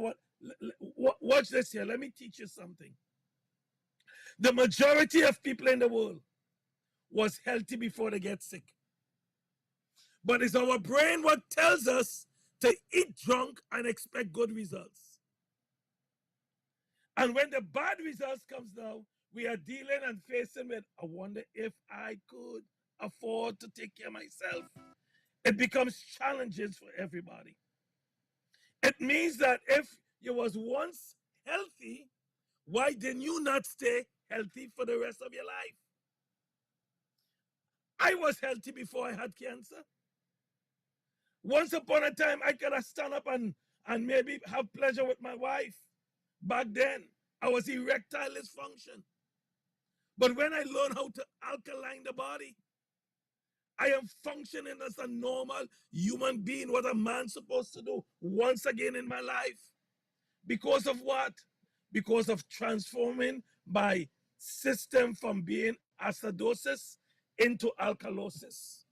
Watch this here. Let me teach you something. The majority of people in the world was healthy before they get sick. But it's our brain what tells us to eat drunk and expect good results. And when the bad results comes now, we are dealing and facing with, I wonder if I could afford to take care of myself. It becomes challenges for everybody. It means that if you was once healthy, why didn't you not stay healthy for the rest of your life? I was healthy before I had cancer. Once upon a time, I could have stand up and maybe have pleasure with my wife. Back then, I was erectile dysfunction. But when I learned how to alkaline the body, I am functioning as a normal human being, what a man's supposed to do once again in my life. Because of what? Because of transforming my system from being acidosis into alkalosis.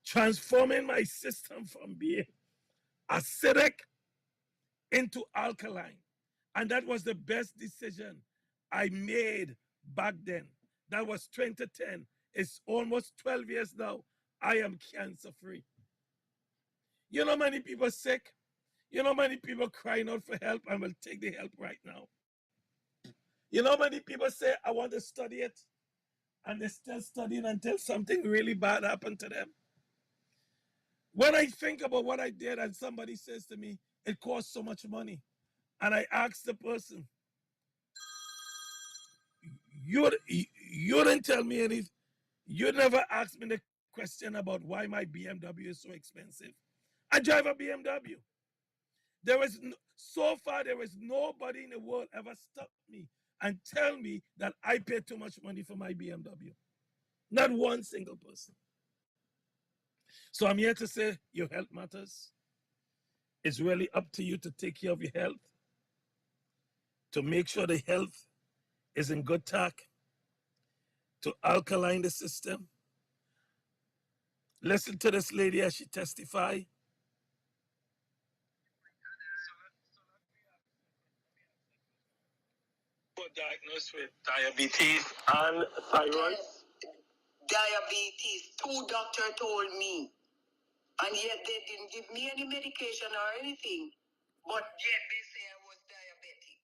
Transforming my system from being acidic into alkaline. And that was the best decision I made back then. That was 2010. It's almost 12 years now. I am cancer free. You know, many people sick. You know, many people crying out for help. I will take the help right now. You know, many people say, I want to study it. And they're still studying until something really bad happened to them. When I think about what I did and somebody says to me, it costs so much money. And I ask the person, you didn't tell me anything. You never asked me the question about why my BMW is so expensive. I drive a BMW. So far, there is nobody in the world ever stopped me and tell me that I pay too much money for my BMW. Not one single person. So I'm here to say your health matters. It's really up to you to take care of your health, to make sure the health is in good tack, to alkaline the system. Listen to this lady as she testify. Diagnosed with diabetes and thyroid. Diabetes. 2 doctors told me, and yet they didn't give me any medication or anything. But yet they say I was diabetic.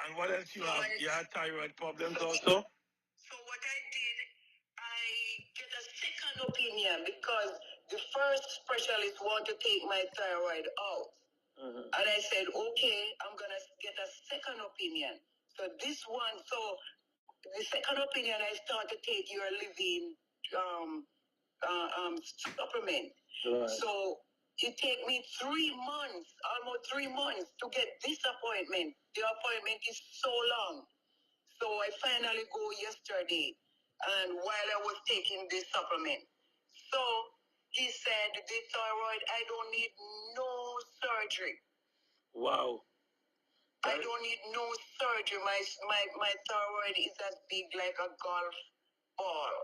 And what else you have? You had thyroid problems also? So what I did, I get a second opinion because the first specialist want to take my thyroid out. And I said, okay, I'm going to get a second opinion. So this one, so the second opinion, I start to take your living supplement. Right. So it take me 3 months, almost 3 months to get this appointment. The appointment is so long. So I finally go yesterday, and while I was taking this supplement. So he said, the thyroid, I don't need no surgery. Wow. I don't need no surgery. My thyroid is as big like a golf ball.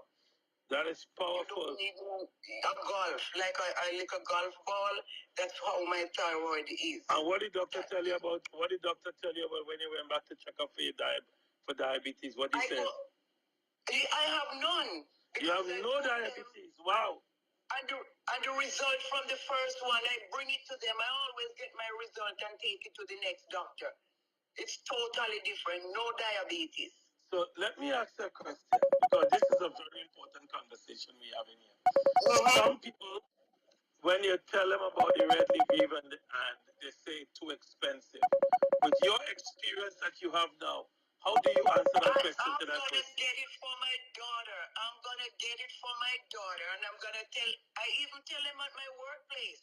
That is powerful. You don't need a golf, like a golf ball. That's how my thyroid is. And what did doctor tell you about? What did doctor tell you about when you went back to check up for your diabetes? What did he say? I have none. You have no diabetes. Wow. And the result from the first one, I bring it to them. I always get my result and take it to the next doctor. It's totally different. No diabetes. So let me ask you a question, because this is a very important conversation we have in here. Some people, when you tell them about the red leaf and they say too expensive. With your experience that you have now, how do you answer that question to that person? I'm going to get it for my daughter. I'm going to get it for my daughter. And I'm going to I even tell them at my workplace.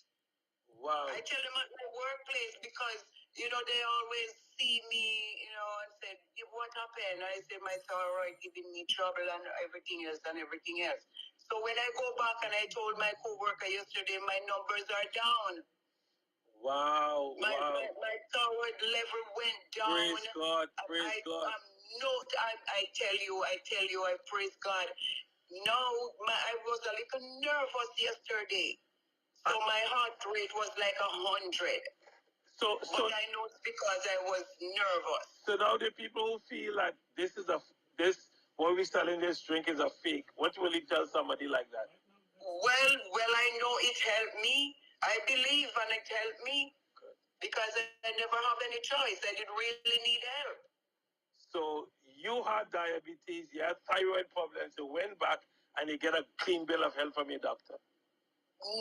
Wow. I tell them at my workplace because, they always see me, and say, what happened? I say, my thyroid giving me trouble and everything else. So when I go back and I told my coworker yesterday, my numbers are down. Wow. My thyroid level went down. Praise God. Praise God. I tell you, I praise God. No, I was a little nervous yesterday. So my heart rate was like 100. But I know it's because I was nervous. So now the people who feel like what we're selling this drink is a fake, what will you tell somebody like that? Well, I know it helped me. I believe and it helped me because I never have any choice. I didn't really need help. So you had diabetes, you had thyroid problems, you went back and you get a clean bill of health from your doctor.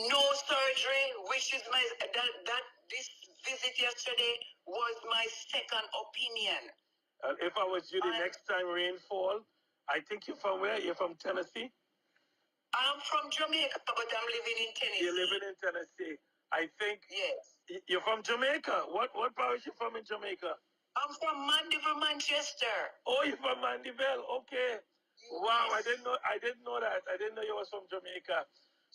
No surgery, which is this visit yesterday was my second opinion. If I was you the next time rain fall, I think you're from where? You're from Tennessee? I'm from Jamaica, but I'm living in Tennessee. You're living in Tennessee. I think. Yes. You're from Jamaica. What parish you from in Jamaica? I'm from Mandeville, Manchester. Oh, you're from Mandeville. Okay. Yes. Wow, I didn't know that. I didn't know you was from Jamaica.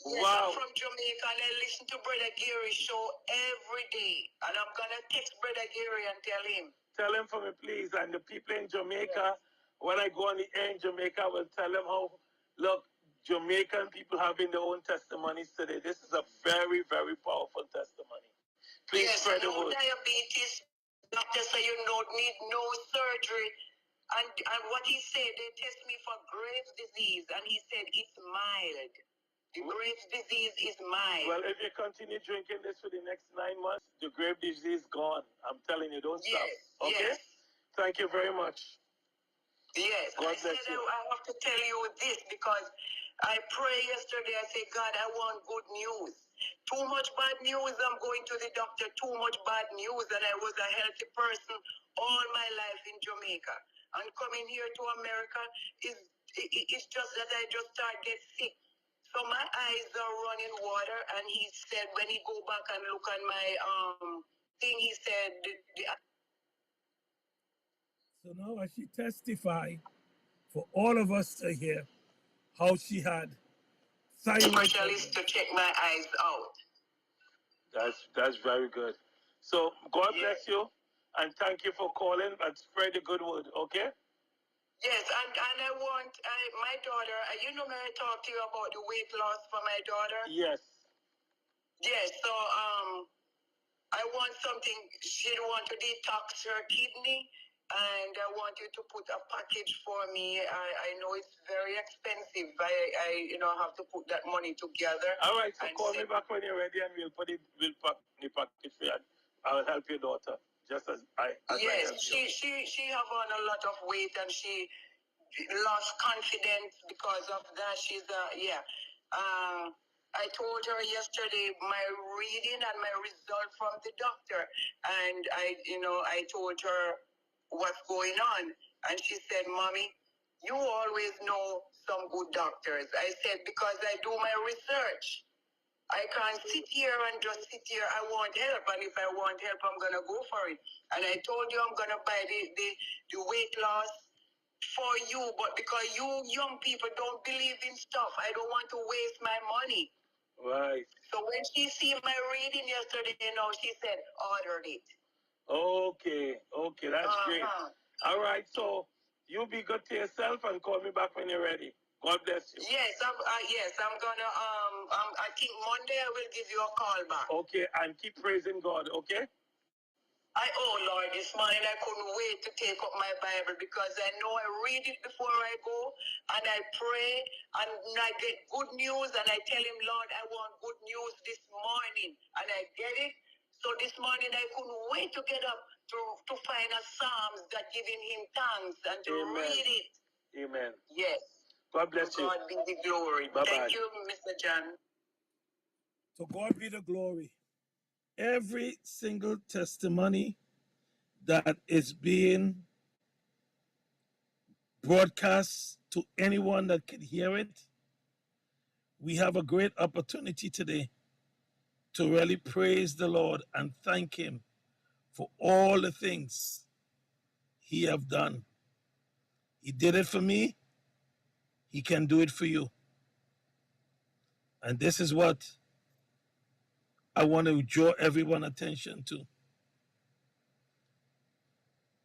Yes, I'm from Jamaica and I listen to Brother Gary's show every day. And I'm going to text Brother Gary and tell him. Tell him for me, please. And the people in Jamaica, when I go on the air in Jamaica, I will tell them how, look, Jamaican people having their own testimonies today. This is a very, very powerful testimony. Please spread the word. Diabetes, doctor say you don't need no surgery. And what he said, they test me for Graves' disease, and he said it's mild. The Graves' disease is mild. Well, if you continue drinking this for the next 9 months, the Graves' disease is gone. I'm telling you, don't stop. Okay? Yes. Thank you very much. Yes. God bless you. I have to tell you this because I prayed yesterday. I said, God, I want good news. Too much bad news. I'm going to the doctor. Too much bad news. And I was a healthy person all my life in Jamaica. And coming here to America, it's just that I just start get sick. So my eyes are running water. And he said, when he go back and look at my thing, he said, So now as she testified for all of us to hear how she had specialist to check my eyes out. That's very good. So God bless you and thank you for calling and spread the good word, okay? Yes, and I want my daughter, you know, may I talk to you about the weight loss for my daughter? Yes. Yes, so I want something, she want to detox her kidney, and I want you to put a package for me. I know it's very expensive. I have to put that money together. All right, so call me back when you're ready and we'll pack the package for you. I'll help your daughter, just as I yes, help you. she have on a lot of weight and she lost confidence because of that. I told her yesterday my reading and my result from the doctor, and I told her what's going on, and she said, "Mommy, you always know some good doctors." I said, "Because I do my research. I can't sit here and just sit here. I want help, and if I want help, I'm gonna go for it." And I told you I'm gonna buy the weight loss for you, but because you young people don't believe in stuff, I don't want to waste my money. Right. So when she see my reading yesterday, she said, ordered it. Okay, that's great. All right, so you be good to yourself and call me back when you're ready. God bless you. Yes, I'm gonna I think Monday I will give you a call back. Okay, and keep praising God, okay? Lord, this morning I couldn't wait to take up my Bible because I know I read it before I go and I pray and I get good news and I tell him, Lord, I want good news this morning and I get it. So this morning I couldn't wait to get up to find a Psalms that giving him thanks and to read it. Amen. Yes. God bless you. God be the glory. Bye-bye. Thank you, Mr. John. To God be the glory. Every single testimony that is being broadcast to anyone that can hear it, we have a great opportunity today to really praise the Lord and thank him for all the things he have done. He did it for me. He can do it for you. And this is what I want to draw everyone's attention to.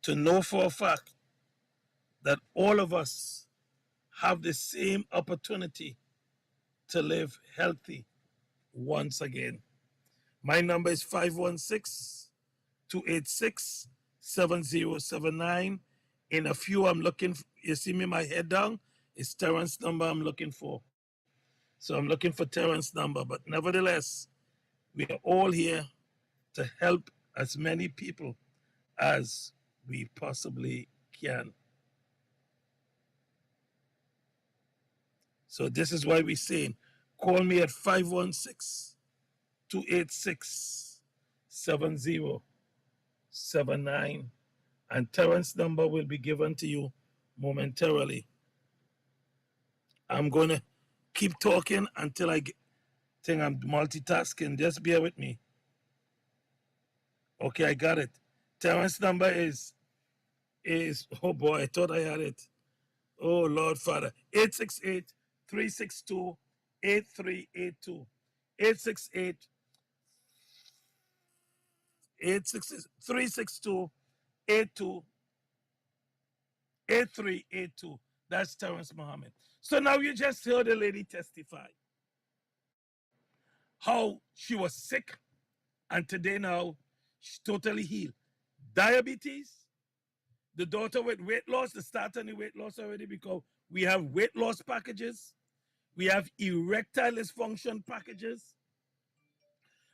To know for a fact that all of us have the same opportunity to live healthy once again. My number is 516-286-7079. In a few, I'm looking, you see me, my head down, it's Terrence's number I'm looking for. So I'm looking for Terrence's number, but nevertheless, we are all here to help as many people as we possibly can. So this is why we're saying, call me at 516-286-7079, and Terrence's number will be given to you momentarily. I'm going to keep talking until I think I'm multitasking. Just bear with me. Okay, I got it. Terrence's number is, oh boy, I thought I had it. Oh, Lord Father, 868-362-8255. 8382. 868 362 8382. That's Terrence Muhammad. So now you just heard the lady testify how she was sick and today now she's totally healed. Diabetes, the daughter with weight loss, the start on the weight loss already because we have weight loss packages. We have erectile dysfunction packages.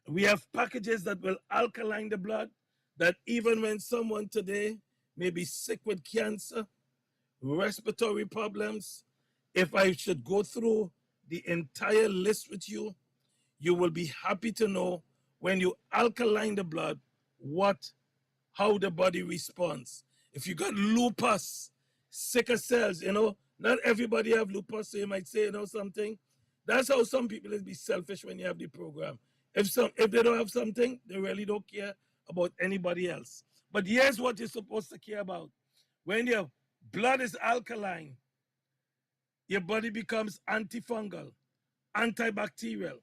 We have packages that will alkaline the blood, that even when someone today may be sick with cancer, respiratory problems, if I should go through the entire list with you, you will be happy to know when you alkaline the blood, how the body responds. If you got lupus, sickle cells, not everybody have lupus, so you might say, something. That's how some people is be selfish when you have the program. If they don't have something, they really don't care about anybody else. But here's what you're supposed to care about. When your blood is alkaline, your body becomes antifungal, antibacterial,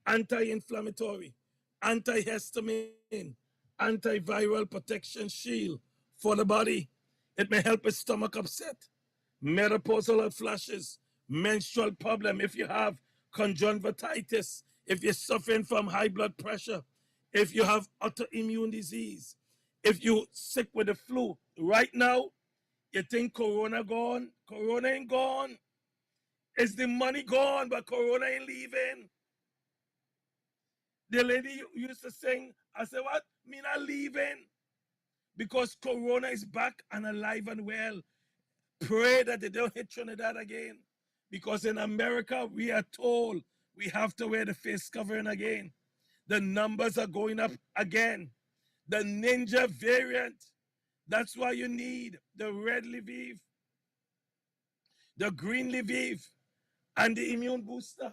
anti-inflammatory, antihistamine, antiviral protection shield for the body. It may help with stomach upset, menopausal flashes, menstrual problem, if you have conjunctivitis, if you're suffering from high blood pressure, if you have autoimmune disease, if you're sick with the flu. Right now, you think corona gone? Corona ain't gone. Is the money gone, but corona ain't leaving? The lady used to sing, I said, what? Me not leaving. Because corona is back and alive and well. Pray that they don't hit Trinidad again. Because in America, we are told we have to wear the face covering again. The numbers are going up again. The ninja variant, that's why you need the red Lviv, the green Lviv, and the immune booster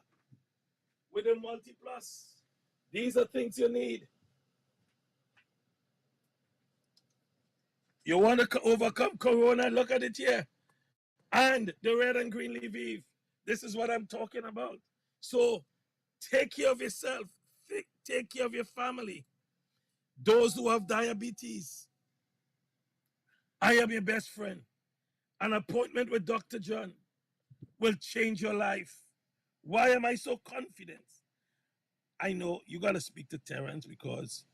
with the multi-plus. These are things you need. You want to overcome corona, look at it here. And the red and green Lviv. This is what I'm talking about. So take care of yourself. Take care of your family. Those who have diabetes, I am your best friend. An appointment with Dr. John will change your life. Why am I so confident? I know you got to speak to Terrence because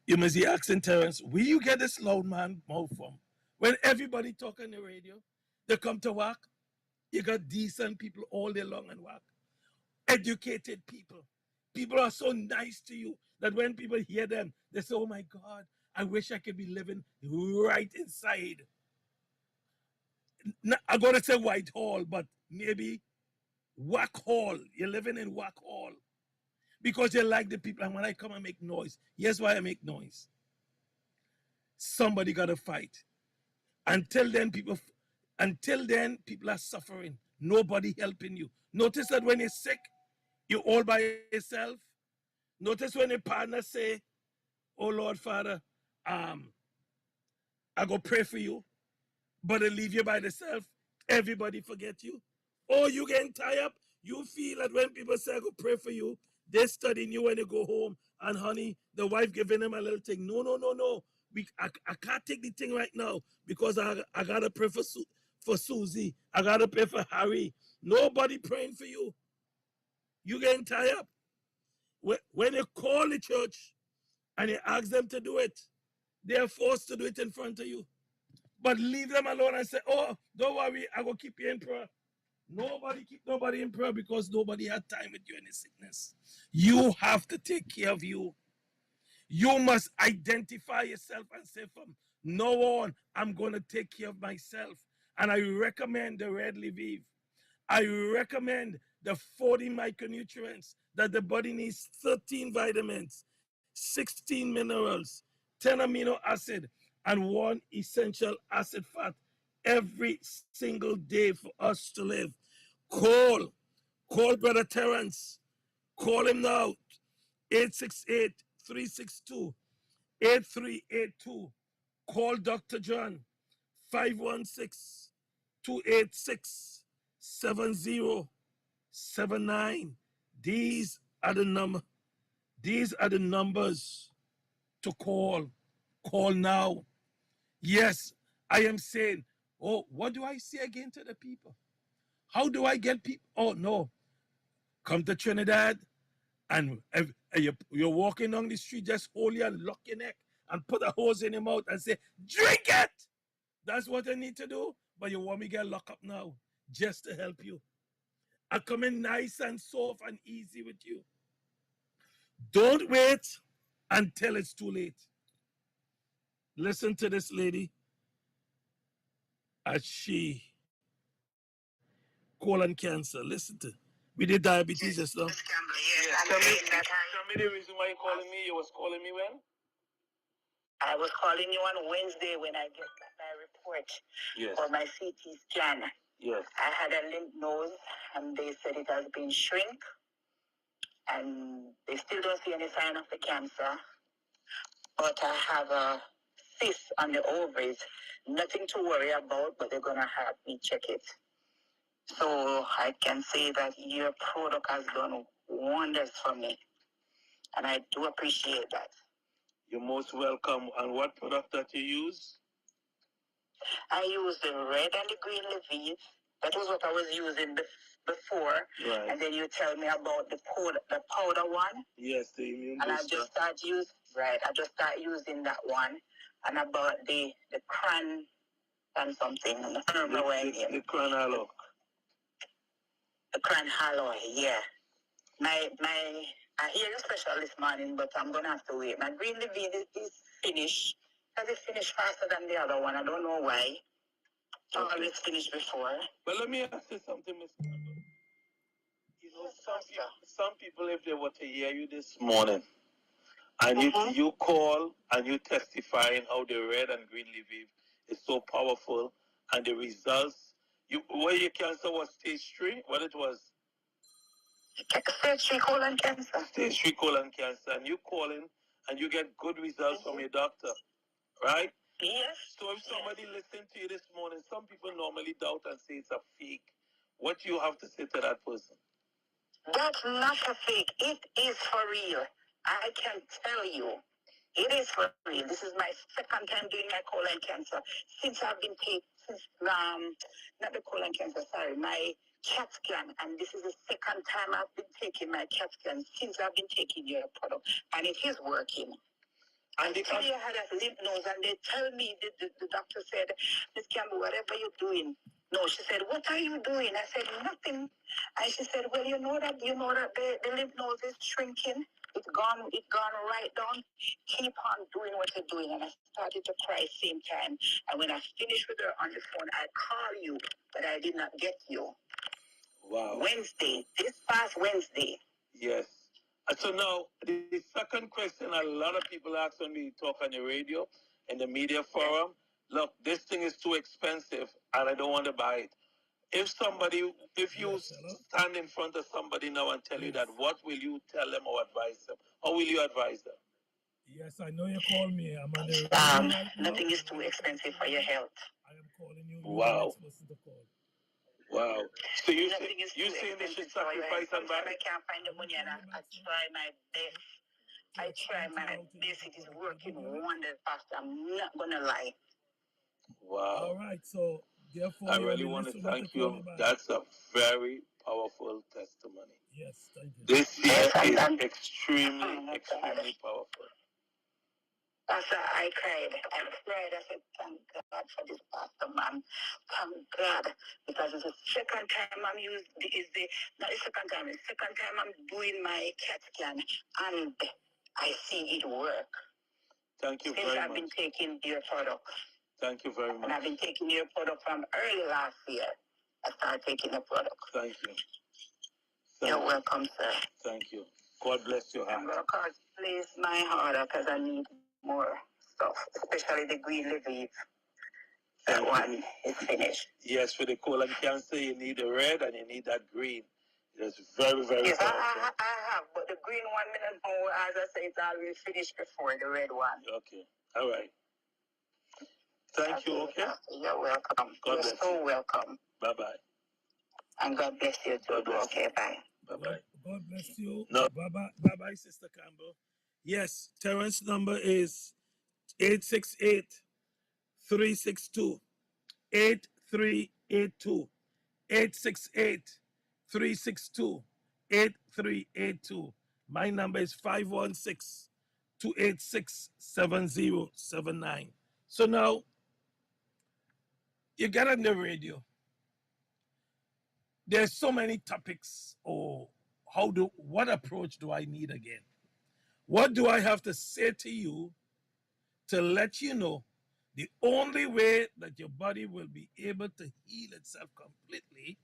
you must be asking Terrence, where you get this loud man mouth from? When everybody talk on the radio, they come to WACK. You got decent people all day long and WACK. Educated people. People are so nice to you that when people hear them, they say, oh my God, I wish I could be living right inside. I'm going to say Whitehall, but maybe WACK Hall. You're living in WACK Hall. Because you like the people. And when I come and make noise, here's why I make noise. Somebody got to fight. Until then, people are suffering. Nobody helping you. Notice that when you're sick, you're all by yourself. Notice when your partner say, oh Lord, Father, I go pray for you, but they leave you by yourself. Everybody forget you. Or you getting tired up. You feel that when people say I go pray for you, they're studying you when you go home. And honey, the wife giving them a little thing. No. I can't take the thing right now because I got to pray for Susie. I got to pray for Harry. Nobody praying for you. You getting tired up. When you call the church and you ask them to do it, they're forced to do it in front of you. But leave them alone and say, oh, don't worry, I will keep you in prayer. Nobody keep nobody in prayer because nobody had time with you in the sickness. You have to take care of you. You must identify yourself and say, from now on, I'm going to take care of myself. And I recommend the Red Lviv. I recommend the 40 micronutrients that the body needs, 13 vitamins, 16 minerals, 10 amino acid, and 1 essential acid fat every single day for us to live. Call Brother Terrence. Call him now. 868-362-8382. Call Dr. John. 516-286-7070. 79. These are the numbers to call. Call now. Yes, I am saying, oh, what do I say again to the people? How do I get people? Oh, no. Come to Trinidad, and you're walking down the street, just hold your lock your neck and put a hose in your mouth and say, drink it! That's what I need to do. But you want me to get locked up now just to help you. I come in nice and soft and easy with you. Don't wait until it's too late. Listen to this lady as she colon cancer. Listen to. We did diabetes just now. Tell me the reason why you're calling me. You was calling me when? I was calling you on Wednesday when I get my report for my CT scan. Yes. I had a lymph node and they said it has been shrink and they still don't see any sign of the cancer. But I have a cyst on the ovaries. Nothing to worry about, but they're going to have me check it. So I can say that your product has done wonders for me. And I do appreciate that. You're most welcome. And what product that you use? I use the red and the green Lviv. That was what I was using before. Right. And then you tell me about the powder one. Yes, the immune booster. And I just start using that one. And about the cran and something. I don't remember what it is. The cran aloe. The cran aloe, yeah. I hear you special this morning, but I'm going to have to wait. My green Lviv is finished. Has it finished faster than the other one? I don't know why. I always finished before. But let me ask you something, Mr. Campbell. You know, some people, if they were to hear you this morning, and you call and you testifying how the red and green Lviv is so powerful, and the results, where your cancer was stage 3, what it was? Stage 3 colon cancer. Stage 3 colon cancer, and you calling and you get good results from your doctor, right? Yes. So if somebody listened to you this morning, some people normally doubt and say it's a fake. What do you have to say to that person? That's not a fake. It is for real. I can tell you. It is for real. This is my second time doing my colon cancer. Since I've been not the colon cancer, sorry, my CAT scan. And this is the second time I've been taking my CAT scan since I've been taking your product. And it is working. And they tell you I had a lymph node, and they tell me, the doctor said, Miss Campbell, whatever you're doing. No, she said, what are you doing? I said, nothing. And she said, well, you know that the lymph node is shrinking. It's gone right down. Keep on doing what you're doing. And I started to cry same time. And when I finished with her on the phone, I called you, but I did not get you. Wow. Wednesday, this past Wednesday. Yes. So now, the second question a lot of people ask when we talk on the radio and the media forum, look, this thing is too expensive and I don't want to buy it. If you stand in front of somebody now and tell you that, what will you tell them or advise them? How will you advise them? Yes, I know you call me. I'm on the right nothing is too expensive for your health. I am calling you. Wow. To call. Wow. So you saying they should sacrifice and buy? I can't find the money and I try my best. I try my best. It is working wonders, Pastor. I'm not going to lie. Wow. All right. So, therefore, I really want to thank you. That's a very powerful testimony. Yes, thank you. This year is extremely powerful. Pastor, I cried. I said, thank God for this pastor, man. Thank God. Because it's the second time I'm doing my CAT scan. And I see it work. Thank you very much. Since I've been taking your product. Thank you very much. And I've been taking your product from early last year. I started taking the product. Thank you. You're welcome, sir. Thank you. God bless you. I'm going to place my order because I need more stuff, especially the green Lviv. That one is finished. Yes, for the colon cancer, you need the red and you need that green. It's very, very powerful. I have, but the green one, as I say, it's already finished before the red one. Okay. All right. Thank you, okay? You're welcome. God bless you. So welcome. Bye-bye. And God bless you too. Okay, bye. Bye-bye. God bless you. No. Bye-bye. Bye-bye, Sister Campbell. Yes, Terrence's number is 868-362-8382. 868-362-8382. My number is 516-286-7079. So now, you get on the radio. There's so many topics. What approach do I need again? What do I have to say to you to let you know the only way that your body will be able to heal itself completely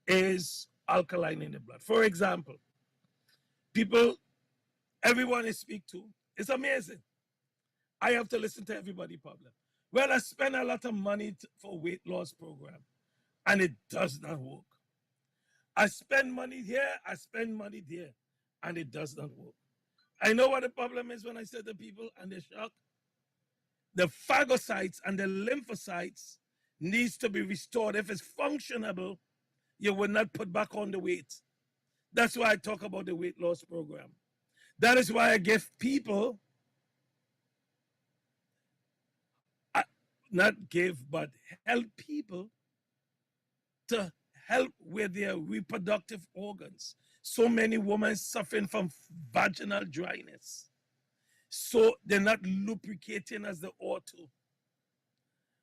is alkaline in the blood? For example, everyone I speak to, it's amazing. I have to listen to everybody's problem. Well, I spend a lot of money for weight loss program, and it does not work. I spend money here, I spend money there, and it does not work. I know what the problem is when I say to people, and they're shocked. The phagocytes and the lymphocytes needs to be restored. If it's functionable, you will not put back on the weight. That's why I talk about the weight loss program. That is why I give people, help people to help with their reproductive organs. So many women suffering from vaginal dryness. So they're not lubricating as they ought to.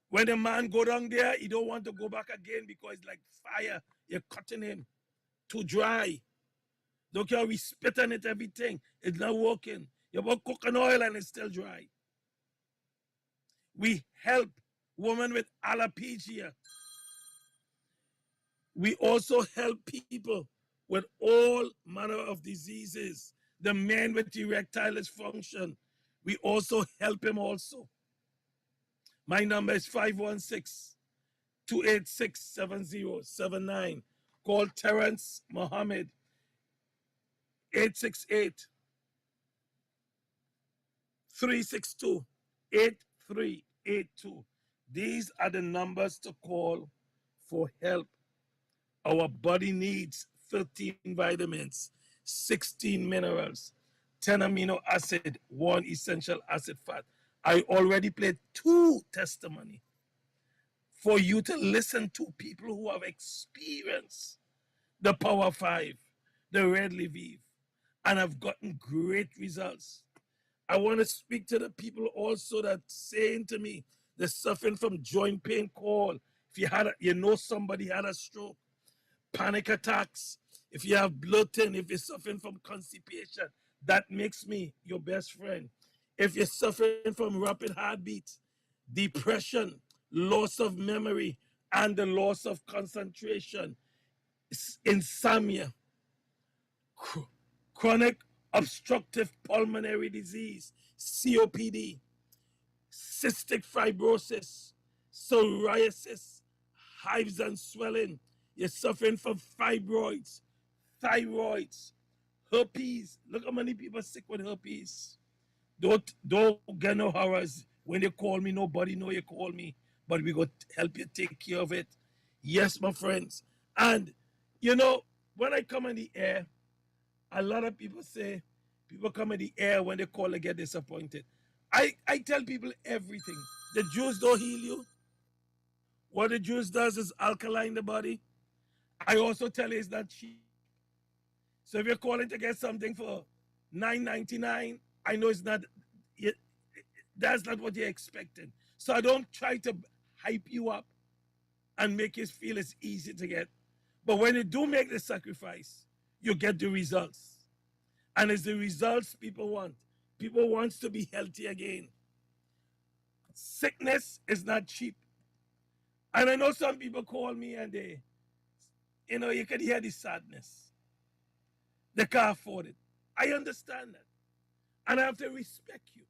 When a man go down there, he don't want to go back again because it's like fire. You're cutting him too dry. Don't care, we spit on it, everything. It's not working. You put coconut oil and it's still dry. We help women with alopecia. We also help people with all manner of diseases. The men with erectile dysfunction, we also help him also. My number is 516-286-7079. Call Terrence Mohammed, 868-362-8382. These are the numbers to call for help. Our body needs 13 vitamins, 16 minerals, 10 amino acid, 1 essential acid fat. I already played 2 testimonies for you to listen to people who have experienced the Power 5, the Red Lviv, and have gotten great results. I want to speak to the people also that saying to me, they're suffering from joint pain. Call. If you know somebody had a stroke, panic attacks, if you have bloating, if you're suffering from constipation, that makes me your best friend. If you're suffering from rapid heartbeat, depression, loss of memory, and the loss of concentration, insomnia, chronic obstructive pulmonary disease, COPD, cystic fibrosis, psoriasis, hives and swelling. You're suffering from fibroids, thyroids, herpes. Look how many people are sick with herpes. Don't get no horrors. When you call me, nobody know you call me, but we got to help you take care of it. Yes, my friends. And, you know, when I come in the air, a lot of people say, people come in the air when they call, they get disappointed. I tell people everything. The juice don't heal you. What the juice does is alkaline the body. I also tell you it's not cheap. So if you're calling to get something for $9.99, I know it's not, that's not what you're expecting. So I don't try to hype you up and make you feel it's easy to get. But when you do make the sacrifice, you get the results. And it's the results people want. People want to be healthy again. Sickness is not cheap. And I know some people call me and they, you can hear the sadness. They can't afford it. I understand that. And I have to respect you.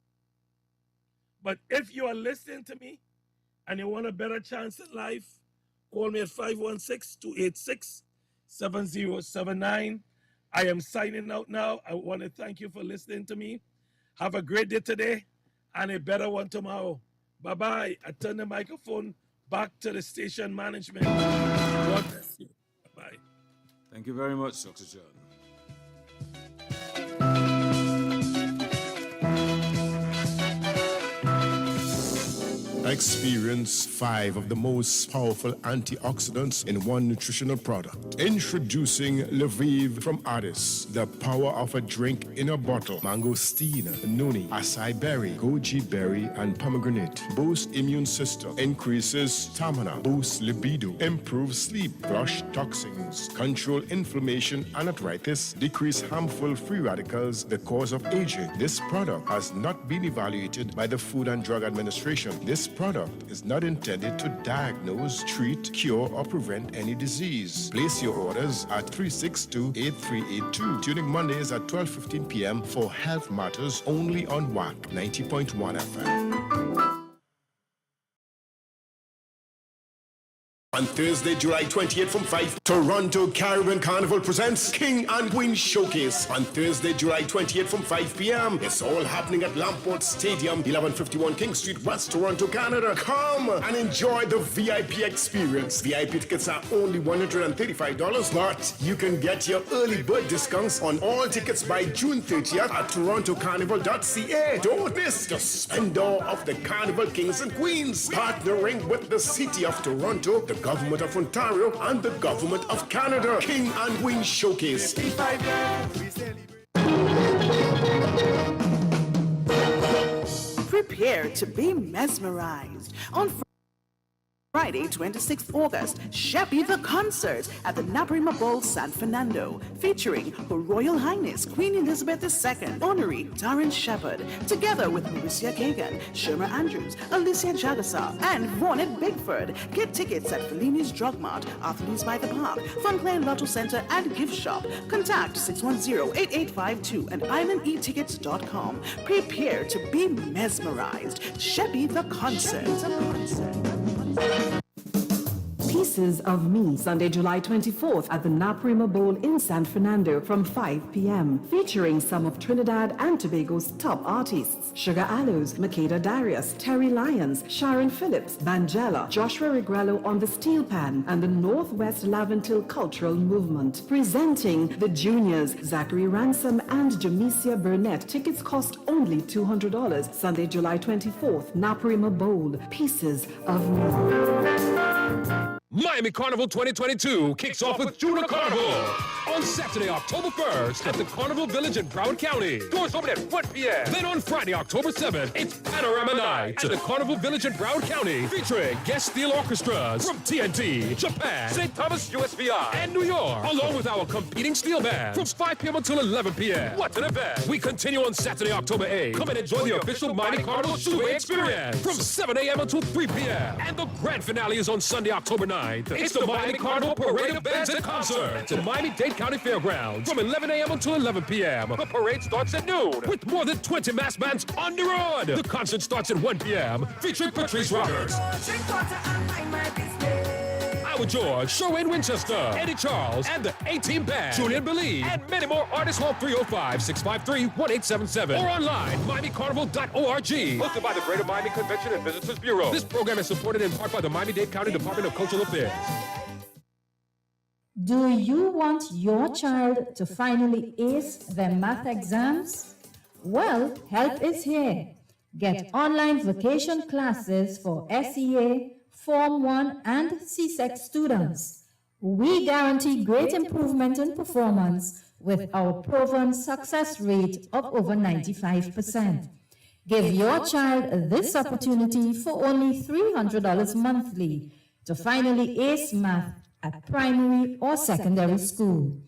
But if you are listening to me and you want a better chance in life, call me at 516-286-7079. I am signing out now. I want to thank you for listening to me. Have a great day today and a better one tomorrow. Bye-bye. I turn the microphone back to the station management. God bless you. Bye. Thank you very much, Dr. John. Experience 5 of the most powerful antioxidants in one nutritional product. Introducing Lviv from Addis, the power of a drink in a bottle. Mangosteen, noni, acai berry, goji berry, and pomegranate. Boosts immune system, increases stamina, boosts libido, improves sleep, flush toxins, control inflammation and arthritis, decrease harmful free radicals, the cause of aging. This product has not been evaluated by the Food and Drug Administration. This product is not intended to diagnose, treat, cure, or prevent any disease. Place your orders at 362-8382. Tuning Mondays at 12:15 p.m. for health matters only on WACK 90.1 FM. On Thursday, July 28th from 5, Toronto Caribbean Carnival presents King and Queen Showcase. On Thursday, July 28th from 5 p.m. It's all happening at Lamport Stadium, 1151 King Street, West Toronto, Canada. Come and enjoy the VIP experience. VIP tickets are only $135, but you can get your early bird discounts on all tickets by June 30th at torontocarnival.ca. Don't miss the splendor of the Carnival Kings and Queens, partnering with the City of Toronto, the Government of Ontario, and the Government of Canada. King and Queen Showcase. Prepare to be mesmerized. On Friday, 26th August, Sheppy the Concert at the Naparima Bowl, San Fernando, featuring Her Royal Highness Queen Elizabeth II, Honorary Darren Shepherd, together with Mauricia Kagan, Sherma Andrews, Alicia Jagasaw, and Vaughnett Bigford. Get tickets at Fellini's Drug Mart, Arthur's by the Park, Funclair Lotto Center, and Gift Shop. Contact 610-8852 and islandetickets.com. Prepare to be mesmerized. Sheppy the Concert. Pieces of Me, Sunday, July 24th at the Naparima Bowl in San Fernando from 5 p.m. featuring some of Trinidad and Tobago's top artists: Sugar Aloes, Makeda Darius, Terry Lyons, Sharon Phillips, Banjela, Joshua Regrello on the steel pan, and the Northwest Laventil Cultural Movement. Presenting the Juniors, Zachary Ransom and Jamesia Burnett. Tickets cost only $200. Sunday, July 24th, Naparima Bowl. Pieces of Me. Miami Carnival 2022 kicks off with Junior Carnival on Saturday, October 1st at the Carnival Village in Broward County. Doors open at 1 p.m. Then on Friday, October 7th, it's Panorama Night at the Carnival Village in Broward County, featuring guest steel orchestras from TNT, Japan, St. Thomas USVI, and New York, along with our competing steel band from 5 p.m. until 11 p.m. What an event! We continue on Saturday, October 8th. Come and enjoy the official Miami Carnival Subway experience from 7 a.m. until 3 p.m. And the grand finale is on Sunday, October 9th. It's the Miami Carnival Parade of Bands and Concerts at Miami-Dade County Fairgrounds from 11 a.m. until 11 p.m. The parade starts at noon with more than 20 mass bands on the road. The concert starts at 1 p.m. featuring Patrice Roberts, Howard George, Sherwayne Winchester, Eddie Charles, and the A-Team Band, Julian Believe, and many more artists. Hall 305-653-1877 or online, MiamiCarnival.org. Hosted by the Greater Miami Convention and Visitors Bureau. This program is supported in part by the Miami-Dade County Department of Cultural Affairs. Do you want your child to finally ace their math exams? Well, help is here. Get online vacation classes for SEA, Form 1 and CSEC students. We guarantee great improvement in performance with our proven success rate of over 95%. Give your child this opportunity for only $300 monthly to finally ace math at primary or secondary school.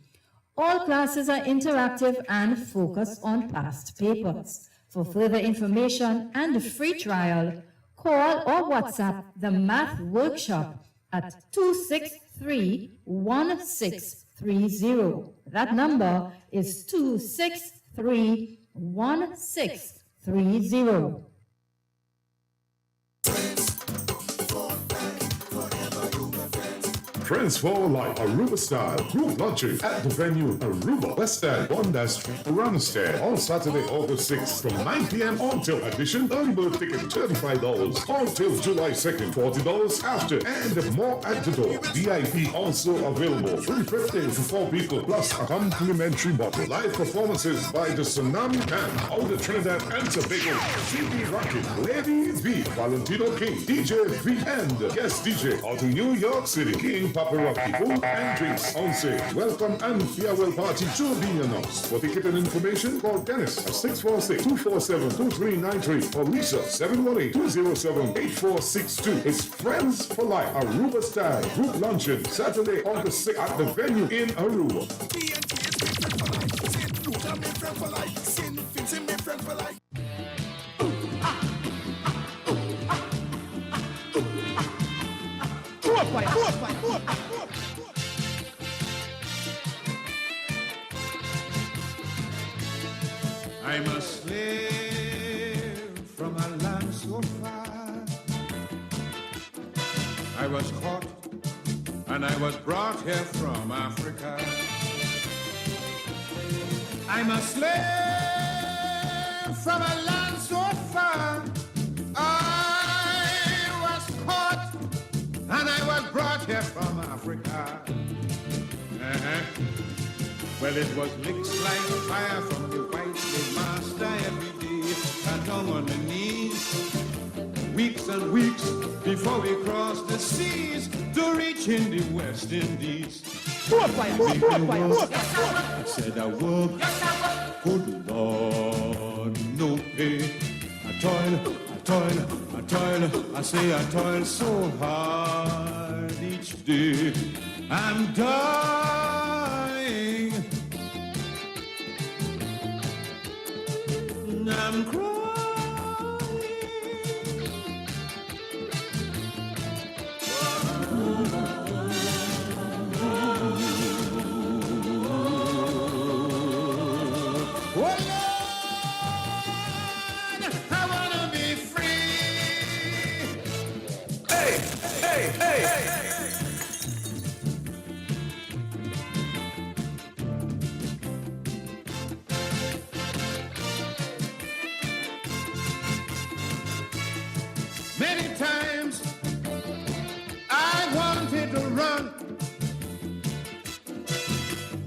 All classes are interactive and focus on past papers. For further information and a free trial, call or WhatsApp the Math Workshop at 263-1630. That number is 263-1630. Friends for Life, Aruba style group luncheon at the venue Aruba, West End, 1 Street, Ranstead, on Saturday, August 6th from 9 p.m. until admission. Early bird ticket $35 until July 2nd, $40 after, and more at the door. VIP also available. 350 for 4 people plus a complimentary bottle. Live performances by the Tsunami Band, out of Trinidad and Tobago, CD Rocket, Lady V, Valentino King, DJ V, and guest DJ out of New York City, King Paparotti, food and drinks on sale. Welcome and farewell party to be announced. For ticket and information, call Dennis at 646-247-2393 or Lisa 718-207-8462. It's Friends for Life, Aruba style group luncheon, Saturday, August 6th at the venue in Aruba. I'm a slave from a land so far. I was caught and I was brought here from Africa. I'm a slave from a land so far. I was caught and I was brought here from Africa. Well, it was licks like fire from the white slave master every day, and down on the knees, weeks and weeks before we crossed the seas to reach in the West Indies. I said I work, good Lord, no pay. I toil, I say I toil so hard each day. I'm dying, I'm crying. Many times I wanted to run,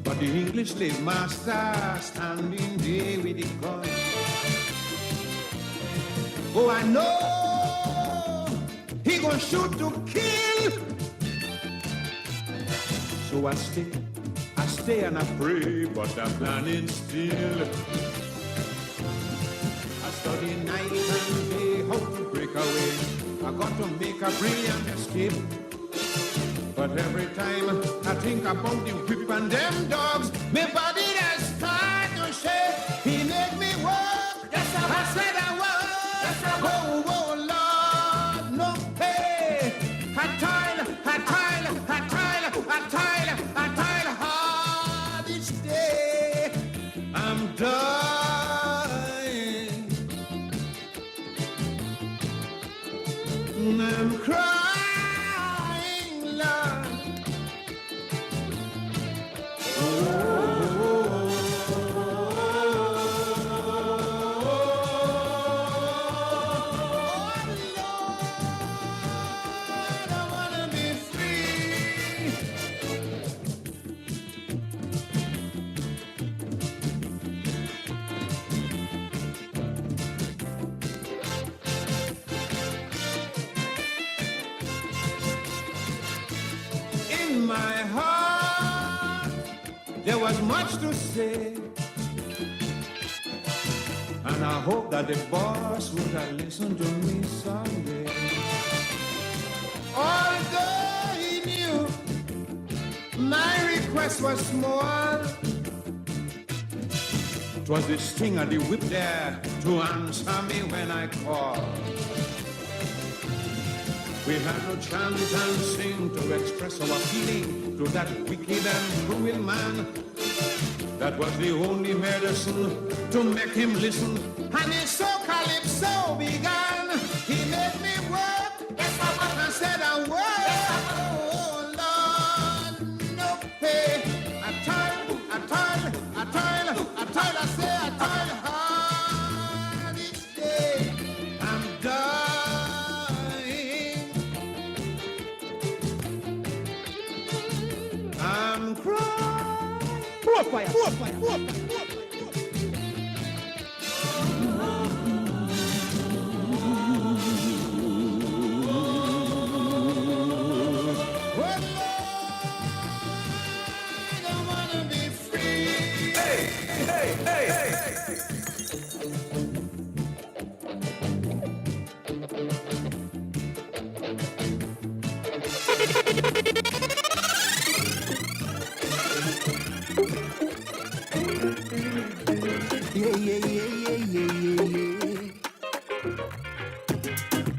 but the English slave master standing there with the gun. Oh, I know he gonna shoot to kill. So I stay and I pray, but I'm planning still. I study night and day how to break away. I got to make a brilliant escape. But every time I think about the whip and them dogs, my body has started to shake. He made me work. Yes, I said I work. Yes, oh, Lord, no pay. I toil hard each day. I'm dying. I'm crying, Lord. In my heart, there was much to say, and I hope that the boss would have listened to me someday. Although he knew my request was small, it was the sting of the whip there to answer me when I called. We had no chant and sing to express our feeling to that wicked and cruel man. That was the only medicine to make him listen. And his so calypso began. He made me work. Yes, I said I work. Yes, oh, Lord.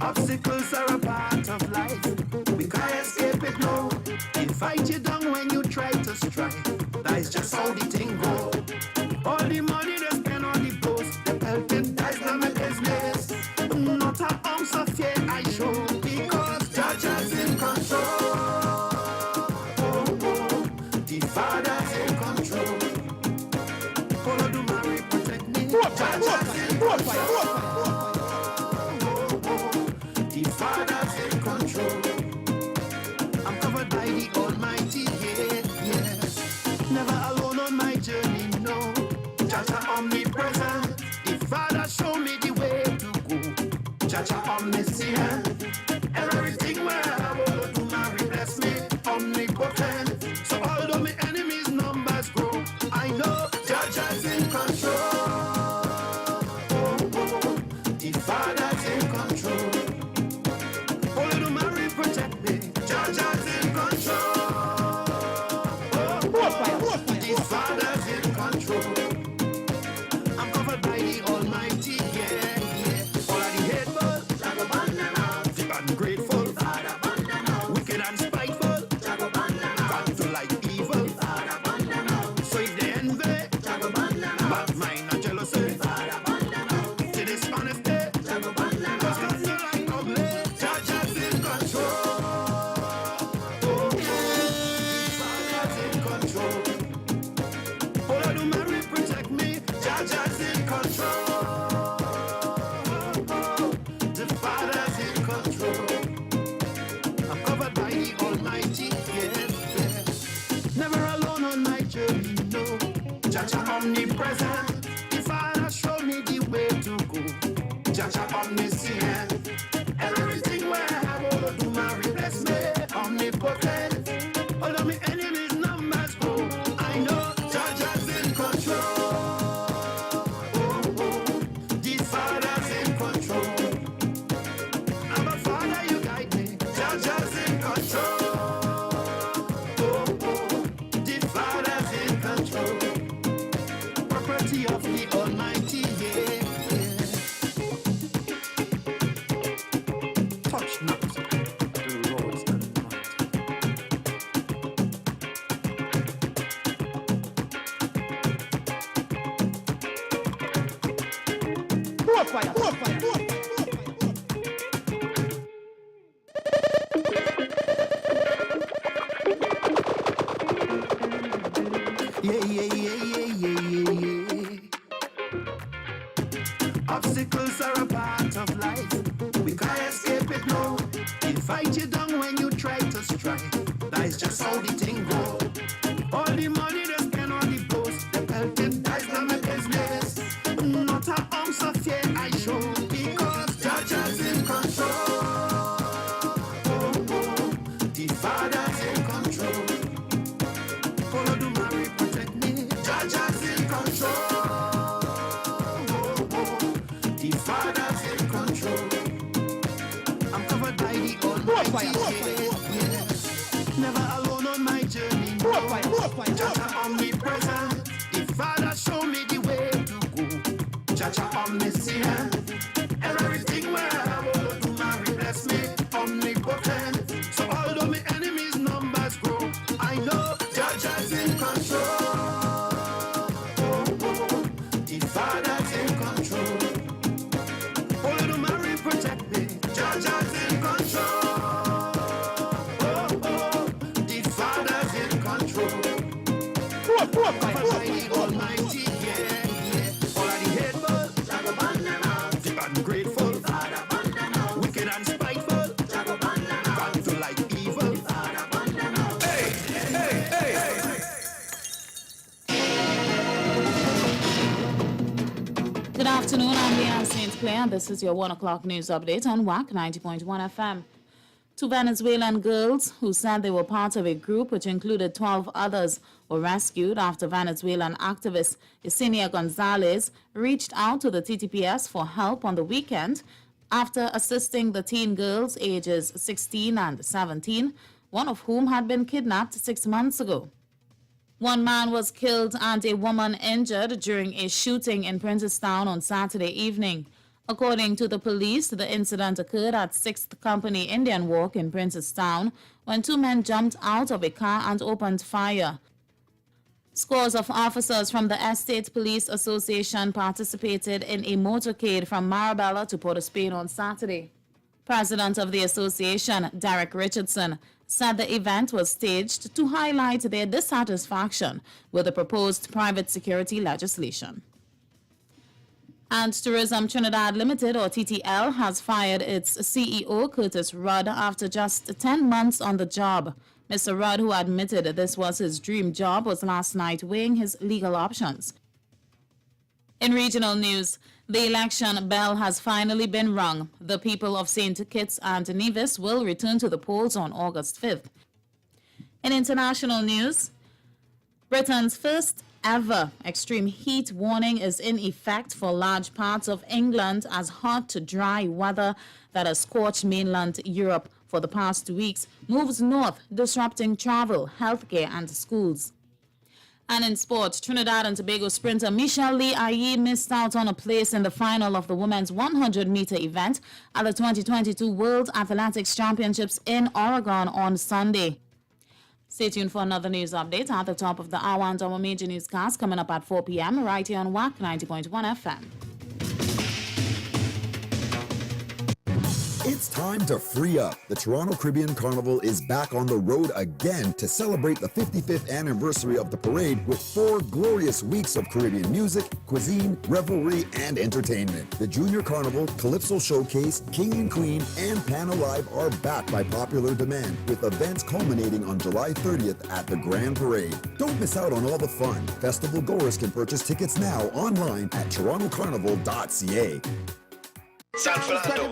Obstacles are a part of life. We can't escape it, no. They fight you down when you try to strike. That is just how the thing go. All the money they spend on the post, the pelted dice not my business. Not an ounce of fear I show, because Judge is in control. The Father's in control. Follow the Mary, protect me. Judge is in control. The Father's in control. I'm covered by the Almighty, yeah. Never alone on my journey, no. Jaja omnipresent. The Father show me the way to go. Jaja omniscient. And everything where I will do, Mary bless me. Omnipotent. So although my enemies' numbers grow, I know Jaja's in control. The Father's in control. Holy Mary protect me. Jaja's in control. The Father's in control. I'm covered by the Almighty, yeah. All of the hateful, the ungrateful, wicked and spiteful, got to like evil. So if they envy, bad mind and jealousy, to dishonesty, cause God's no like ugly, Jaja's in control. Father's in control. Oh, Lord, Mary protect me, Jaja's in control. The Father's in control. I'm covered by the Almighty, yeah. Never alone on my journey, no. Jaja omnipresent. The Father showed me the way to go. Jaja omniscient. And everything where I will do, Mary bless me. Omnipotent. Although my enemies' numbers grow, I know Jaja's in control. The Father's in control. I'm a Father, you guide me. Jaja's in control. The Father's in control. Property of the Almighty, yeah. Touch not the roads and more fire. Yeah. Obstacles are a part of life. We can't escape it, no. They fight you down when you try to strike. That is just how the thing go. All the money they spend on the post, the pelted dice not my business. Not an ounce of fear I show, because Jaja's in control. The Father's in control. Follow the Mary, protect me. Jaja's in control. The Father's in control. I'm covered by the Almighty, yeah. Never alone on my journey, no. Jaja omnipresent. The Father show me the way to go. Jaja omniscient. And everything where I will do, Mary bless me. Omnipotent. So although my enemies' numbers grow, I know Jaja's in control. The Father's in control. Holy Mary protect me. Jaja's in control. The Father's in control. Covered by the Almighty, yeah. All of the hateful, the ungrateful, wicked and spiteful, got to like evil. Hey. afternoon, I'm Leanne St. Clair, and this is your 1 o'clock news update on WACK 90.1 FM. Two Venezuelan girls who said they were part of a group which included 12 others were rescued after Venezuelan activist Yesenia Gonzalez reached out to the TTPS for help on the weekend after assisting the teen girls ages 16 and 17, one of whom had been kidnapped 6 months ago. One man was killed and a woman injured during a shooting in Princestown on Saturday evening. According to the police, the incident occurred at 6th Company Indian Walk in Princestown when two men jumped out of a car and opened fire. Scores of officers from the Estate Police Association participated in a motorcade from Marabella to Port of Spain on Saturday. President of the association, Derek Richardson, said the event was staged to highlight their dissatisfaction with the proposed private security legislation. And Tourism Trinidad Limited, or TTL, has fired its CEO, Curtis Rudd, after just 10 months on the job. Mr. Rudd, who admitted this was his dream job, was last night weighing his legal options. In regional news, the election bell has finally been rung. The people of St. Kitts and Nevis will return to the polls on August 5th. In international news, Britain's first ever extreme heat warning is in effect for large parts of England as hot, dry weather that has scorched mainland Europe for the past 2 weeks moves north, disrupting travel, healthcare, and schools. And in sport, Trinidad and Tobago sprinter Michelle Lee Ayi missed out on a place in the final of the women's 100-meter event at the 2022 World Athletics Championships in Oregon on Sunday. Stay tuned for another news update at the top of the hour and our major newscast coming up at 4 p.m. right here on WACK 90.1 FM. It's time to free up. The Toronto Caribbean Carnival is back on the road again to celebrate the 55th anniversary of the parade with 4 glorious weeks of Caribbean music, cuisine, revelry, and entertainment. The Junior Carnival, Calypso Showcase, King and Queen, and Pan Alive are back by popular demand, with events culminating on July 30th at the Grand Parade. Don't miss out on all the fun. Festival goers can purchase tickets now online at torontocarnival.ca. San Fernando.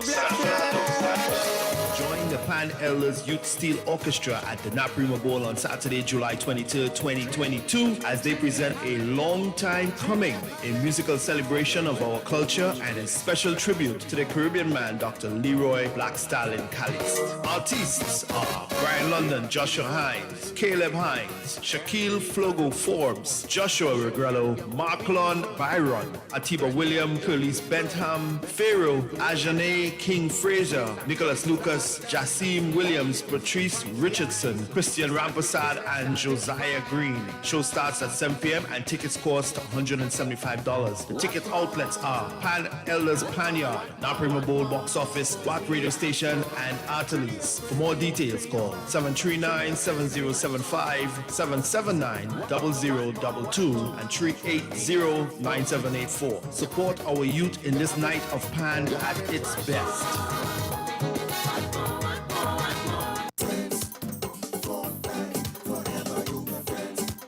Join the Pan Elders Youth Steel Orchestra at the Naprima Bowl on Saturday, July 23, 2022, as they present a long time coming, a musical celebration of our culture and a special tribute to the Caribbean man, Dr. Leroy Black Stallion Callis. Artists are Brian London, Joshua Hines, Caleb Hines, Shaquille Flogo Forbes, Joshua Regrello, Marklon Byron, Atiba William, Curlis Bentham, Pharaoh, Ajane King Fraser, Nicholas Lucas, Jassim Williams, Patrice Richardson, Christian Rampasad, and Josiah Green. Show starts at 7 p.m. and tickets cost $175. The ticket outlets are Pan Elders Panyard, Naprima Bowl Box Office, WACK Radio Station, and Artelis. For more details, call 739-7075, 779-0022, and 380-9784. Support our youth in this night of Pan at its best.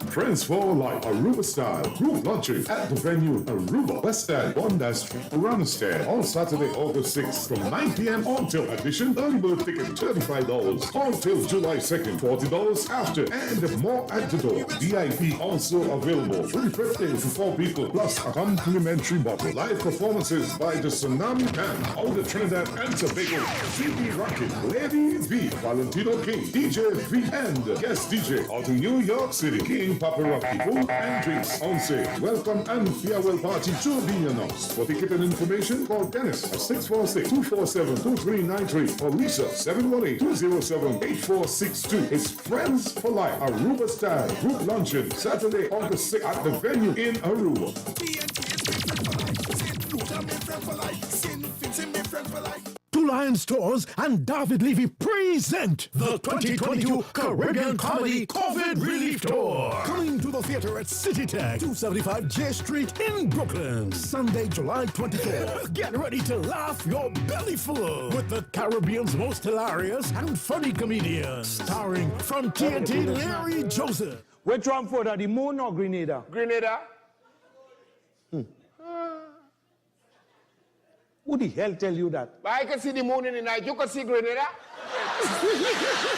Friends for Life, Aruba style group luncheon at the venue Aruba, West End, 1 Street, Uranistad, on Saturday, August 6th from 9 p.m. until admission. Early bird ticket $35 until July 2nd, $40 after, and more at the door. VIP also available. Free birthday for 4 people plus a complimentary bottle. Live performances by the Tsunami Band, out of Trinidad and Tobago, CB Rocket, Lady V, Valentino King, DJ V, and guest DJ out of New York City, King Paparotti, food and drinks on sale. Welcome and farewell party to be announced. For ticket and information, call Dennis at 646-247-2393 or Lisa 718-207-8462. It's Friends for Life, Aruba style group luncheon, Saturday, August 6th at the venue in Aruba. Two Lion Stores and David Levy present the 2022 Caribbean Comedy COVID Relief Tour. Coming to the theater at City Tech, 275 J Street in Brooklyn. Sunday, July 24th. Get ready to laugh your belly full with the Caribbean's most hilarious and funny comedians. Starring from TNT, Larry Joseph. Which one for that, the Moon or Grenada? Grenada. Who the hell tell you that? But I can see the moon in the night. You can see Grenada.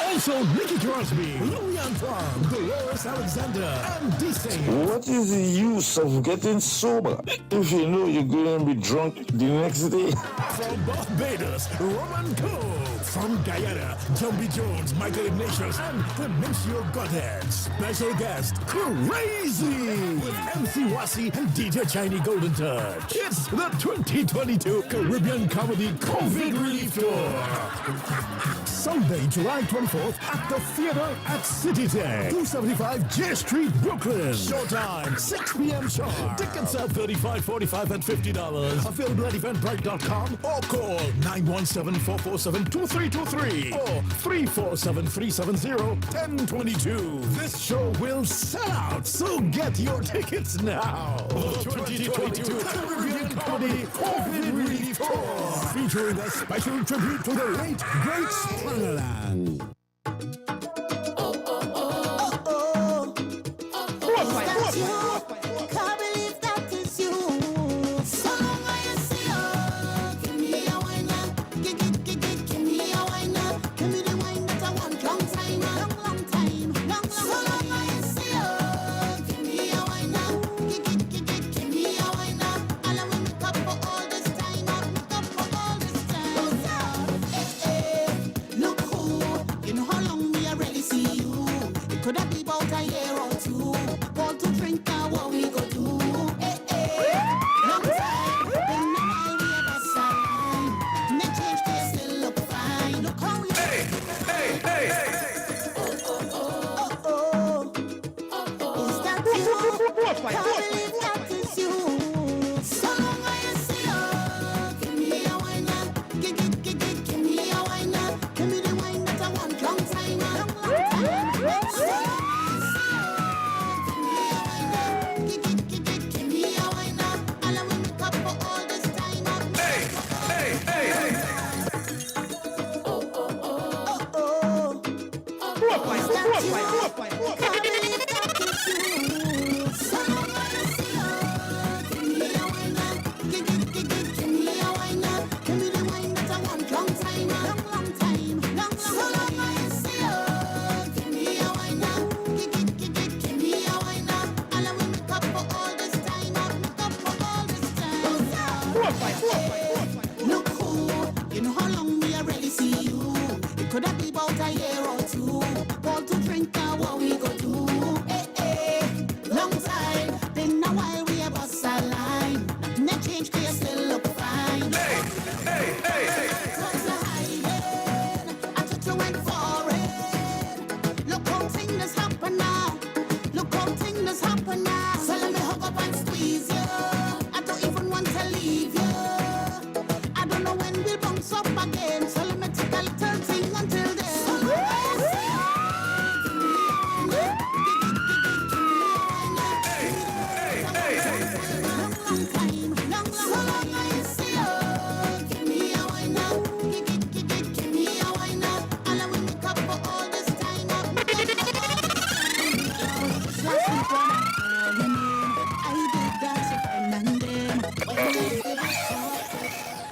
Also, Nicky Crosby, Louis Antoine, Dolores Alexander, and D-Sane. What is the use of getting sober if you know you're going to be drunk the next day? From Barbados, Roman Cole. From Guyana, Jumpy Jones, Michael Ignatius, and Peninsula Godhead. Special guest, Krazy, with MC Wasi and DJ Chinese Golden Touch. It's the 2022 Caribbean Comedy COVID Relief Tour. Sunday, July 24th at the Theater at City Tech, 275 J Street, Brooklyn. Showtime, 6 p.m. sharp. Tickets are $35.45 and $50. Available at eventbrite.com or call 917-447-2323 or 347-370-1022. This show will sell out, so get your tickets now. The 2022 Caribbean Comedy COVID Relief Tour, featuring a special tribute to the late, great Sprangerland. Could that be about a year or two? Call to drink now, what we go do? Long time, been a while we ever sign. And they change, they still look fine. Look how we Is that you? Can't believe that is you. So long I see you. Give me a wine now. Give me a wine now. Give me the wine that I want. Long time, long time. Look who, you know how long me I really see you. It could have been about a year or two. Call to drink now, what we go do? Long time, been a while we have us a line. Nothing that changed, you still look fine. Close the hiding, I thought you went foreign. Look how things happen now. Look how things happen now. So let me hug up and squeeze you. I don't even want to leave you. I don't know when we'll bounce up again. So let me take a little thing until then.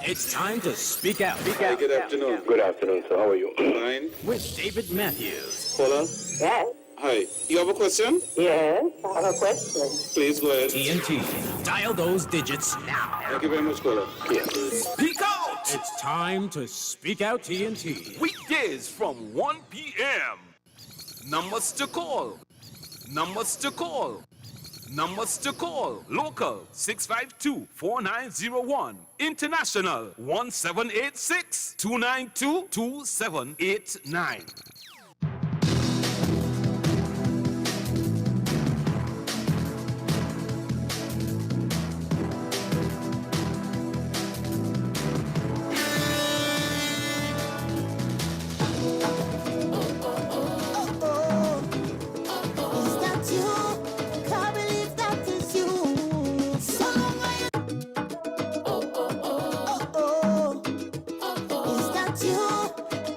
It's time to speak out. Hi, good afternoon. Good afternoon, sir. How are you? Fine. With David Matthews. Caller? Yes. Hi. You have a question? Yes, I have a question. Please go ahead. TNT. Dial those digits now. Thank you very much, caller. Speak out! It's time to speak out TNT. Weekdays from 1 p.m. Numbers to call. Numbers to call. Numbers to call. Local 652-4901. International 1786-292-2789.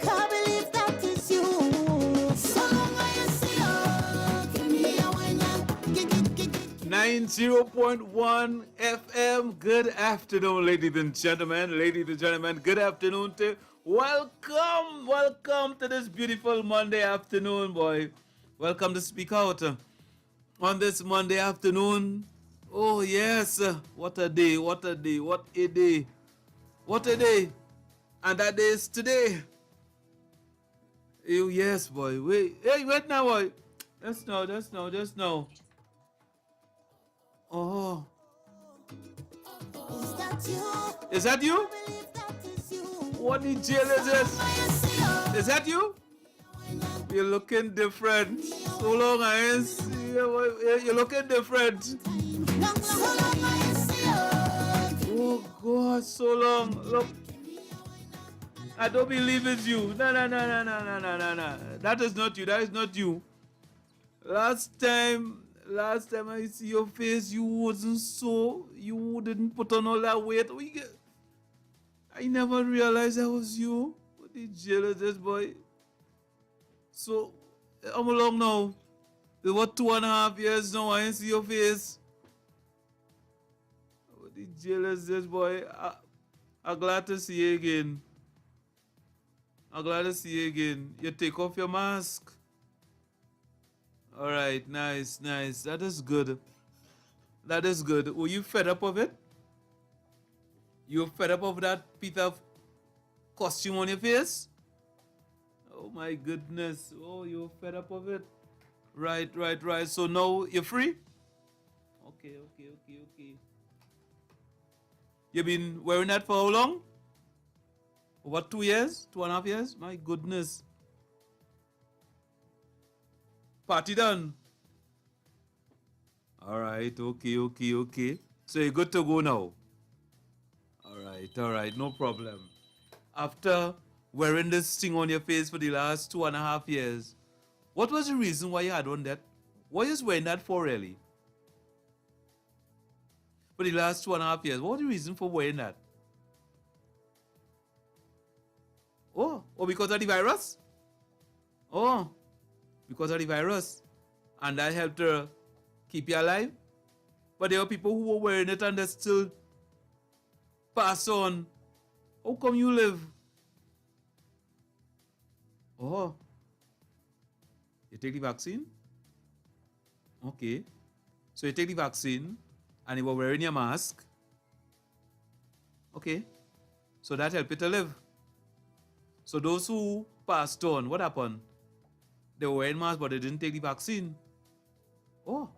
Can't believe that is you. 90.1 FM. Good afternoon, ladies and gentlemen. Ladies and gentlemen, good afternoon to welcome to this beautiful Monday afternoon, boy. Welcome to Speak Out on this Monday afternoon. Oh, yes. What a day, what a day, what a day. What a day. And that day is today. Oh, yes, boy. Wait now, boy. Just now. Oh. Is that you? What the jail is this? Is that you? You're looking different. So long I ain't see you. You're looking different. Oh God, so long. Look. I don't believe it's you. No. That is not you. That is not you. Last time I see your face, you didn't put on all that weight. I never realized that was you. What the jail is this, boy? So, I'm along now. It's what, 2.5 years now, I ain't see your face. What the jail is this, boy? I'm glad to see you again. You take off your mask. All right, nice. That is good. Were you fed up of it? You fed up of that piece of costume on your face? Oh my goodness. Oh, you're fed up of it. Right. So now you're free? Okay. You've been wearing that for how long? What, 2 years? 2.5 years? My goodness. Party done. All right, okay. So you're good to go now. All right, no problem. After wearing this thing on your face for the last 2.5 years, what was the reason why you had on that? What is wearing that for, really? For the last 2.5 years, what was the reason for wearing that? Oh, because of the virus? Oh, because of the virus. And that helped her keep you alive? But there are people who were wearing it and they still pass on. How come you live? Oh, you take the vaccine? Okay. So you take the vaccine and you were wearing your mask. Okay. So that helped you to live. So those who passed on, what happened? They were wearing masks, but they didn't take the vaccine. Oh.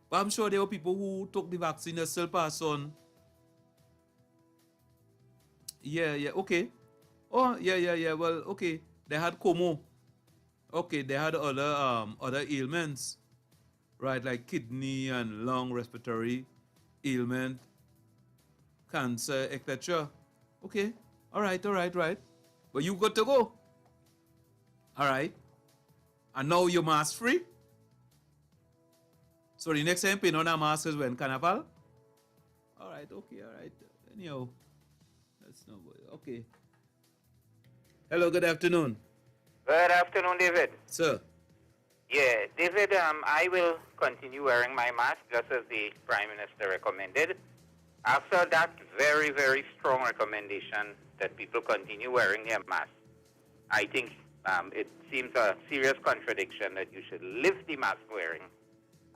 But I'm sure there were people who took the vaccine that still passed on. Yeah, okay. Oh, yeah. Well, okay. They had Como. Okay, they had other ailments. Right, like kidney and lung respiratory ailment, cancer, etc. Okay. All right. But you got to go. All right. And now you're mask free. So the next time you put on a mask is when Carnival? All right. Anyhow, that's no good. Okay. Hello, good afternoon. Good afternoon, David. Sir. Yeah, David, I will continue wearing my mask just as the Prime Minister recommended. After that very, very strong recommendation that people continue wearing their mask, I think it seems a serious contradiction that you should lift the mask wearing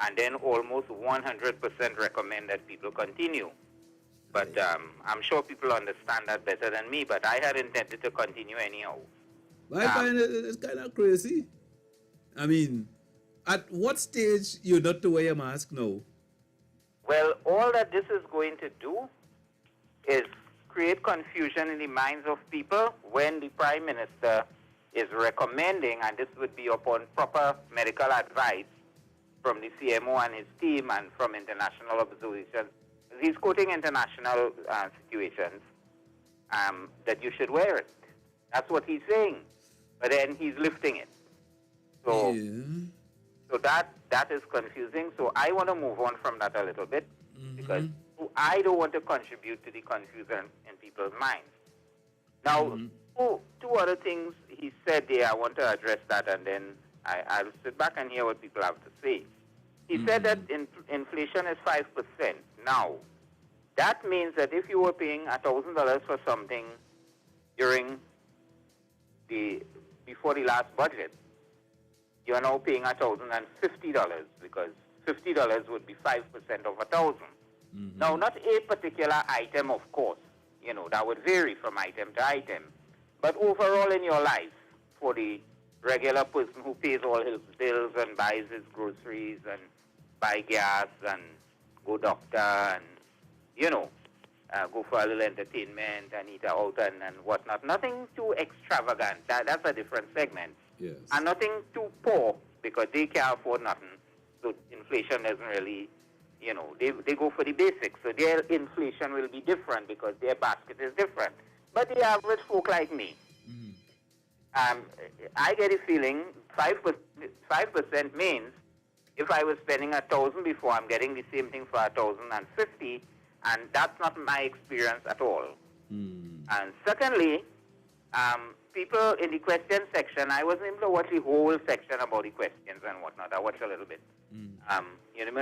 and then almost 100% recommend that people continue. But I'm sure people understand that better than me, but I had intended to continue anyhow. I find it's kind of crazy. I mean, at what stage you're not to wear a mask now? Well, all that this is going to do is create confusion in the minds of people when the Prime Minister is recommending, and this would be upon proper medical advice from the CMO and his team and from international observations. He's quoting international situations that you should wear it. That's what he's saying. But then he's lifting it. So, so that is confusing. So I want to move on from that a little bit because I don't want to contribute to the confusion in people's minds. Now, two other things he said there, I want to address that, and then I'll sit back and hear what people have to say. He said that inflation is 5%. Now, that means that if you were paying $1,000 for something before the last budget, you are now paying $1,050 because $50 would be 5% of 1,000. Now, not a particular item, of course. You know, that would vary from item to item. But overall in your life, for the regular person who pays all his bills and buys his groceries and buy gas and go doctor and, go for a little entertainment and eat out and whatnot. Nothing too extravagant. That's a different segment. Yes. And nothing too poor because they can't afford nothing. So inflation doesn't really, they go for the basics. So their inflation will be different because their basket is different. But the average folk like me, I get a feeling 5% means if I was spending 1,000 before, I'm getting the same thing for 1,050, and that's not my experience at all. And secondly, people in the question section, I wasn't able to watch the whole section about the questions and whatnot. I watched a little bit.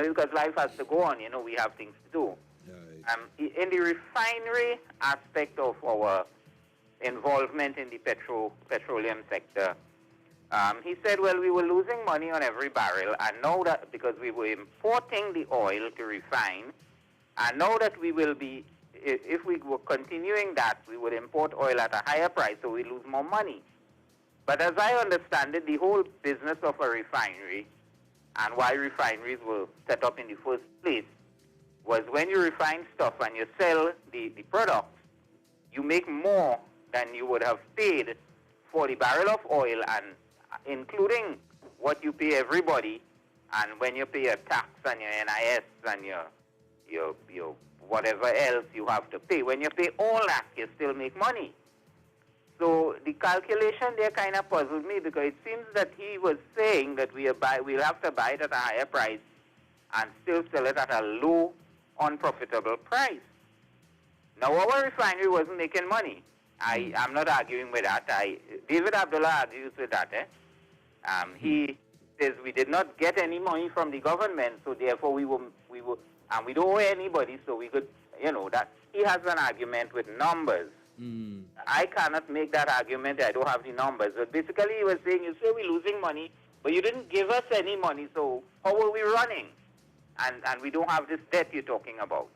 Because life has to go on. We have things to do. In the refinery aspect of our involvement in the petroleum sector, he said, well, we were losing money on every barrel, and now that because we were importing the oil to refine, and now that we will be, if we were continuing that, we would import oil at a higher price, so we lose more money. But as I understand it, the whole business of a refinery and why refineries were set up in the first place was when you refine stuff and you sell the product, you make more than you would have paid for the barrel of oil, and including what you pay everybody, and when you pay your tax and your NIS and your whatever else you have to pay. When you pay all that, you still make money. So the calculation there kind of puzzled me because it seems that he was saying that we'll have to buy it at a higher price and still sell it at a low, unprofitable price. Now, our refinery wasn't making money. I'm not arguing with that. David Abdullah argues with that. He says we did not get any money from the government, so therefore we were, and we don't owe anybody, so we could, that he has an argument with numbers. I cannot make that argument. I don't have the numbers. But basically, he was saying, you say we're losing money, but you didn't give us any money, so how are we running? And we don't have this debt you're talking about,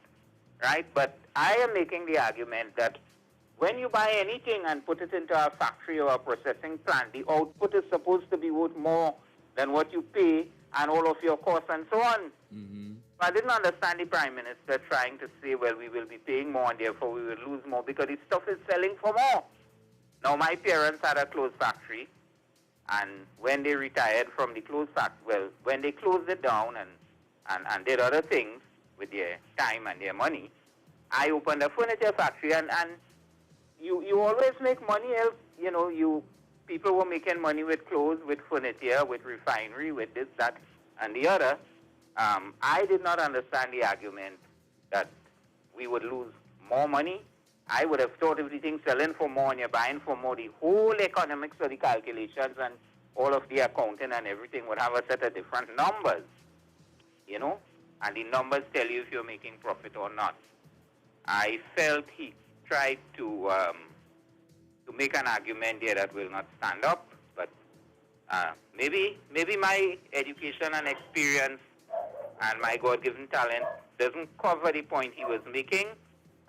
right? But I am making the argument that when you buy anything and put it into a factory or a processing plant, the output is supposed to be worth more than what you pay and all of your costs and so on. I didn't understand the Prime Minister trying to say, well, we will be paying more and therefore we will lose more because the stuff is selling for more. Now, my parents had a clothes factory, and when they retired from the clothes factory, well, when they closed it down and did other things with their time and their money, I opened a furniture factory, and you always make money else. People were making money with clothes, with furniture, with refinery, with this, that, and the other. I did not understand the argument that we would lose more money. I would have thought if the thing's selling for more and you're buying for more, the whole economics of the calculations and all of the accounting and everything would have a set of different numbers, and the numbers tell you if you're making profit or not. I felt he tried to make an argument there that will not stand up, but maybe my education and experience and my God-given talent doesn't cover the point he was making.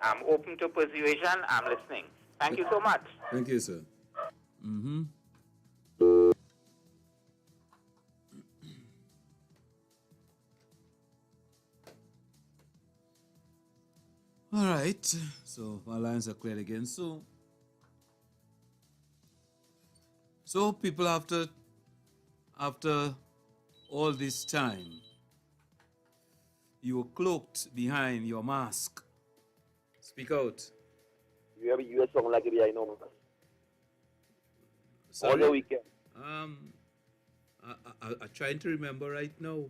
I'm open to persuasion. I'm listening. Thank you so much. Thank you, sir. All right. So our lines are clear again. So people after all this time, you were cloaked behind your mask. Speak out. You have a US song like it, I know. Sorry? All the weekend. I'm trying to remember right now.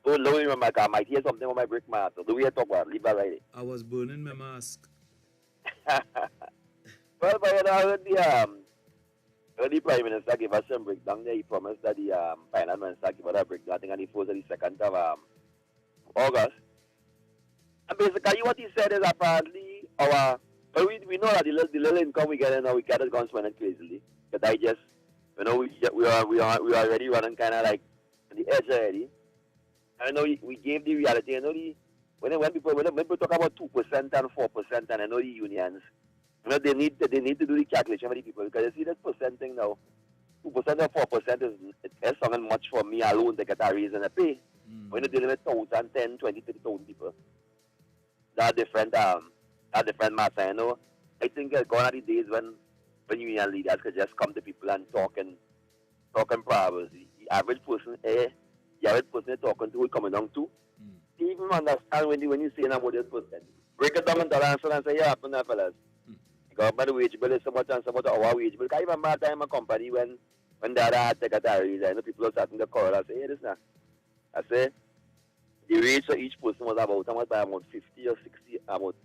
Don't remember, I might hear something on my break mask. So the way I talk about, leave that right. I was burning my mask. Well, but I heard the Prime Minister gave us some breakdown there. He promised that the Finance Minister gave us a breakdown, I think, on the 1st or the 2nd of August. And basically what he said is apparently our, well, we know that the little income we get now, we get it gone spending crazily. But I just, you know, we are already running kind of like on the edge already. I know we gave the reality. I know when people talk about 2% and 4%, and I know the unions, you know, they need to do the calculation for the people, because you see this percent thing now, 2% or 4% is something much for me alone to get a raise and a pay. When you're dealing with 1,000, 10, 20, 30,000 people, that different matter. You know, I think gone are the days when union leaders could just come to people and talk and problems. The average person talking to, coming down to, they even understand when you say about this person. Break it down and answer and say, yeah, happen that fellas. Government wage bill is so much and so much our wage bill. Can you remember that time a company when the other had to get a raise, I know people are starting to call and say, hey, this now. I say, the wage for each person was about 50 or 60, about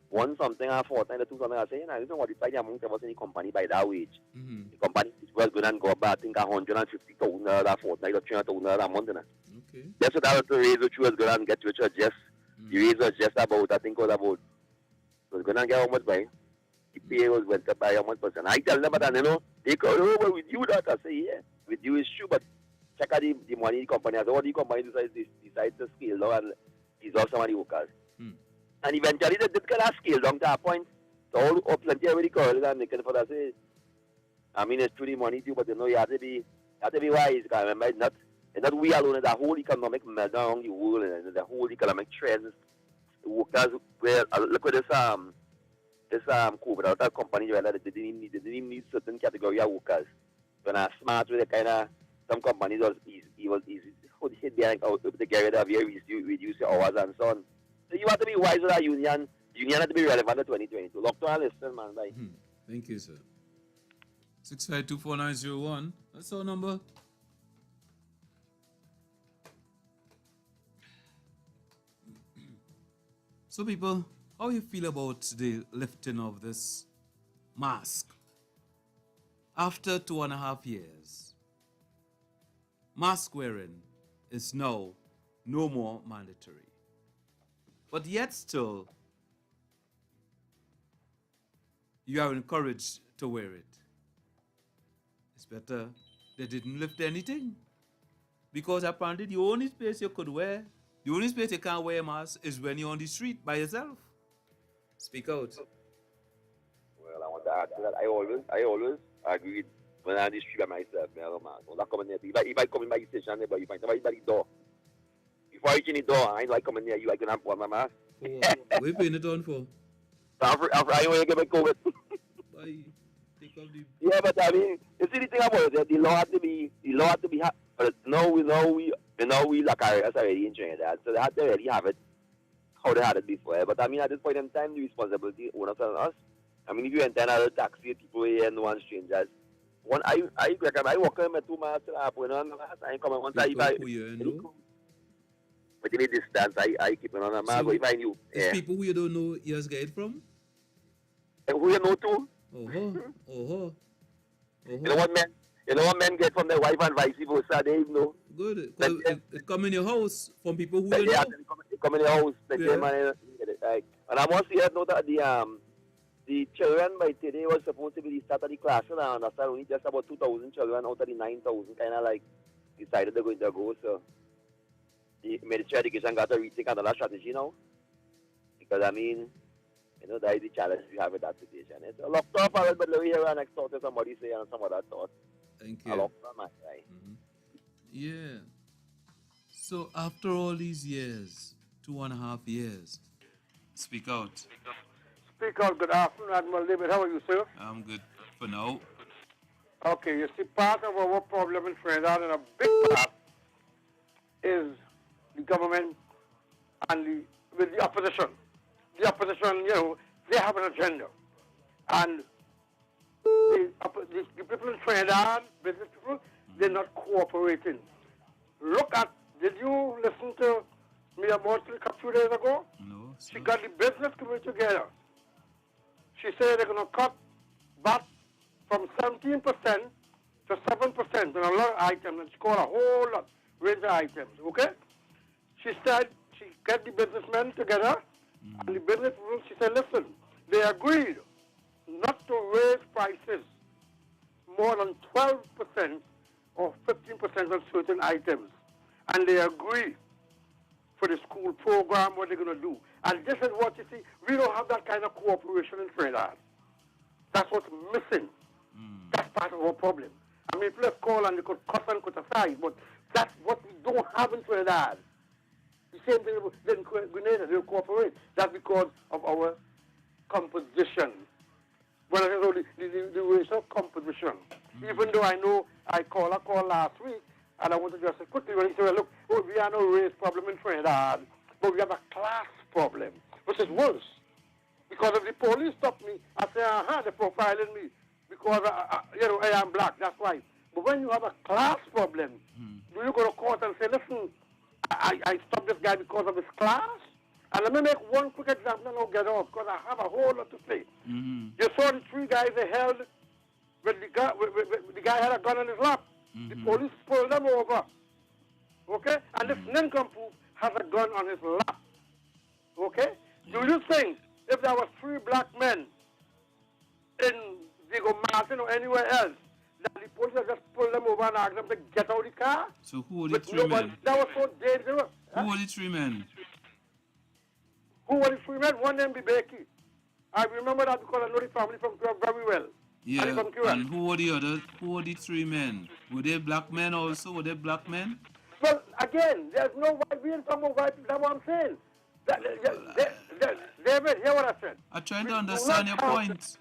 one something or 4 times, 2 something. I say, you know what, if I amount of us in the company by that wage, the company was going to go back, I think, $150,000 a fortnight or $300,000 a month. Okay. That's what I was the raise which was going to get, which was just, the raise was just about, I think, was going to get how much by? The pay was went up by how much percent. I tell them, but you know, they go, oh, well, with you that. I say, yeah, with you is true, but check out the money the company has. All the company decides to scale down and dissolve some of the workers. And eventually they did get a scale down to a point. So all plenty of the girls and making for that say, I mean, it's true the money too, but you know, you have to be wise. Because remember, it's not we alone, it's the whole economic meltdown around the world, and the whole economic trends. The workers, where, look at this COVID out of company where they didn't need certain category of workers. When I smart with the kind of some companies was easy how they hit behind out to get rid of you, reduce your hours and so on. So you have to be wise with that union. The union has to be relevant to 2022. Lock to our listen, man. Bye. Thank you, sir. 6524901. That's our number. So people, how you feel about the lifting of this mask? After 2.5 years, mask wearing is now no more mandatory. But yet still, you are encouraged to wear it. It's better they didn't lift anything. Because apparently the only space you could wear, the only space you can't wear a mask is when you're on the street by yourself. Speak out. Well, I want to add to that. I always agree when I'm on the street by myself. I don't mask. When I come in there, if I come in by the station, you find somebody by the door. Before I reach in the door, I like coming near you, I can have one my mask. What are you paying it on for? After I want to get my COVID. Yeah, but I mean, you see the thing about it, the law had to be, but now we like us already in Trinidad, so they had to already have it how they had it before. But I mean, at this point in time, the responsibility owners on us. I mean, if you enter another taxi, people here, no one strangers. I walk in my 2 miles to the point on the mask, I come once I buy. But in the distance, I keep it on the mask. So if I knew. It's people who you don't know you just get it from? Who you know too? You know what men get from their wife and vice versa, they know. Good. It come in your house from people who you know. It come in your house. And I must say note that the children by today was supposed to be the start of the class, and I understand only just about 2,000 children out of the 9,000 kind of like decided they're going to go. So the Ministry of Education got to rethink another strategy now. Because I mean, you know, that is the challenge we have with that situation. It's a lot tough, but let me hear next thought to somebody say and some other thought. Thank you. A lot of right? Yeah. So after all these years, 2.5 years, speak out. Speak out. Good afternoon, Admiral David. How are you, sir? I'm good for now. Okay, you see, part of our problem in Trinidad, and a big part, is the government and with the opposition. The opposition, you know, they have an agenda. And the people in Trinidad, business people, they're not cooperating. Look at, did you listen to me about a few days ago? No. She got the business community together. She said they're going to cut VAT from 17% to 7% on a lot of items. And she called a whole lot range of items, okay? She said she get the businessmen together, and the businessmen, she said, listen, they agreed not to raise prices more than 12% or 15% on certain items. And they agree for the school program, what they're going to do. And this is what you see, we don't have that kind of cooperation in Trinidad. That's what's missing. That's part of our problem. I mean, let's call and they could cuss and cut aside, but that's what we don't have in Trinidad. The same thing in Grenada, they'll cooperate. That's because of our composition. When I say the racial composition. Even though I know I called last week, and I want to just say quickly, when he said, look, we have no race problem in Trinidad, but we have a class problem, which is worse. Because if the police stop me, I say, they're profiling me because I am black, that's why. But when you have a class problem, do you go to court and say, listen, I stopped this guy because of his class? And let me make one quick example and I'll get off, because I have a whole lot to say. You saw the 3 guys they held when the guy had a gun in his lap. The police pulled them over. Okay? And this nincompoop has a gun on his lap. Okay? Do you think if there was 3 black men in Diego Martin or anywhere else, that the police would just pull them over and ask them to get out of the car? So who were the 3 men? That was so dangerous. Who were the 3 men? Who were the 3 men? One name be Becky. I remember that because I know the family from Cuba very well. Yeah, and who were the others? Who were the 3 men? Were they black men also? Were they black men? Well, again, there's no white. We ain't talking about white people. That's what I'm saying. David, hear what I said. I'm trying to understand your point.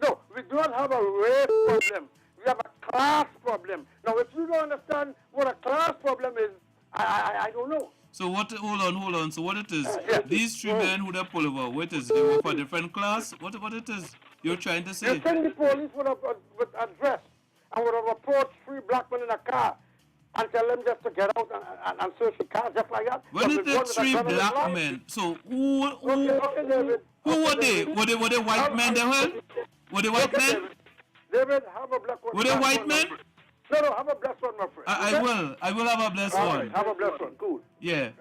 No, we do not have a race problem. We have a class problem. Now, if you don't understand what a class problem is, I don't know. So what? Hold on. So what it is? These 3 men who they pull over, what is? They were for a different class. What it is? You're trying to say? You think the police would address and would have approached 3 black men in a car and tell them just to get out and search the car just like that? When is the 3 black men? So who were they? Were they white men they held? Were they white men? David, have a black one. Were they white men? No, have a blessed one, my friend. I will have a blessed one. Right, have a blessed one, cool. Yeah.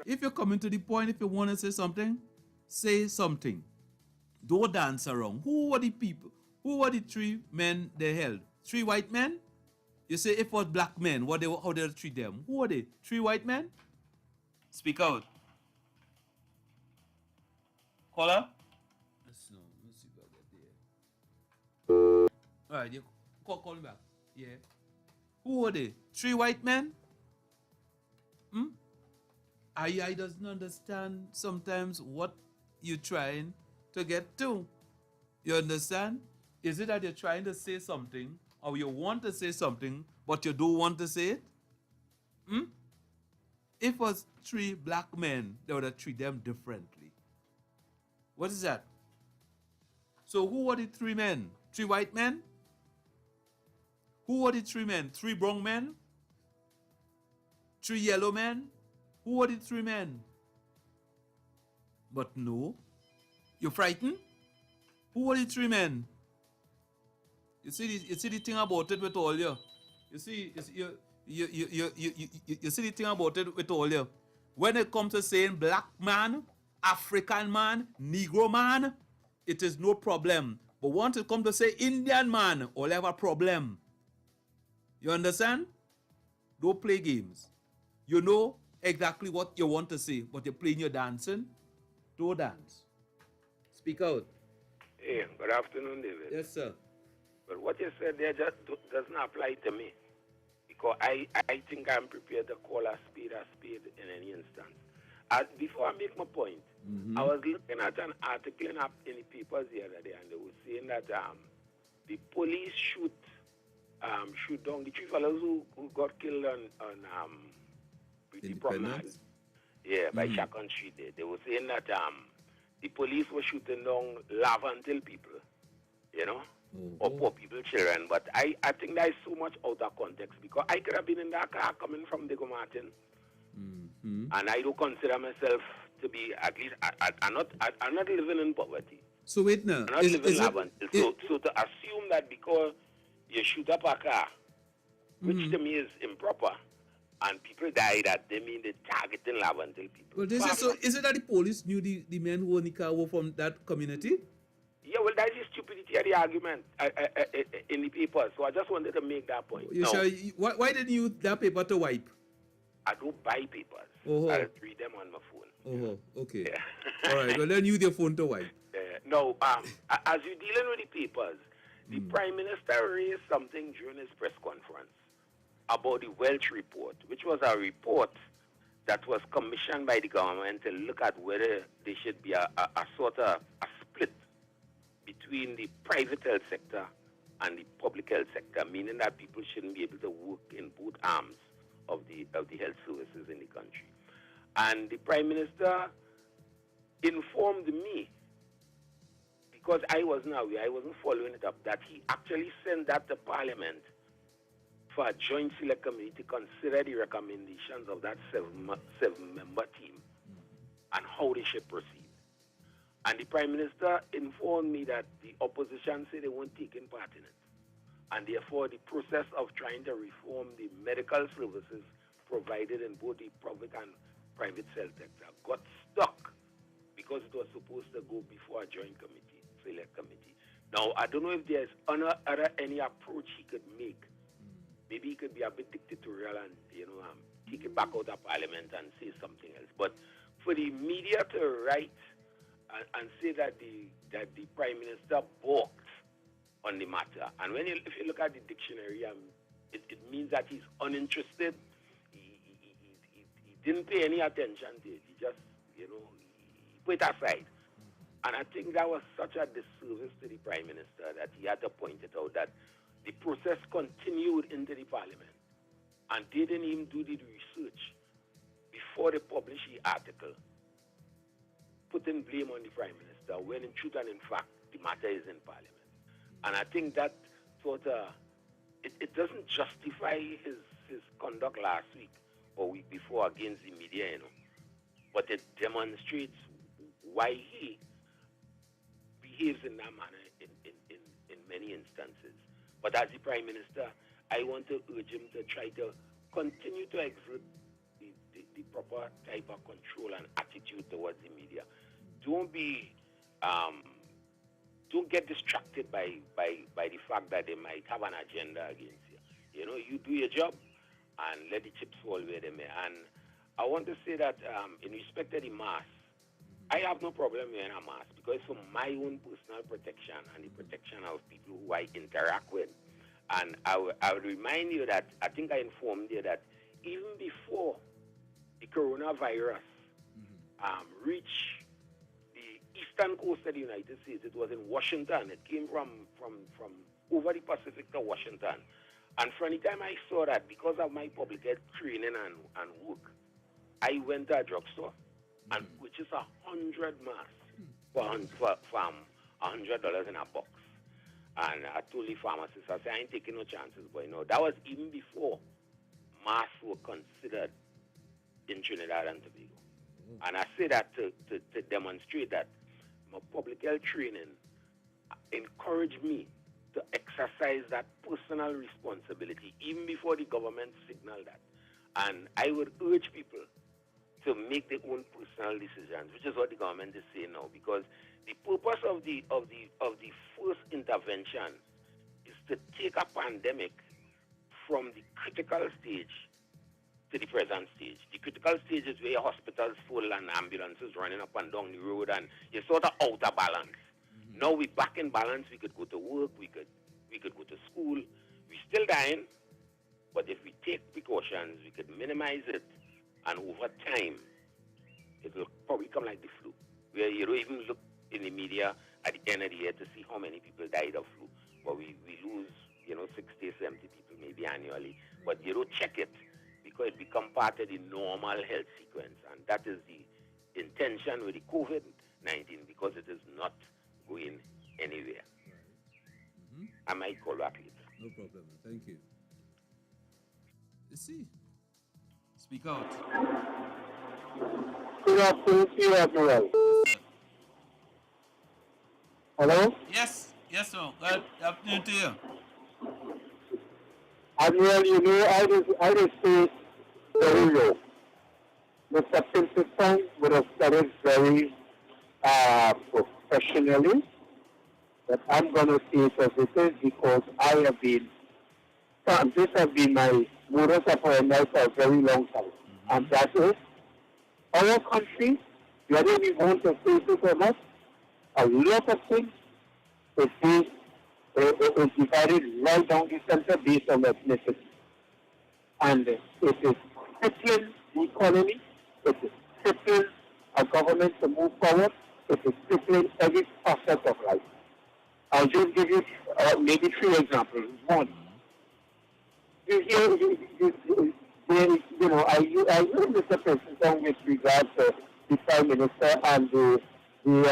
If you're coming to the point, if you want to say something. Don't dance around. Who were the people? Who were the 3 men they held? 3 white men? You say if it was black men, how they treat them? Who were they? 3 white men? Speak out. Caller? Let's see if I get there. All right, you call me back. Yeah. Who were they? 3 white men? I doesn't understand sometimes what you're trying to get to. You understand? Is it that you're trying to say something or you want to say something but you don't want to say it? If it was 3 black men, they would have treated them differently. What is that? So who were the 3 men? 3 white men? Who were the 3 men? 3 brown men? 3 yellow men? Who were the 3 men? But no. You're frightened? Who were the 3 men? You see the thing about it with all you. You see the thing about it with all you. When it comes to saying black man, African man, Negro man, it is no problem. But once it comes to say Indian man, all have a problem. You understand? Don't play games. You know exactly what you want to say, but you're playing your dancing. Don't dance. Speak out. Hey, good afternoon, David. Yes, sir. But what you said there just doesn't apply to me. Because I think I'm prepared to call a spade in any instance. Before I make my point, I was looking at an article in the papers the other day, and they were saying that the police shoot down the 3 fellows who got killed on Pretty Promenade. Yeah, by Chacon Street. They were saying that the police were shooting down Lavantil people, you know, or poor people, children. But I think that is so much out of context, because I could have been in that car coming from Diego Martin, and I don't consider myself to be, at least, I'm not living in poverty. So wait now. I'm not living in Lavantil. So to assume that because you shoot up a car, which to me is improper, and people die, that they mean they targeting Laventille people. Well, this is so. Is it that the police knew the men who owned the car were from that community? Yeah, well, that is stupidity of the argument in the paper. So I just wanted to make that point. You sure? Why didn't you use that paper to wipe? I don't buy papers. Oh. I read them on my phone. Oh, okay. Yeah. All right. Well, then use your phone to wipe. No, as you're dealing with the papers, the Prime Minister raised something during his press conference about the Welch report, which was a report that was commissioned by the government to look at whether there should be a sort of a split between the private health sector and the public health sector, meaning that people shouldn't be able to work in both arms of the health services in the country. And the Prime Minister informed me, because I wasn't aware, I wasn't following it up, that he actually sent that to Parliament for a joint select committee to consider the recommendations of that seven-member team and how they should proceed. And the Prime Minister informed me that the opposition said they weren't taking part in it. And therefore, the process of trying to reform the medical services provided in both the public and private health sector got stuck because it was supposed to go before a joint committee, select committee. Now, I don't know if there's any approach he could make. Maybe he could be a bit dictatorial and, take it back out of Parliament and say something else. But for the media to write and say that the Prime Minister balked on the matter, and if you look at the dictionary, it means that he's uninterested. He didn't pay any attention to it. He just, he put it aside. And I think that was such a disservice to the Prime Minister that he had to point it out that the process continued into the Parliament, and they didn't even do the research before they published the article, putting blame on the Prime Minister, when in truth and in fact, the matter is in Parliament. And I think that sort of, it doesn't justify his conduct last week or week before against the media, but it demonstrates why he behaves in that manner in many instances. But as the Prime Minister, I want to urge him to try to continue to exert the proper type of control and attitude towards the media. Don't get distracted by the fact that they might have an agenda against you. You do your job and let the chips fall where they may. And I want to say that in respect to the mask, I have no problem wearing a mask because it's for my own personal protection and the protection of people who I interact with. And I would remind you that I think I informed you that even before the coronavirus reached the eastern coast of the United States, it was in Washington. It came from over the Pacific to Washington. And from the time I saw that, because of my public health training and work, I went to a drugstore and purchased 100 masks for $100 in a box. And I told the pharmacist, I said, I ain't taking no chances, boy. That was even before masks were considered in Trinidad and Tobago. And I say that to demonstrate that my public health training encouraged me to exercise that personal responsibility even before the government signaled that. And I would urge people to make their own personal decisions, which is what the government is saying now, because the purpose of the first intervention is to take a pandemic from the critical stage to the present stage. The critical stage is where hospitals full and ambulances running up and down the road, and you're sort of out of balance. Now we're back in balance. We could go to work. We could go to school. We're still dying, but if we take precautions, we could minimize it. And over time, it will probably come like the flu, where you don't even look in the media at the end of the year to see how many people died of flu. But we lose, 60, 70 people maybe annually. But you don't check it because it becomes part of the normal health sequence. And that is the intention with the COVID-19, because it is not going anywhere. I might call back later. No problem. Thank you. Let's see. Speak out. Good afternoon to you, Admiral. Hello? Yes, sir. Good afternoon to you. Admiral, I just say very low. Mr. Pinkerton would have said it very professionally, but I'm going to say it as it is because this has been my modus operandi for a very long time. And that is, our country, whether we want to face it or not, a lot of things is divided right down the center based on ethnicity. And it is crippling the economy, it is crippling a government to move forward, it is crippling every facet of life. I'll just give you maybe 3 examples. One, I hear Mr. President with regard to the Prime Minister and in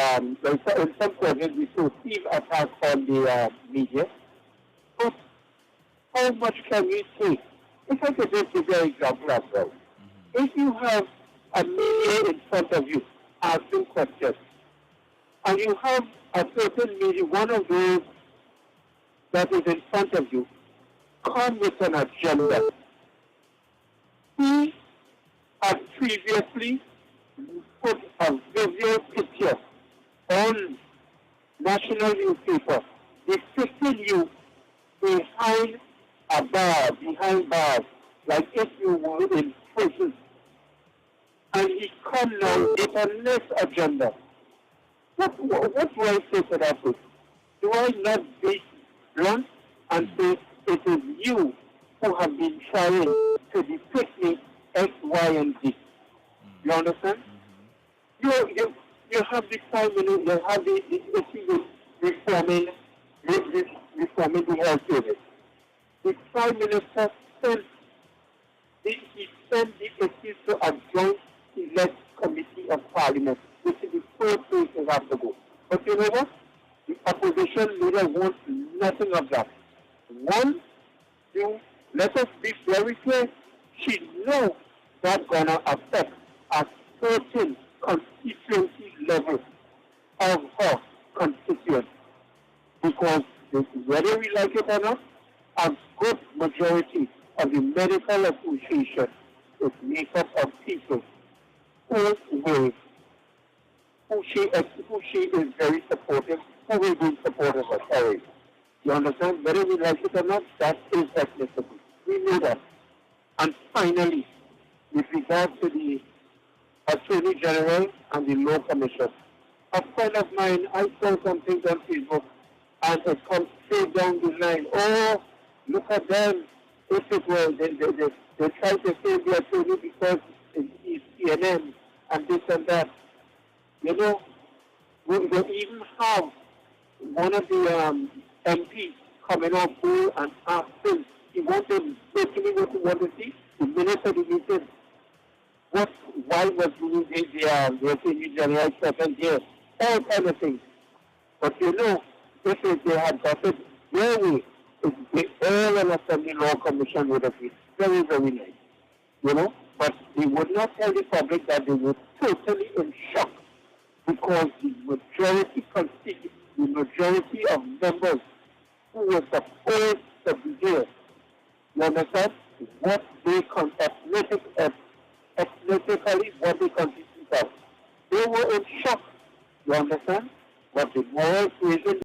some cases we perceive attacks on the media. But how much can we take? If I could just give you an example as well. If you have a media in front of you asking questions, and you have a certain media, one of those that is in front of you, come with an agenda. He had previously put a visual picture on national newspaper depicting you behind a bar, behind bars, like if you were in prison. And he come now with a next agenda. What do I say to that? Do I not be blunt and say it is you who have been trying to depict me X, Y, and Z? You understand? You have the Prime Minister, you have the reforming the health service. The Prime Minister sent the issue to a joint select committee of Parliament, which is the first place they have to go. But you know what? The opposition leader wants nothing of that. One, let us be very clear, she knows that's going to affect a certain constituency level of her constituents. Because whether we like it or not, a good majority of the medical association is made up of people who she is very supportive, who will be supportive of her. You understand? Whether we like it or not, that is ethnicity. We know that. And finally, with regard to the Attorney General and the Law Commission, a friend of mine, I saw something on Facebook, and it comes straight down the line. Oh, look at them. If it were, they try to save the attorney because he's CNN and this and that. You know, we even have one of the MPs coming up here and asking, he wanted basically what he wanted to see, the minutes of the meeting. Why was the Attorney General present here? All kind of things. But you know, if they had got it their way, the Earl and Assembly Law Commission would have been very, very nice. You know? But they would not tell the public that they were totally in shock because the majority of members who were supposed to be here, you understand, what they ethnically what they constitute of. They were in shock, you understand? But the moral reason